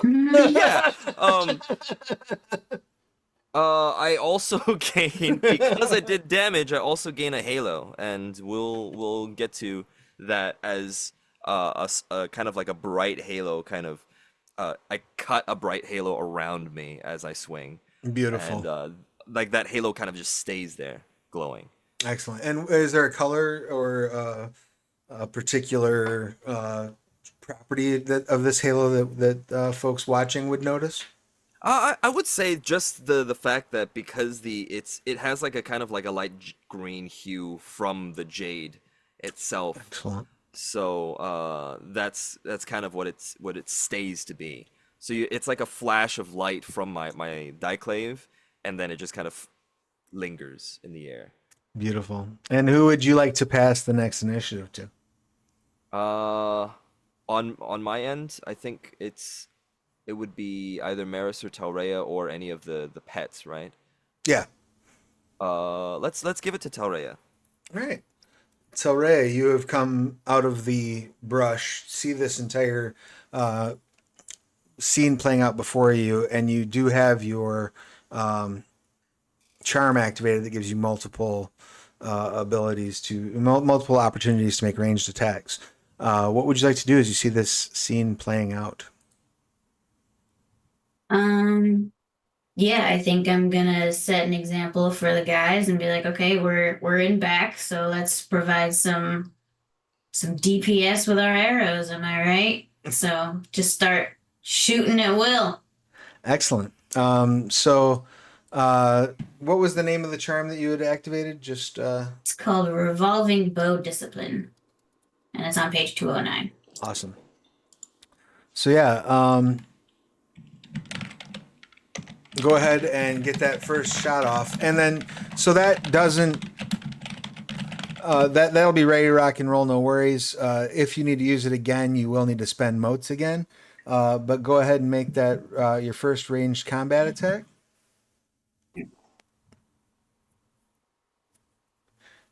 Yeah. I also gain, because I did damage. I also gain a halo, and we'll get to that as a kind of like a bright halo. Kind of, I cut a bright halo around me as I swing, Beautiful. and like that halo kind of just stays there, glowing. Excellent. And is there a color or a particular property that of this halo that folks watching would notice? I would say just the fact that because it has like a kind of like a light green hue from the jade itself. Excellent. So that's kind of what it stays to be. So it's like a flash of light from my diclave, and then it just kind of lingers in the air. Beautiful. And who would you like to pass the next initiative to? On my end, I think it would be either Maris or Talreya or any of the pets, right? Yeah. Let's give it to Talreya. All right. So Ray, you have come out of the brush, see this entire scene playing out before you, and you do have your charm activated that gives you multiple multiple opportunities to make ranged attacks. What would you like to do as you see this scene playing out? Um, yeah, I think I'm gonna set an example for the guys and be like, okay, we're in back, so let's provide some DPS with our arrows, am I right? So just start shooting at will. Excellent. So, what was the name of the charm that you had activated? Just It's called Revolving Bow Discipline, and it's on page 209. awesome. So yeah, go ahead and get that first shot off, and then so that doesn't that'll be ready to rock and roll. No worries. If you need to use it again, you will need to spend motes again. But go ahead and make that your first ranged combat attack.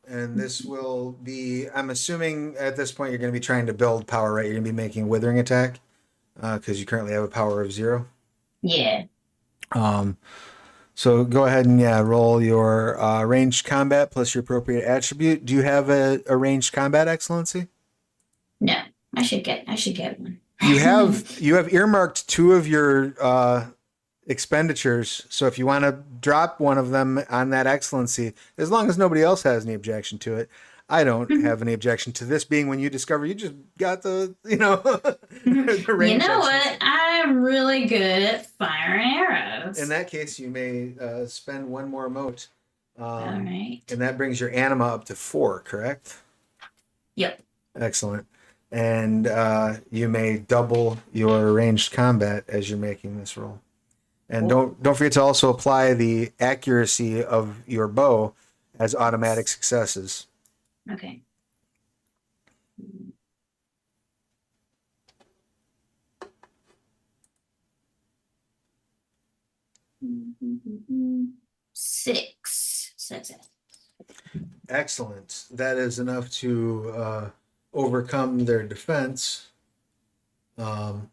And this will be, I'm assuming at this point you're going to be trying to build power, right? You're going to be making a withering attack because you currently have a power of 0. Yeah. Um, so go ahead and roll your ranged combat plus your appropriate attribute. Do you have a ranged combat excellency? No, I should get one. You have earmarked 2 of your expenditures. So if you want to drop one of them on that excellency, as long as nobody else has any objection to it, I don't have any objection to this being when you discover you just got the the You range know excellency. what? I'm really good at firing arrows. In that case, you may spend one more mote. All right. And that brings your anima up to 4, correct? Yep. Excellent. And you may double your ranged combat as you're making this roll. And Cool. don't forget to also apply the accuracy of your bow as automatic successes. Okay. Six success. Excellent. That is enough to overcome their defense and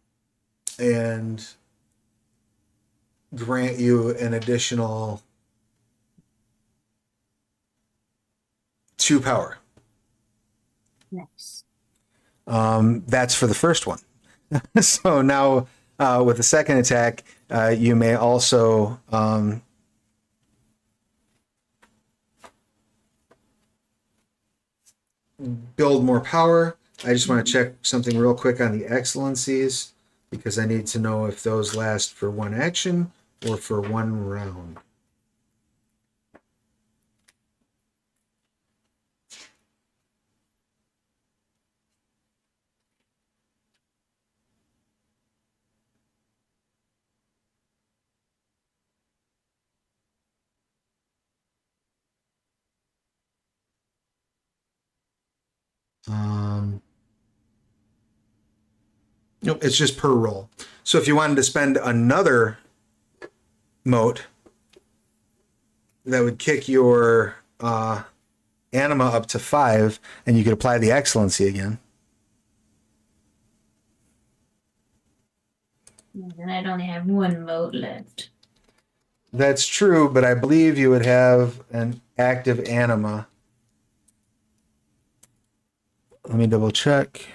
grant you an additional 2 power. Nice. That's for the first one. So now with the second attack, you may also build more power. I just want to check something real quick on the excellencies because I need to know if those last for 1 action or for 1 round. Nope, it's just per roll. So if you wanted to spend another mote, that would kick your anima up to 5, and you could apply the excellency again. Then I'd only have 1 mote left. That's true, but I believe you would have an active anima. Let me double check.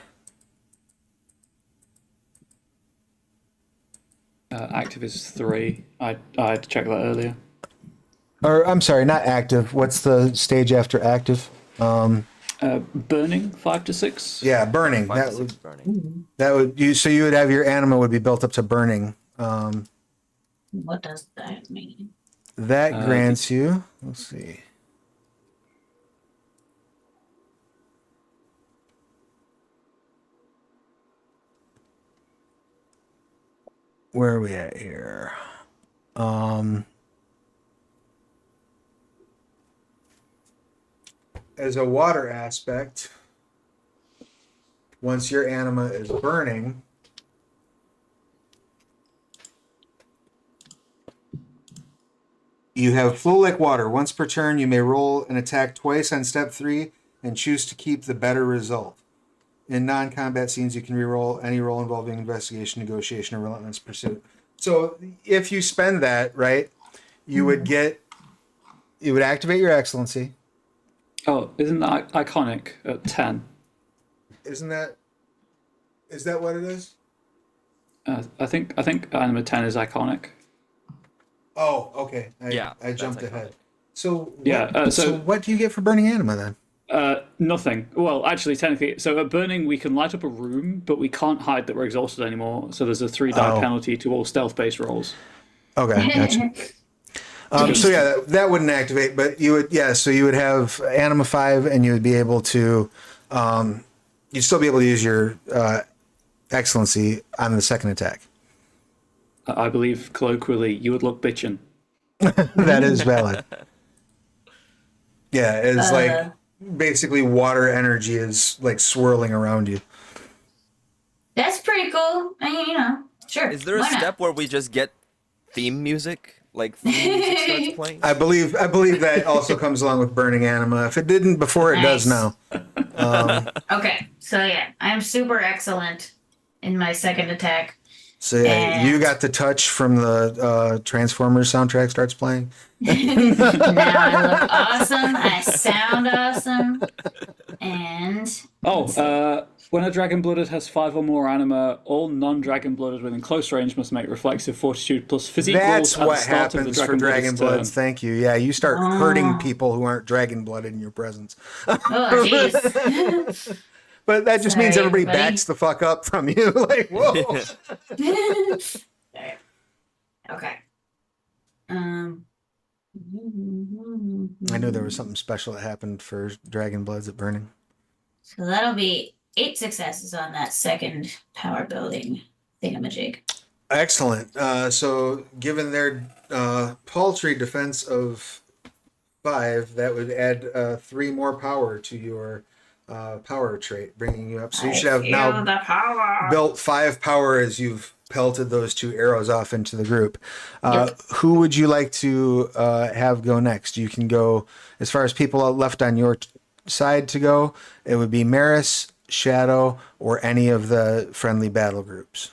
Active is 3. I had to check that earlier. Or I'm sorry, not active. What's the stage after active? Burning 5 to 6. Yeah, burning. 5 to 6 burning. So you would have your anima would be built up to burning. What does that mean? That grants you. Let's see. Where are we at here? As a water aspect, once your anima is burning, you have flow like water. Once per turn, you may roll an attack twice on step 3 and choose to keep the better result. In non-combat scenes, you can reroll any roll involving investigation, negotiation, or relentless pursuit. So if you spend that, right, you would activate your excellency. Oh, isn't that iconic at 10? Is that what it is? I think Anima 10 is iconic. Oh, okay. Yeah, I that's jumped iconic. ahead. So Yeah, so what do you get for burning anima then? Nothing. Well, actually, technically, so at burning we can light up a room, but we can't hide that we're exhausted anymore. So there's a 3 die Oh. penalty to all stealth-based rolls. Okay, gotcha. So yeah, that wouldn't activate, but you would, yeah. So you would have Anima 5, and you would be able to, you'd still be able to use your Excellency on the second attack. I believe colloquially, you would look bitchin'. That is valid. Yeah, it's like basically water energy is like swirling around you. That's pretty cool. I mean, sure. Is there a Why not? step where we just get theme music? Like theme music starts playing? I believe that also comes along with burning anima. If it didn't before, it does Nice. now. Okay, so yeah, I'm super excellent in my second attack. So yeah, And- you got the touch from the Transformers soundtrack starts playing. Now I look awesome. I sound awesome. And When a dragon blooded has 5 or more anima, all non-dragon blooded within close range must make reflexive fortitude plus physique That's rolls at what the start of the happens for dragon dragon bloods. Thank you. Yeah, you start hurting people who aren't dragon blooded in your presence. oh jeez. But that just means Sorry, everybody everybody. backs the fuck up from you. Like, whoa. Okay. I knew there was something special that happened for dragon bloods at burning. So that'll be 8 successes on that second power building thingamajig. Excellent. So given their paltry defense of 5, that would add 3 more power to your power trait, bringing you up. So you should have now the power. built 5 power as you've pelted those 2 arrows off into the group. Yep. Who would you like to have go next? You can go as far as people left on your side to go. It would be Maris, Shadow, or any of the friendly battle groups.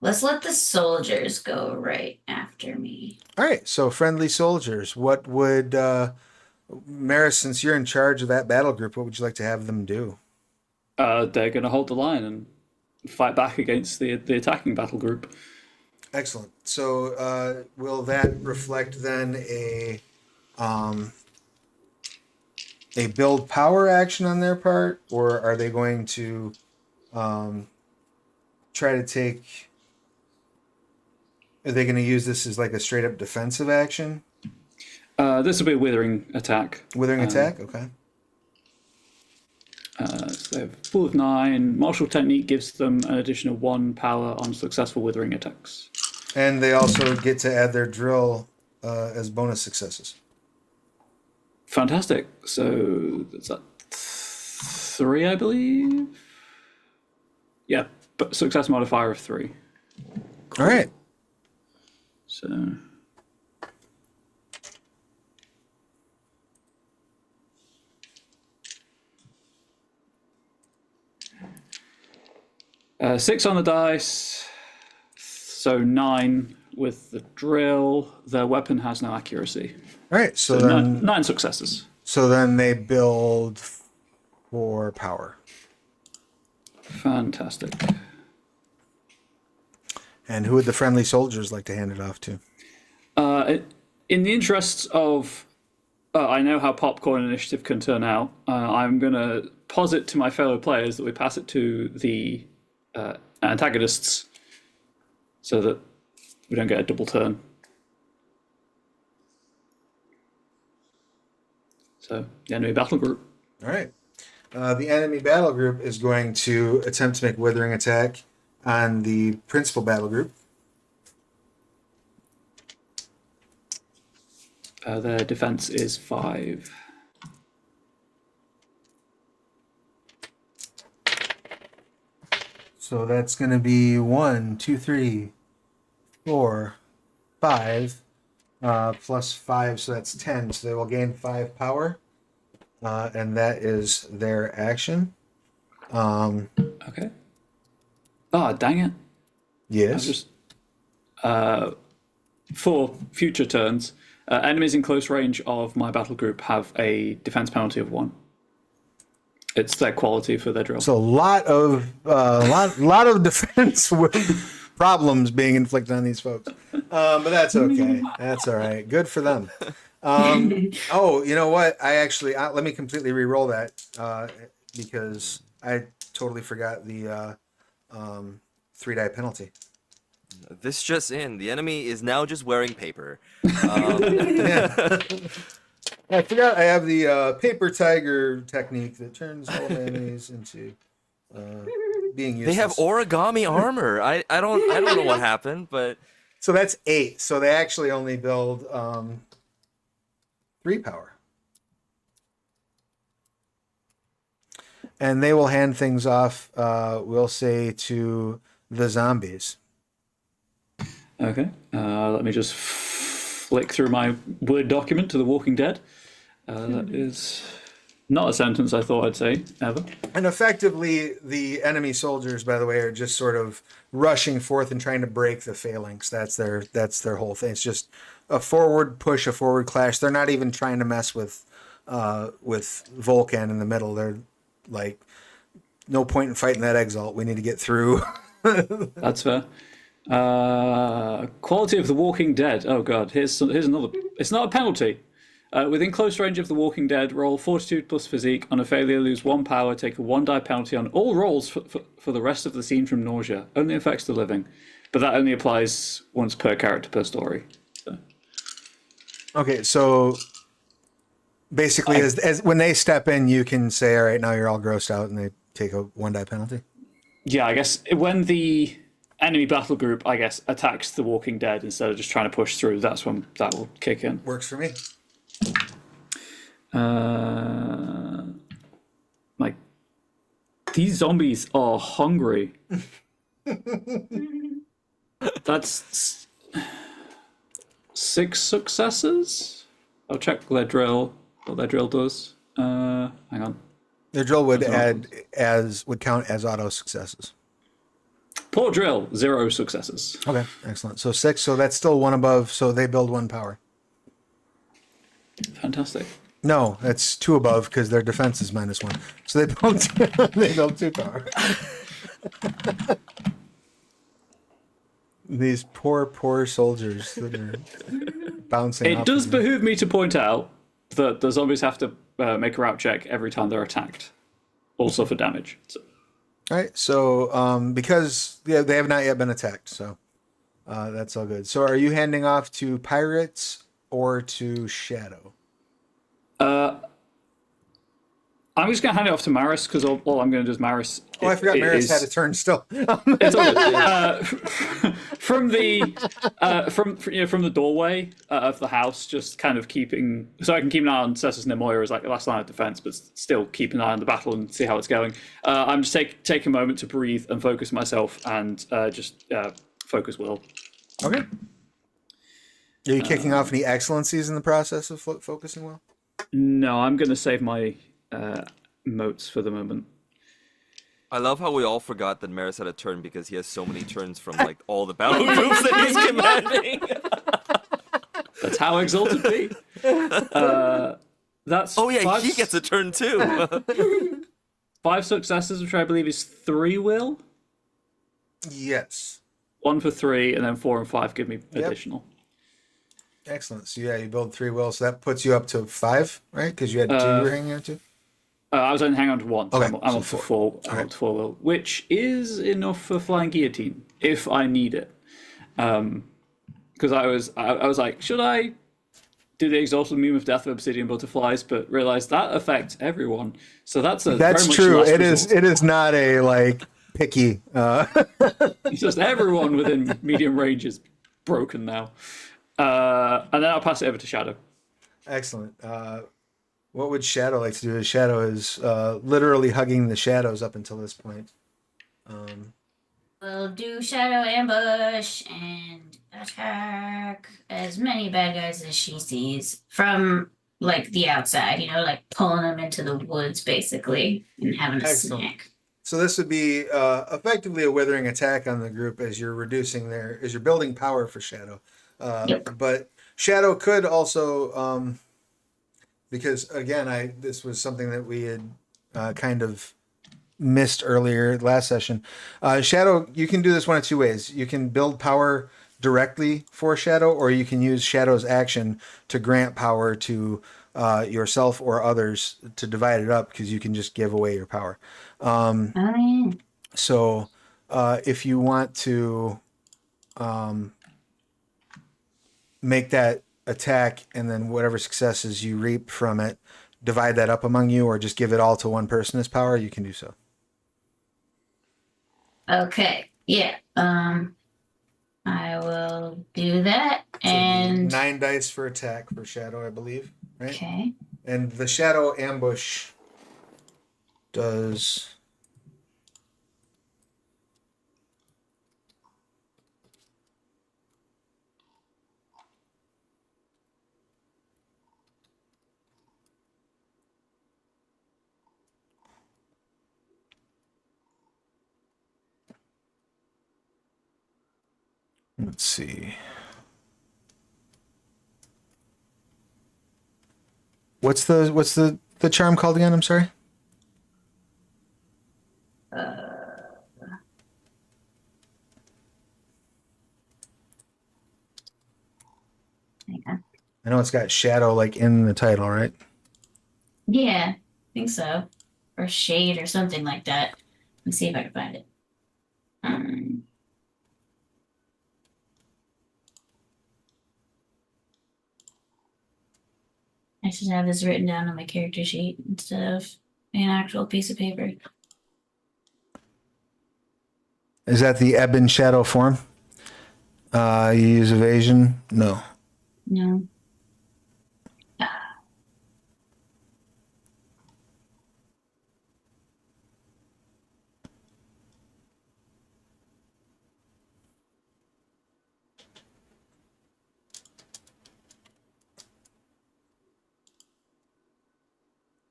Let's let the soldiers go right after me. All right, so friendly soldiers. What would Maris, since you're in charge of that battle group, what would you like to have them do? They're going to hold the line and fight back against the attacking battle group. Excellent. So will that reflect then a build power action on their part, or are they going to try to take? Are they going to use this as like a straight up defensive action? This will be a withering attack. Withering attack? Okay. So they have full of 9. Martial technique gives them an additional 1 power on successful withering attacks. And they also get to add their drill as bonus successes. Fantastic. So that's that 3, I believe. Yeah, but success modifier of 3. All right. So 6 on the dice, so 9 with the drill. Their weapon has no accuracy. All right. So So then, 9 successes. so then they build 4 power. Fantastic. And who would the friendly soldiers like to hand it off to? In the interests of, I know how popcorn initiative can turn out. I'm going to posit to my fellow players that we pass it to the antagonists, so that we don't get a double turn. So the enemy battle group. All right. The enemy battle group is going to attempt to make withering attack on the principal battle group. Their defense is 5. So that's going to be 1, 2, 3, 4, 5, plus 5, so that's 10. So they will gain 5 power, and that is their action. Okay. Oh, dang it. Yes. Just for future turns, enemies in close range of my battle group have a defense penalty of 1. It's their quality for their drill. So a lot of defense problems being inflicted on these folks, but that's okay. That's all right. Good for them. Oh, you know what? Let me completely re-roll that because I totally forgot the 3-die penalty. This just in: the enemy is now just wearing paper. Yeah. I forgot I have the paper tiger technique that turns all of my enemies into being useless. They have origami armor. I don't know what happened, but So that's 8. So they actually only build 3 power. And they will hand things off, we'll say, to the zombies. Okay. Let me just flick through my Word document to The Walking Dead. That is not a sentence I thought I'd say, ever. And effectively, the enemy soldiers, by the way, are just sort of rushing forth and trying to break the phalanx. That's their whole thing. It's just a forward push, a forward clash. They're not even trying to mess with Vulcan in the middle. They're like, no point in fighting that Exalt. We need to get through. That's fair. Quality of The Walking Dead. Oh god, here's another. It's not a penalty. Within close range of The Walking Dead, roll Fortitude plus Physique. On a failure, lose 1 power. Take a 1-die penalty on all rolls for the rest of the scene from nausea. Only affects the living, but that only applies once per character per story. So. Okay, so basically, as when they step in, you can say, "All right, now you're all grossed out," and they take a 1-die penalty. Yeah, I guess when the enemy battle group, I guess, attacks The Walking Dead instead of just trying to push through, that's when that will kick in. Works for me. Like, these zombies are hungry. That's 6 successes. I'll check their drill. What their drill does. Hang on. Their drill would count as auto successes. Poor drill, 0 successes. Okay, excellent. So 6. So that's still 1 above. So they build 1 power. Fantastic. No, that's 2 above because their defense is -1. So they build 2 power. These poor soldiers that are bouncing. It does behoove me to point out that the zombies have to make a route check every time they're attacked. Also for damage. So. All right. So because they have not yet been attacked, so that's all good. So are you handing off to pirates or to Shadow? I'm just going to hand it off to Maris because all I'm going to do is Maris. Oh, I forgot Maris had a turn still. It's all good. From the doorway of the house, just kind of keeping, so I can keep an eye on Cessus Nemoya as like the last line of defense, but still keep an eye on the battle and see how it's going. I'm just take a moment to breathe and focus myself and just focus Will. Okay. Are you kicking off any excellencies in the process of focusing Will? No, I'm going to save my motes for the moment. I love how we all forgot that Maris had a turn because he has so many turns from like all the battle groups that he's commanding. That's how Exalted be. That's he gets a turn too. 5 successes, which I believe is 3 will. Yes. 1 for 3, and then 4 and 5 give me additional. Excellent. So yeah, you build 3 will, so that puts you up to 5, right? Because you had 2 you were hanging on to. I was only hanging on to 1. So Okay, I'm so up to 4. I'm up to 4 will, which is enough for flying guillotine if I need it. Because I was like, should I do the exalted meme of death of obsidian butterflies? But realized that affects everyone. So that's very much true. last It resort. is not a like picky. It's just everyone within medium range is broken now. And then I'll pass it over to Shadow. Excellent. What would Shadow like to do? Shadow is literally hugging the shadows up until this point. We'll do shadow ambush and attack as many bad guys as she sees from like the outside, like pulling them into the woods basically and having a Excellent. snack. So this would be effectively a withering attack on the group as you're building power for Shadow. Yep. But Shadow could also, because again, this was something that we had kind of missed earlier last session. Shadow, you can do this one of two ways. You can build power directly for Shadow, or you can use Shadow's action to grant power to yourself or others to divide it up, because you can just give away your power. Oh yeah. So if you want to make that attack and then whatever successes you reap from it, divide that up among you, or just give it all to one person as power, you can do so. Okay. Yeah. I will do that. So And 9 dice for attack for Shadow, I believe, right? okay. And the Shadow ambush does. Let's see. What's the charm called again? I'm sorry. Hang on. I know it's got Shadow like in the title, right? Yeah, I think so. Or shade or something like that. Let's see if I can find it. Um, I should have this written down on my character sheet instead of an actual piece of paper. Is that the Ebon Shadow form? You use evasion? No. No.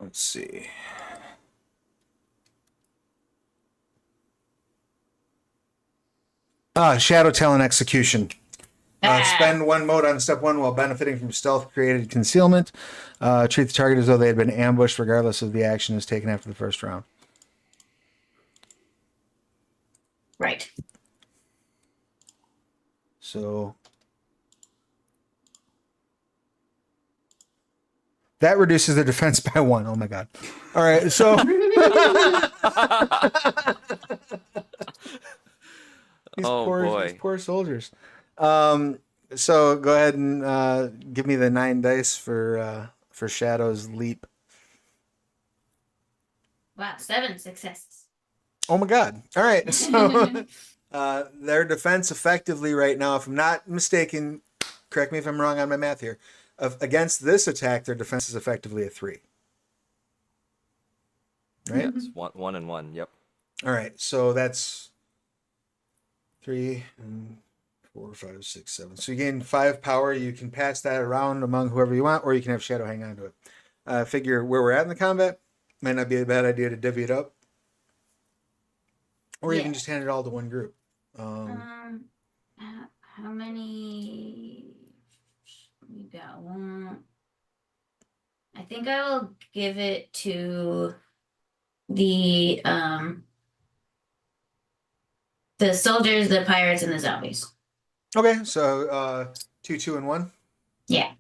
Let's see. Shadow Talent Execution. Spend 1 mode on step 1 while benefiting from stealth-created concealment. Treat the target as though they had been ambushed, regardless of the action is taken after the first round. Right. So that reduces their defense by 1. Oh my god! All right, so these Oh boy. these poor soldiers. So go ahead and give me the 9 dice for Shadow's leap. Wow, 7 successes. Oh my god! All right, so their defense effectively right now, if I'm not mistaken, correct me if I'm wrong on my math here. Against this attack, their defense is effectively a 3. Right. Yes, 1 and 1. Yep. All right, so that's 3 and 4, 5, 6, 7. So you gain 5 power. You can pass that around among whoever you want, or you can have Shadow hang on to it. Figure where we're at in the combat. Might not be a bad idea to divvy it up, or even just hand it all to one group. How many? We got 1. I think I will give it to the soldiers, the pirates, and the zombies. Okay, so 2, 2, and 1. Yeah.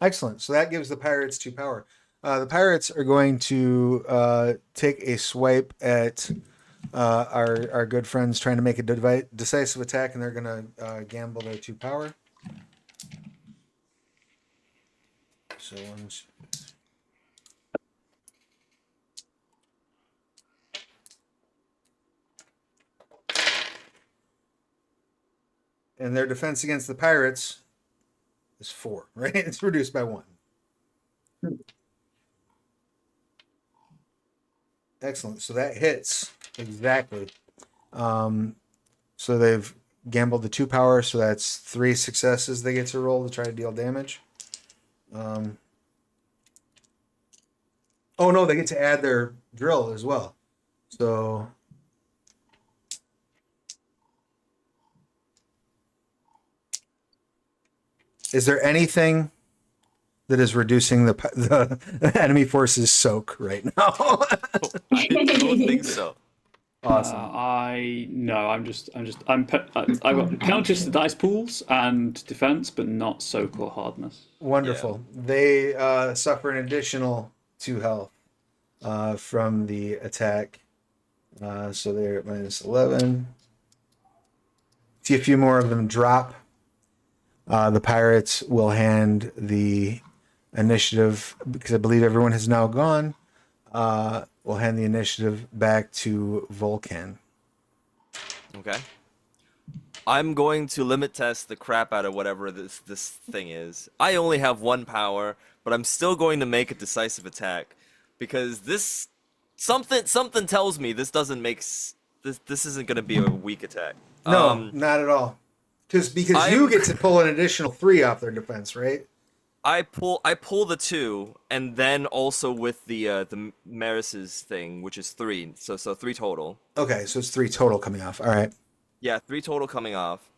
Excellent. So that gives the pirates 2 power. The pirates are going to take a swipe at our good friends trying to make a decisive attack, and they're going to gamble their 2 power. So and their defense against the pirates is 4, right? It's reduced by 1. Excellent. So that hits exactly. So they've gambled the 2 power, so that's 3 successes they get to roll to try to deal damage. Oh no, they get to add their drill as well. So is there anything that is reducing the enemy force's soak right now. I don't think so. Awesome. I've got penalties to dice pools and defense, but not soak or hardness. Wonderful. They suffer an additional 2 health from the attack. So they're at minus 11. See a few more of them drop. The pirates will hand the initiative, because I believe everyone has now gone, will hand the initiative back to Vulcan. Okay. I'm going to limit test the crap out of whatever this thing is. I only have 1 power, but I'm still going to make a decisive attack because this something tells me this doesn't make this isn't going to be a weak attack. No, not at all. Because you I'm- get to pull an additional 3 off their defense, right? I pull the 2, and then also with the Maris's thing, which is 3, so 3 total. Okay, so it's 3 total coming off. All right. Yeah, 3 total coming off.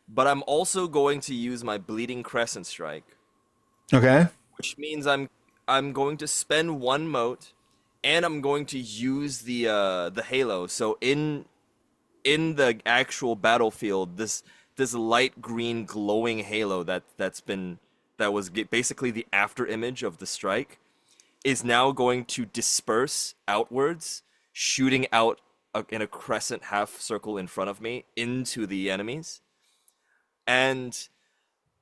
But I'm also going to use my Bleeding Crescent Strike, Okay. which means I'm going to spend 1 mote, and I'm going to use the halo. So in the actual battlefield, this light green glowing halo that was basically the after image of the strike is now going to disperse outwards, shooting out in a crescent half circle in front of me into the enemies. And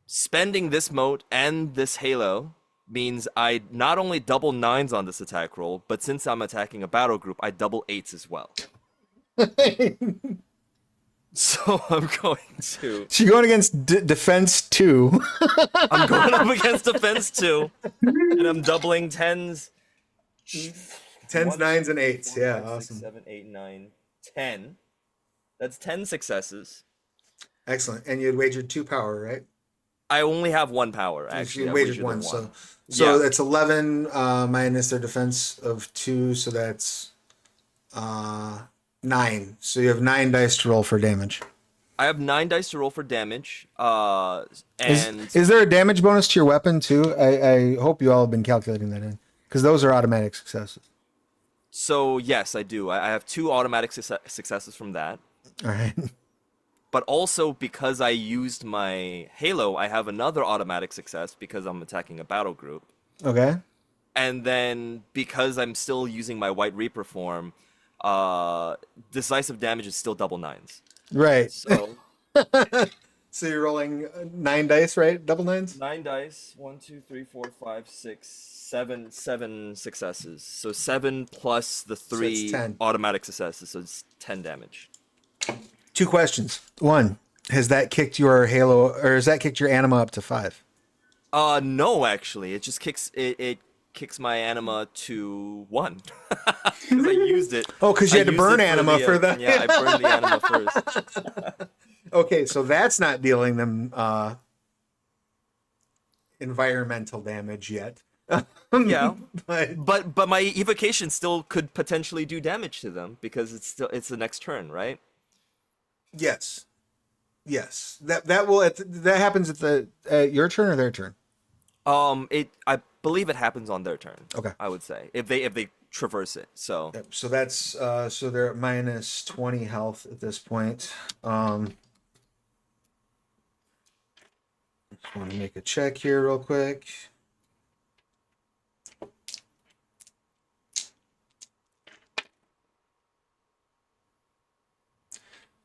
spending this mote and this halo means I not only double 9s on this attack roll, but since I'm attacking a battle group, I double 8s as well. So I'm going to. So you're going against defense 2. I'm going up against defense 2, and I'm doubling 10s. 10s, 9s, and 8s. Yeah, 5, 6, awesome. 7, 8, 9, 10. That's 10 successes. Excellent. And you had wagered 2 power, right? I only have 1 power, actually. You I wagered wagered 1. the So Yeah. that's 11 minus their defense of 2. So that's 9. So you have 9 dice to roll for damage. I have 9 dice to roll for damage. Is, And is there a damage bonus to your weapon too? I hope you all have been calculating that in, because those are automatic successes. so, yes, I do. I have 2 automatic successes from that. All right. But also, because I used my halo, I have another automatic success because I'm attacking a battle group. Okay. And then, because I'm still using my White Reaper form, decisive damage is still double 9s. Right. So, So you're rolling 9 dice, right? Double 9s? 9 dice. 1, 2, 3, 4, 5, 6, 7. 7 successes. So 7 plus the 3 10. automatic successes. So it's 10 damage. 2 questions. 1, has that kicked your halo, or has that kicked your anima up to 5? No, actually. It just kicks it kicks my anima to 1. Because I used it. Oh, because you I had to used burn it anima for the. that. Yeah, I burned the anima first. Okay, so that's not dealing them environmental damage yet. Yeah. But But my evocation still could potentially do damage to them because it's the next turn, right? yes, that happens at your turn or their turn. I believe it happens on their turn. Okay. I would say if they traverse it. So Yep. So that's so they're at minus 20 health at this point. Just want to make a check here real quick.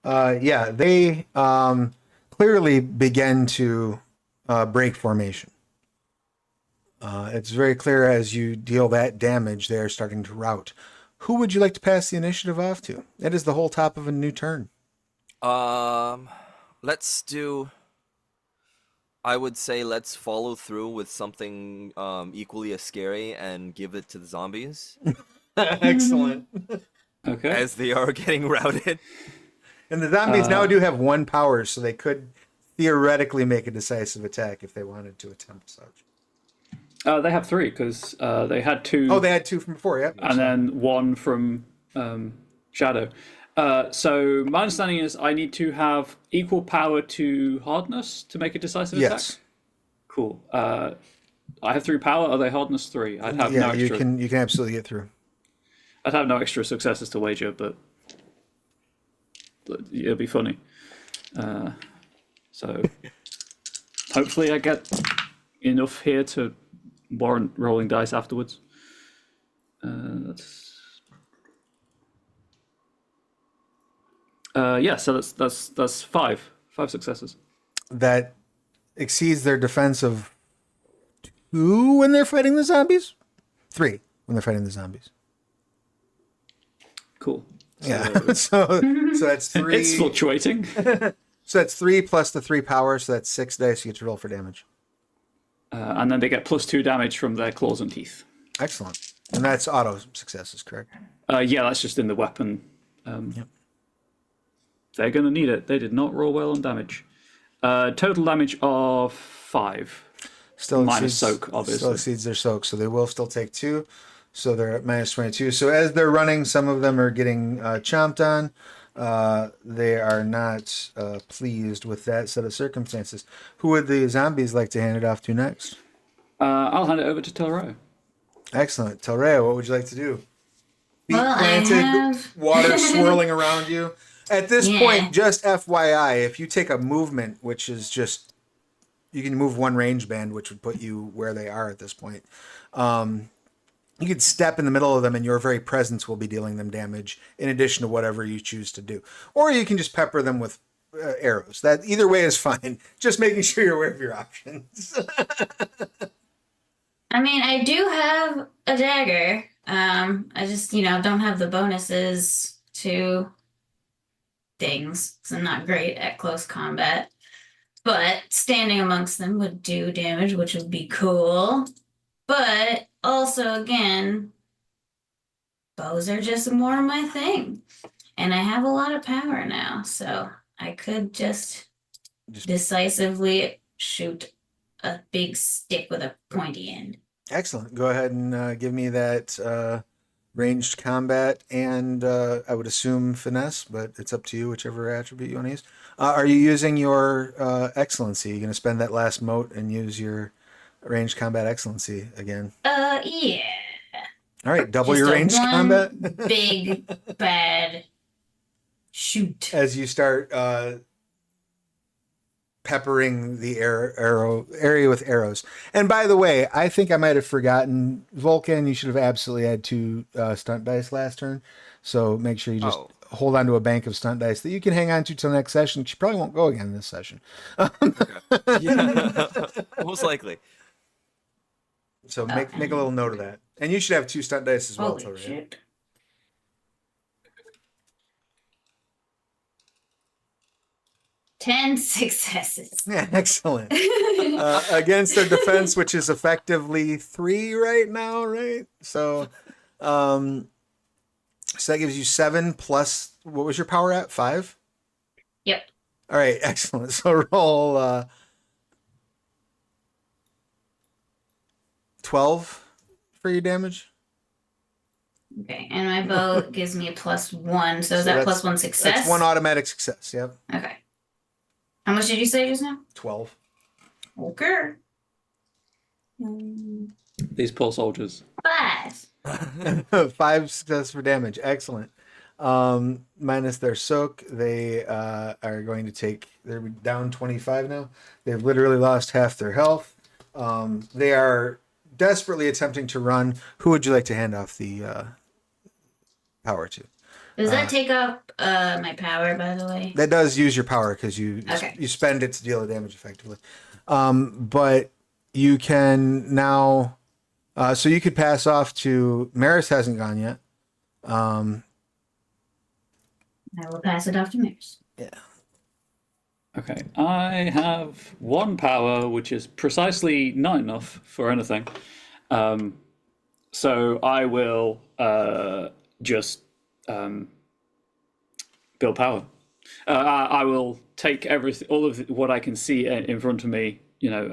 Yeah, they clearly begin to break formation. It's very clear as you deal that damage, they're starting to rout. Who would you like to pass the initiative off to? That is the whole top of a new turn. let's do. I would say let's follow through with something equally as scary and give it to the zombies Excellent. Okay. as they are getting routed. And the zombies now do have 1 power, so they could theoretically make a decisive attack if they wanted to attempt such. They have 3 because they had 2. Oh, they had 2 from before, yep. and then 1 from Shadow. So my understanding is I need to have equal power to hardness to make a decisive Yes. attack. Cool. I have 3 power. Are they hardness 3? I'd have no Yeah, extra. you can absolutely get through. I'd have no extra successes to wager, but it'll be funny. So hopefully I get enough here to warrant rolling dice afterwards. So that's 5 successes. That exceeds their defense of 2 when they're fighting the zombies. 3 when they're fighting the zombies. Cool. Yeah. So that's 3. It's fluctuating. So that's 3 plus the 3 power. So that's 6 dice you get to roll for damage. And then they get +2 damage from their claws and teeth. Excellent. And that's auto successes, correct? Yeah, that's just in the weapon. Yep. They're going to need it. They did not roll well on damage. Total damage of 5. Still Minus exceeds, soak, obviously. Still exceeds their soak, so they will still take 2. So they're at minus 22. So as they're running, some of them are getting chomped on. They are not pleased with that set of circumstances. Who would the zombies like to hand it off to next? I'll hand it over to Telro. Excellent. Telrea, what would you like to do? Feet Well, planted, I have... water swirling around you. At this Yeah. point, just FYI, if you take a movement, which is just, you can move 1 range band, which would put you where they are at this point. You could step in the middle of them and your very presence will be dealing them damage in addition to whatever you choose to do. Or you can just pepper them with arrows. That either way is fine. Just making sure you're aware of your options. I mean, I do have a dagger. I just, don't have the bonuses to things, because I'm not great at close combat. But standing amongst them would do damage, which would be cool. But also, again, bows are just more my thing. And I have a lot of power now, so I could just decisively shoot a big stick with a pointy end. Excellent. Go ahead and give me that ranged combat and I would assume finesse, but it's up to you, whichever attribute you want to use. Are you using your excellency? You're going to spend that last mote and use your ranged combat excellency again. Yeah. All right, double Just your a ranged one combat. big bad shoot. As you start peppering the area with arrows. And by the way, I think I might have forgotten, Vulcan, you should have absolutely had 2 stunt dice last turn. So make sure you just hold on to a bank of stunt dice that you can hang on to till next session. She probably won't go again this session. Yeah, most likely. So make a little note of that. And you should have 2 stunt dice as well, Holy Torre. shit. Ten successes. Yeah, excellent. Against their defense, which is effectively 3 right now, right? So, so that gives you 7 plus, what was your power at? 5? Yep. All right, excellent. So roll 12 for your damage. Okay, and my bow gives me a +1, so is that that's- +1 success? That's 1 automatic success, yep. Okay. How much did you say just now? 12. Okay. These poor soldiers. 5. 5 success for damage. Excellent. Minus their soak, they are going to take, they're down 25 now. They've literally lost half their health. They are desperately attempting to run. Who would you like to hand off the power to? Does that take up my power, by the way? That does use your power because you spend it to deal the damage effectively. But you can now, so you could pass off to, Maris hasn't gone yet. I will pass it off to Maris. Yeah. Okay, I have 1 power, which is precisely not enough for anything. So I will just build power. I will take everything, all of what I can see in front of me.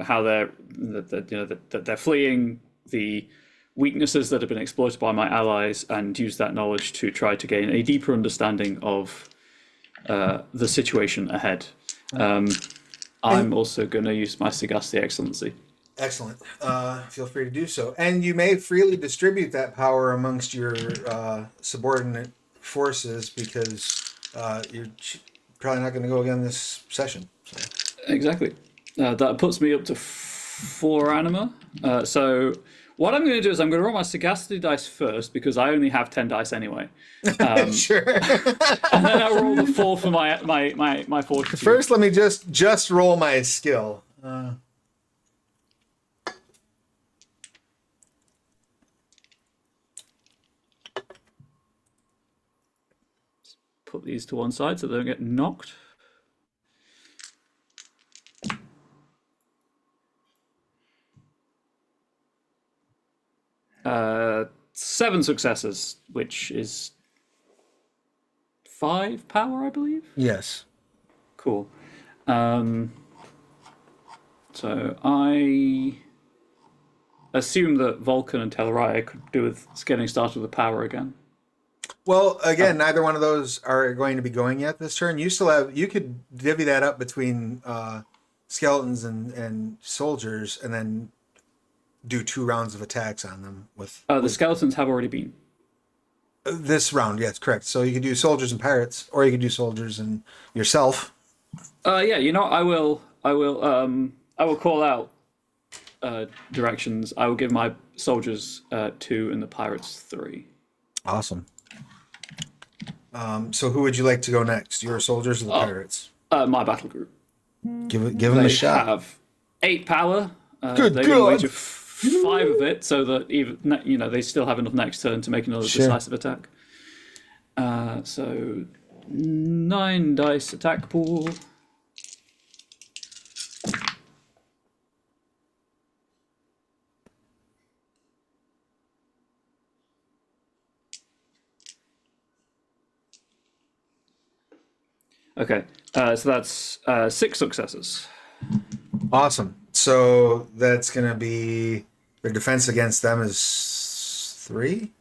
How they're fleeing, the weaknesses that have been exploited by my allies, and use that knowledge to try to gain a deeper understanding of the situation ahead. I'm also going to use my Sagacity Excellency. Excellent. Feel free to do so. And you may freely distribute that power amongst your subordinate forces because you're probably not going to go again this session. So. Exactly. That puts me up to 4 anima. So what I'm going to do is I'm going to roll my sagacity dice first because I only have 10 dice anyway. Sure. And then I'll roll the 4 for my fortitude. First, let me just roll my skill. Put these to one side so they don't get knocked. Uh, 7 successes, which is 5 power, I believe. Yes. Cool. So I assume that Vulcan and Tellaraya could do with getting started with power again. Well, again, neither one of those are going to be going yet this turn. You could divvy that up between skeletons and soldiers, and then do 2 rounds of attacks on them with The skeletons have already been. this round. Yes, correct. So you could do soldiers and pirates, or you could do soldiers and yourself. Yeah, you know, I will call out directions. I will give my soldiers 2 and the pirates 3. Awesome. So who would you like to go next? Your soldiers or the pirates? My battle group. Give them a They shot. have 8 power. Good They're going to God. wager 5 of it, so that even they still have enough next turn to make another decisive attack. So 9 dice attack pool. Okay, so that's 6 successes. Awesome. So that's going to be their defense against them is 3.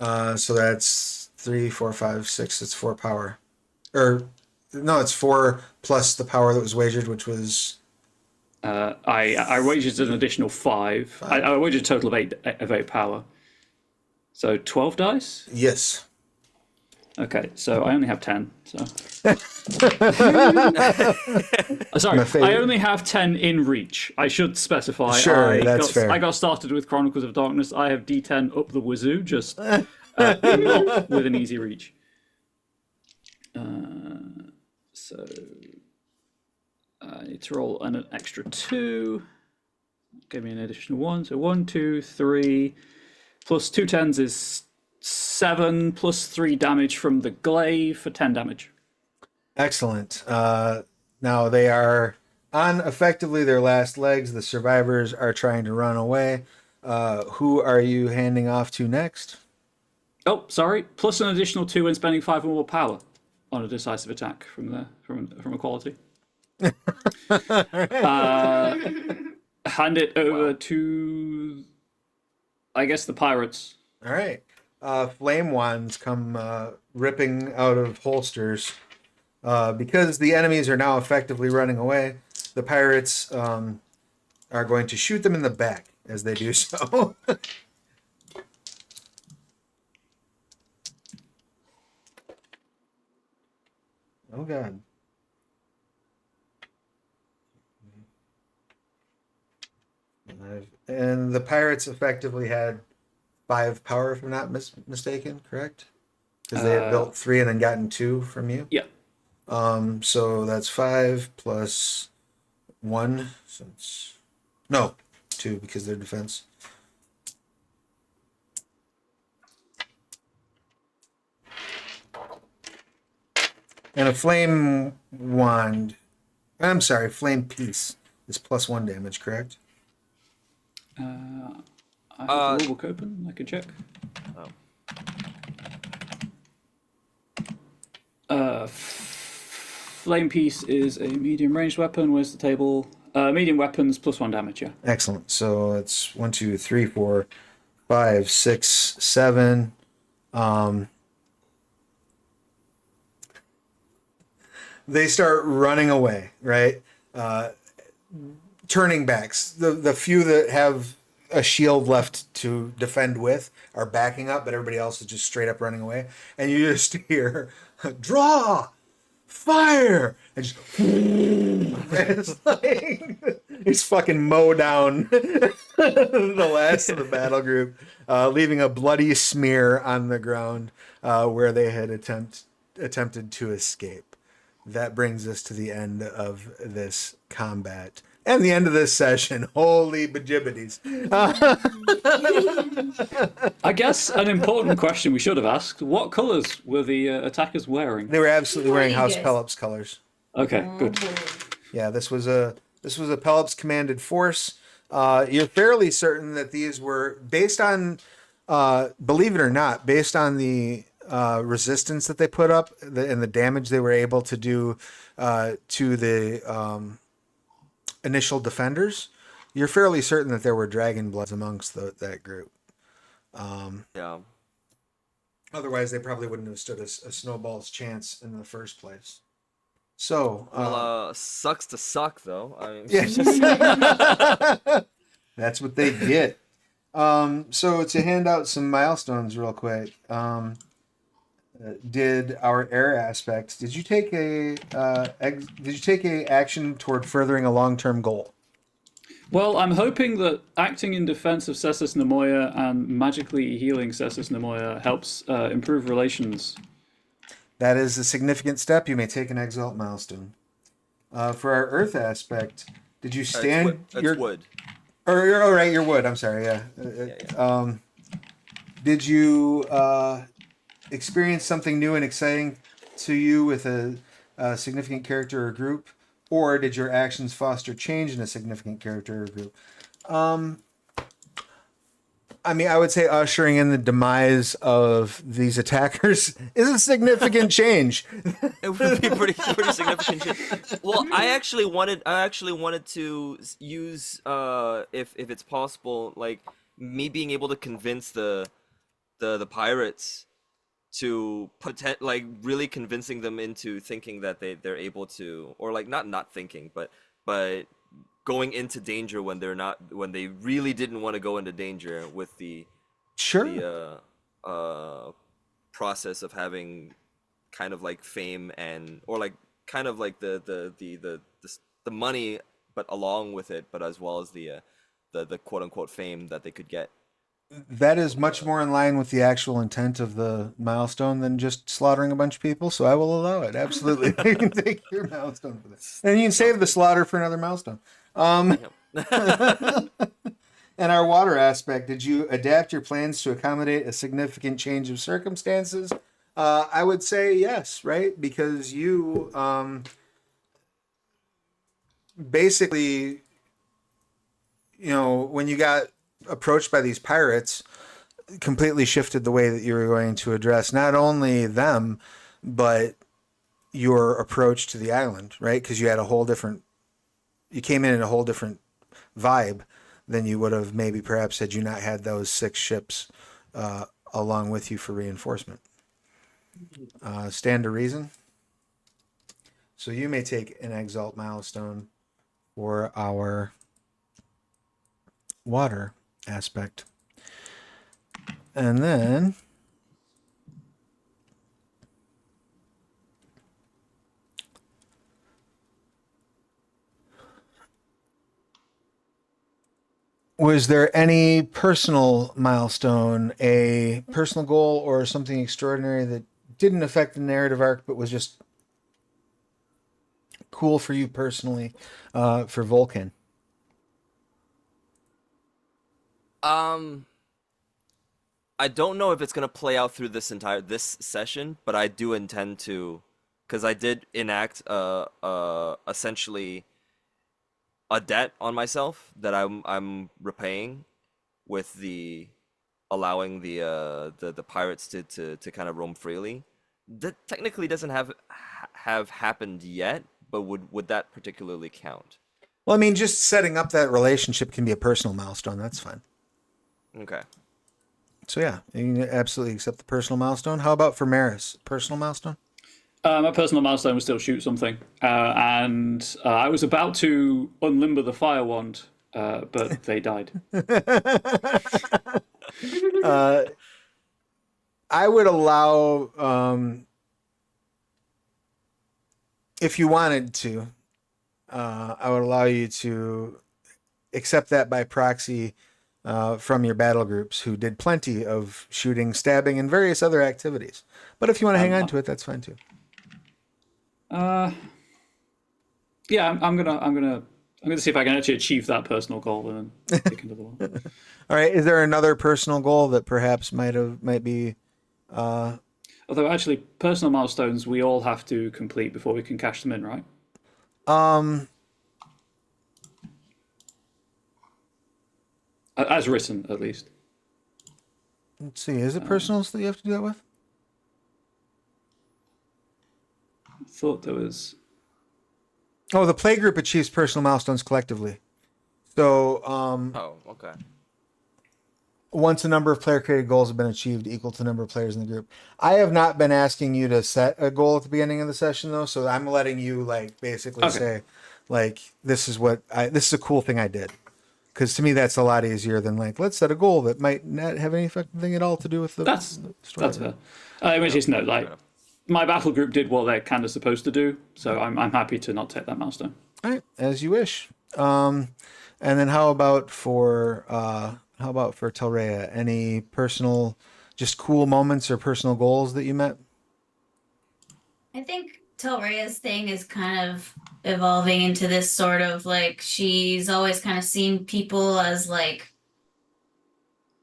So that's 3, 4, 5, 6. It's 4 power. Or no, it's 4 plus the power that was wagered, which was I wagered an additional 5. I wagered a total of 8 power. So 12 dice? yes. Okay, so I only have 10. So sorry, My favorite. I only have 10 in reach. I should specify. Sure, that's fair. I got started with Chronicles of Darkness. I have D10 up the wazoo, just not with an easy reach. So I need to roll an extra 2. Give me an additional 1. So 1, 2, 3 plus 2 10s is 7 plus 3 damage from the glaive for 10 damage. Excellent. Now they are on effectively their last legs. The survivors are trying to run away. Who are you handing off to next? Oh, sorry. Plus an additional 2 when spending 5 or more power on a decisive attack from equality. Hand it over to, I guess, the pirates. All right. Flame wands come ripping out of holsters. Because the enemies are now effectively running away, the pirates are going to shoot them in the back as they do so. Oh, God. And the pirates effectively had 5 power, if I'm not mistaken, correct? Because they had built 3 and then gotten 2 from you. Yeah. So that's 5 plus 1. So it's no 2 because they're defense. And a flame wand. I'm sorry, flame piece is plus 1 damage, correct? I have the rulebook open. I can check. Flame piece is a medium ranged weapon. Where's the table? Medium weapons plus 1 damage. Yeah. Excellent. So it's 1, 2, 3, 4, 5, 6, 7. They start running away, right? turning backs. The few that have a shield left to defend with are backing up, but everybody else is just straight up running away. And you just hear, draw, fire, and just it's like it's fucking mow down the last of the battle group, leaving a bloody smear on the ground where they had attempted to escape. That brings us to the end of this combat and the end of this session. Holy bejibbities. I guess an important question we should have asked: what colours were the attackers wearing? They were absolutely wearing you House guys? Pelops colors. Okay, good. Yeah, this was a Pelops commanded force. You're fairly certain that these were based on, believe it or not, based on the resistance that they put up and the damage they were able to do to the initial defenders. You're fairly certain that there were dragon bloods amongst that group. Yeah. Otherwise, they probably wouldn't have stood a snowball's chance in the first place. So, Well, sucks to suck though. I mean, yeah. That's what they get. So to hand out some milestones real quick. Did our air aspect? Did you take a action toward furthering a long-term goal? Well, I'm hoping that acting in defense of Cessus Nemoya and magically healing Cessus Nemoya helps improve relations. That is a significant step. You may take an exalt milestone. For our earth aspect, did you stand? it's wood. Or you're all right. Your wood. I'm sorry. Yeah. Did you experience something new and exciting to you with a significant character or group, or did your actions foster change in a significant character or group? I mean, I would say ushering in the demise of these attackers is a significant change. It would be pretty significant. Well, I actually wanted to use if it's possible, like me being able to convince the pirates to like really convincing them into thinking that they're able to, or like not thinking, but going into danger when they really didn't want to go into danger with the process of having kind of like fame and or like kind of like the money, but along with it, but as well as the quote unquote fame that they could get. That is much more in line with the actual intent of the milestone than just slaughtering a bunch of people, so I will allow it. Absolutely. You can take your milestone for this. And you can save the slaughter for another milestone. And our water aspect, did you adapt your plans to accommodate a significant change of circumstances? I would say yes, right? Because you basically, when you got approached by these pirates, completely shifted the way that you were going to address not only them, but your approach to the island, right? Because you had you came in a whole different vibe than you would have maybe perhaps had you not had those 6 ships along with you for reinforcement. Stand to reason. So you may take an exalt milestone for our water aspect. And then was there any personal milestone, a personal goal, or something extraordinary that didn't affect the narrative arc but was just cool for you personally for Vulcan? I don't know if it's gonna play out through this session, but I do intend to, because I did enact essentially a debt on myself that I'm repaying with the allowing the pirates to kind of roam freely. That technically doesn't have happened yet, but would that particularly count? Well, I mean, just setting up that relationship can be a personal milestone. That's fine. Okay. So yeah, you can absolutely accept the personal milestone. How about for Maris? Personal milestone? My personal milestone was still shoot something, and I was about to unlimber the fire wand, but they died. I would allow, if you wanted to, I would allow you to accept that by proxy from your battle groups who did plenty of shooting, stabbing, and various other activities. But if you want to hang on to it, that's fine too. Yeah, I'm gonna see if I can actually achieve that personal goal and then pick another one. All right. Is there another personal goal that perhaps might be? Although actually, personal milestones we all have to complete before we can cash them in, right? Um, As written, at least. let's see. Is it personals that you have to do that with? I thought there was. Oh, the play group achieves personal milestones collectively. So, Oh, okay. once a number of player created goals have been achieved equal to the number of players in the group. I have not been asking you to set a goal at the beginning of the session though, so I'm letting you like basically Okay. say like this is a cool thing I did. Cuz to me that's a lot easier than like let's set a goal that might not have any fucking thing at all to do with the That's story. that's fair. I mean, just note, like, my battle group did what they're kind of supposed to do, so I'm happy to not take that milestone. All right, as you wish. And then how about for Telrea? Any personal just cool moments or personal goals that you met? I think Telrea's thing is kind of evolving into this sort of like she's always kind of seen people as like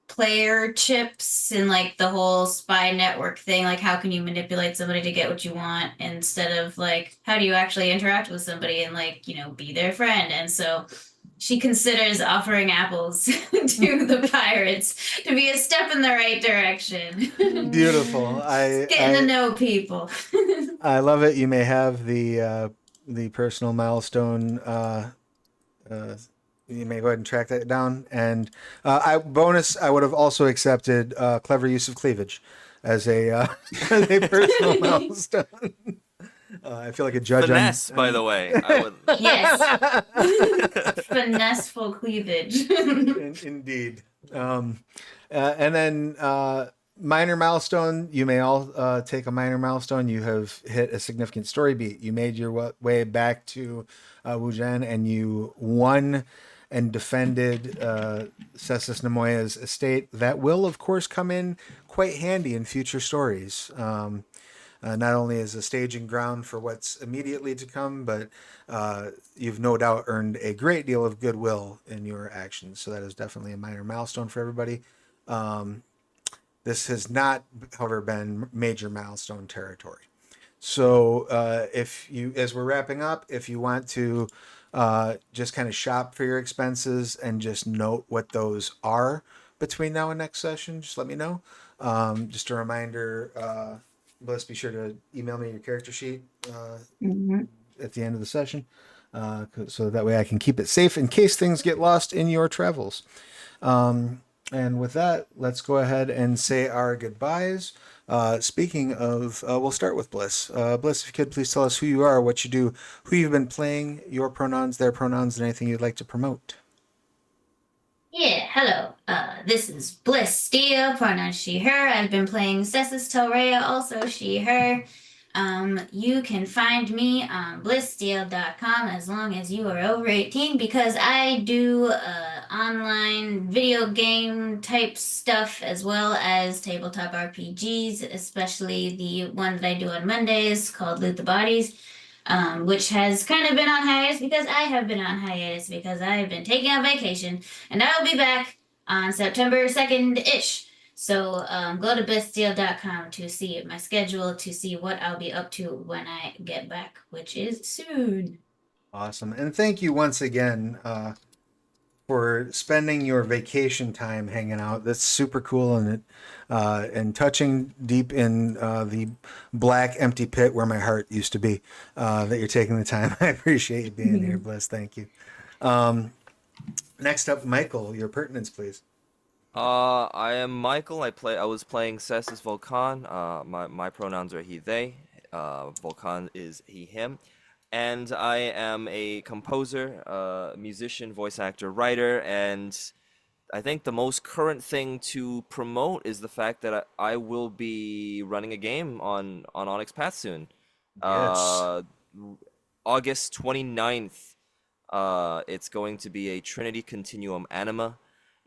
player chips and like the whole spy network thing. Like, how can you manipulate somebody to get what you want instead of like, how do you actually interact with somebody and like, be their friend? And so she considers offering apples to the pirates to be a step in the right direction. Beautiful. Getting to know people. I love it. You may have the personal milestone. You may go ahead and track that down. And I would have also accepted clever use of cleavage as a as a personal milestone. I feel like a judge. Finesse, by the way. I would. Yes. Finesseful cleavage. Indeed. And then minor milestone. You may all take a minor milestone. You have hit a significant story beat. You made your way back to Wujian, and you won and defended Cessus Nemoya's estate. That will, of course, come in quite handy in future stories. Not only as a staging ground for what's immediately to come, but you've no doubt earned a great deal of goodwill in your actions. So that is definitely a minor milestone for everybody. This has not, however, been major milestone territory. So as we're wrapping up, if you want to just kind of shop for your expenses and just note what those are between now and next session, just let me know. Just a reminder, Bliss, be sure to email me your character sheet at the end of the session, so that way I can keep it safe in case things get lost in your travels. And with that, let's go ahead and say our goodbyes. Speaking of, we'll start with Bliss. Bliss, if you could please tell us who you are, what you do, who you've been playing, your pronouns, their pronouns, and anything you'd like to promote. Yeah, hello. This is Bliss Steele, pronoun she, her. I've been playing Cessus Telrea, also she, her. You can find me on blisssteele.com as long as you are over 18 because I do online video game type stuff as well as tabletop RPGs, especially the one that I do on Mondays called Loot the Bodies. Which has kind of been on hiatus because I have been on hiatus because I've been taking a vacation and I'll be back on September 2nd-ish. So go to bestdeal.com to see my schedule, to see what I'll be up to when I get back, which is soon. Awesome. And thank you once again for spending your vacation time hanging out. That's super cool, and touching deep in the black empty pit where my heart used to be. That you're taking the time. I appreciate you being here, Bliss. Thank you. Next up, Michael, your pertinence, please. I am Michael. I was playing Cessus Volcan. My pronouns are he, they. Volkan is he, him. And I am a composer, musician, voice actor, writer, and I think the most current thing to promote is the fact that I will be running a game on Onyx Path soon. Yes. Uh, August 29th. It's going to be a Trinity Continuum anima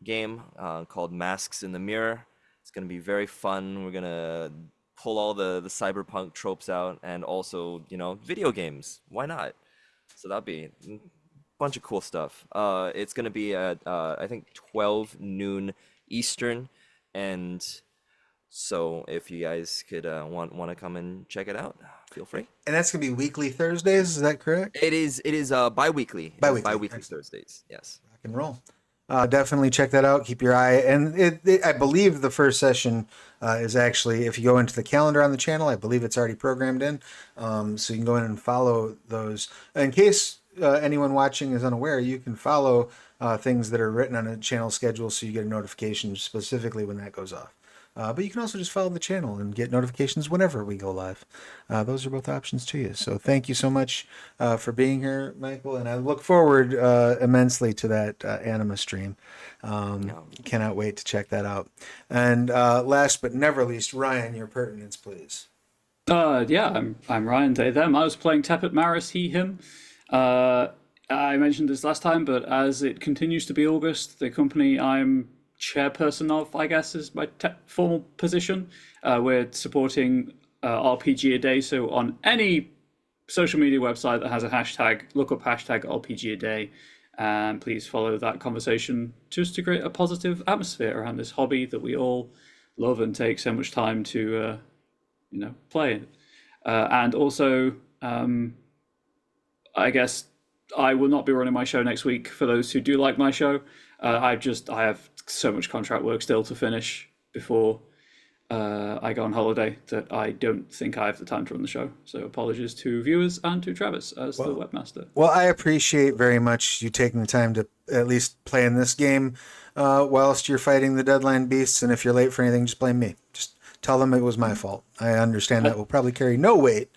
game called Masks in the Mirror. It's going to be very fun. We're going to pull all the cyberpunk tropes out and also, video games. Why not? So that'll be a bunch of cool stuff. It's going to be at, I think, 12 noon Eastern. And so if you guys could want to come and check it out, feel free. And that's gonna be weekly Thursdays. Is that correct? It is bi-weekly. Bi-weekly. Bi-weekly Excellent. Thursdays. Yes. Rock and roll. Definitely check that out. Keep your eye. And I believe the first session is actually, if you go into the calendar on the channel, I believe it's already programmed in. So you can go in and follow those. In case anyone watching is unaware, you can follow things that are written on a channel schedule so you get a notification specifically when that goes off. But you can also just follow the channel and get notifications whenever we go live. Those are both options to you. So thank you so much for being here, Michael. And I look forward immensely to that anima stream. Cannot wait to check that out. And last but never least, Ryan, your pertinence, please. Yeah, I'm Ryan, they, them. I was playing Tepet Maris, he, him. I mentioned this last time, but as it continues to be August, the company I'm chairperson of, I guess, is my formal position. We're supporting RPG a day, so on any social media website that has a hashtag, look up hashtag RPG a day, and please follow that conversation just to create a positive atmosphere around this hobby that we all love and take so much time to, play. And also, I guess I will not be running my show next week for those who do like my show. I have so much contract work still to finish before I go on holiday that I don't think I have the time to run the show. So apologies to viewers and to Travis as the webmaster. Well, I appreciate very much you taking the time to at least play in this game whilst you're fighting the deadline beasts. And if you're late for anything, just blame me. Just tell them it was my fault. I understand that will probably carry no weight.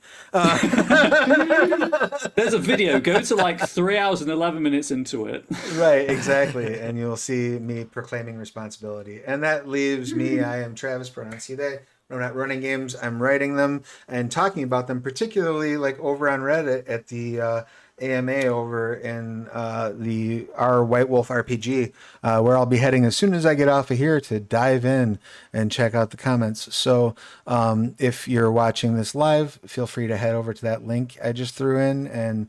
There's a video. Go to like 3 hours and 11 minutes into it. Right, exactly. And you'll see me proclaiming responsibility. And that leaves me, I am Travis, pronouns he, they. I'm not running games, I'm writing them and talking about them, particularly like over on Reddit at the AMA over in our White Wolf RPG, where I'll be heading as soon as I get off of here to dive in and check out the comments. So if you're watching this live, feel free to head over to that link I just threw in and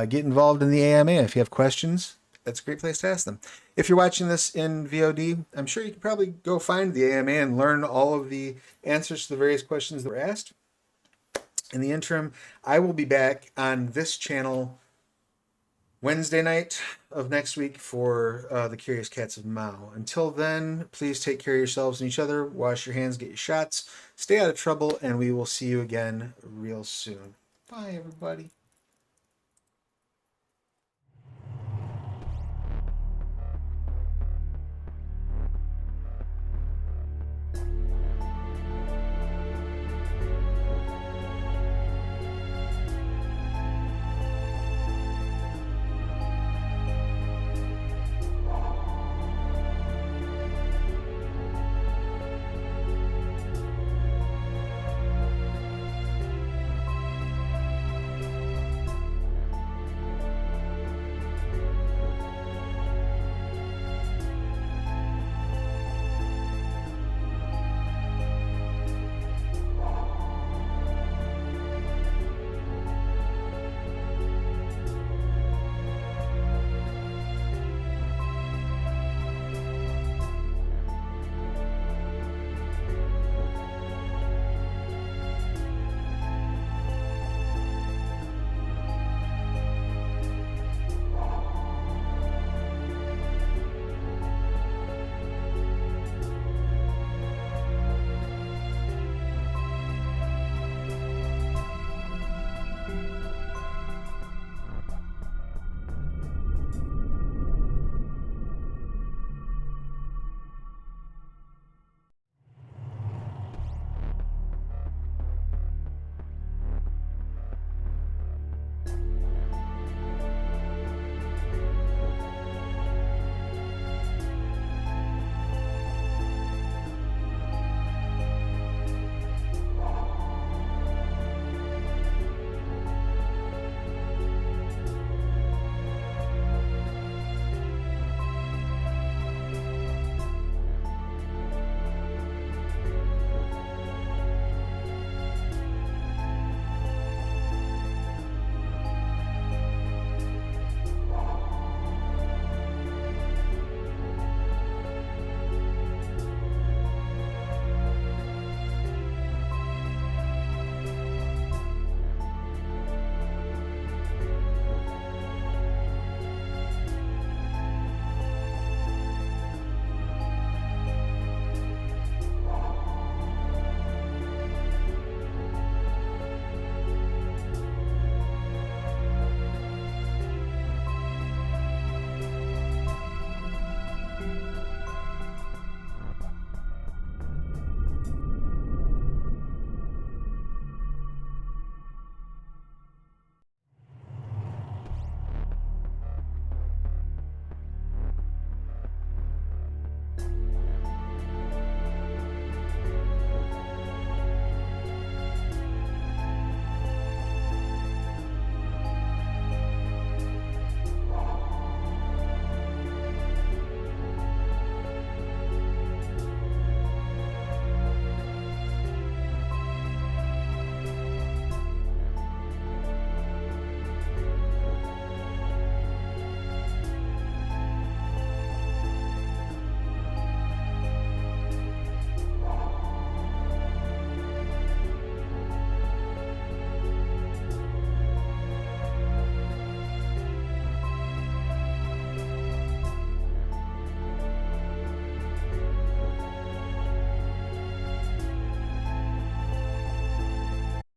get involved in the AMA. If you have questions, that's a great place to ask them. If you're watching this in VOD, I'm sure you can probably go find the AMA and learn all of the answers to the various questions that were asked. In the interim, I will be back on this channel Wednesday night of next week for the Curious Cats of Mao. Until then, please take care of yourselves and each other. Wash your hands, get your shots, stay out of trouble, and we will see you again real soon. Bye, everybody.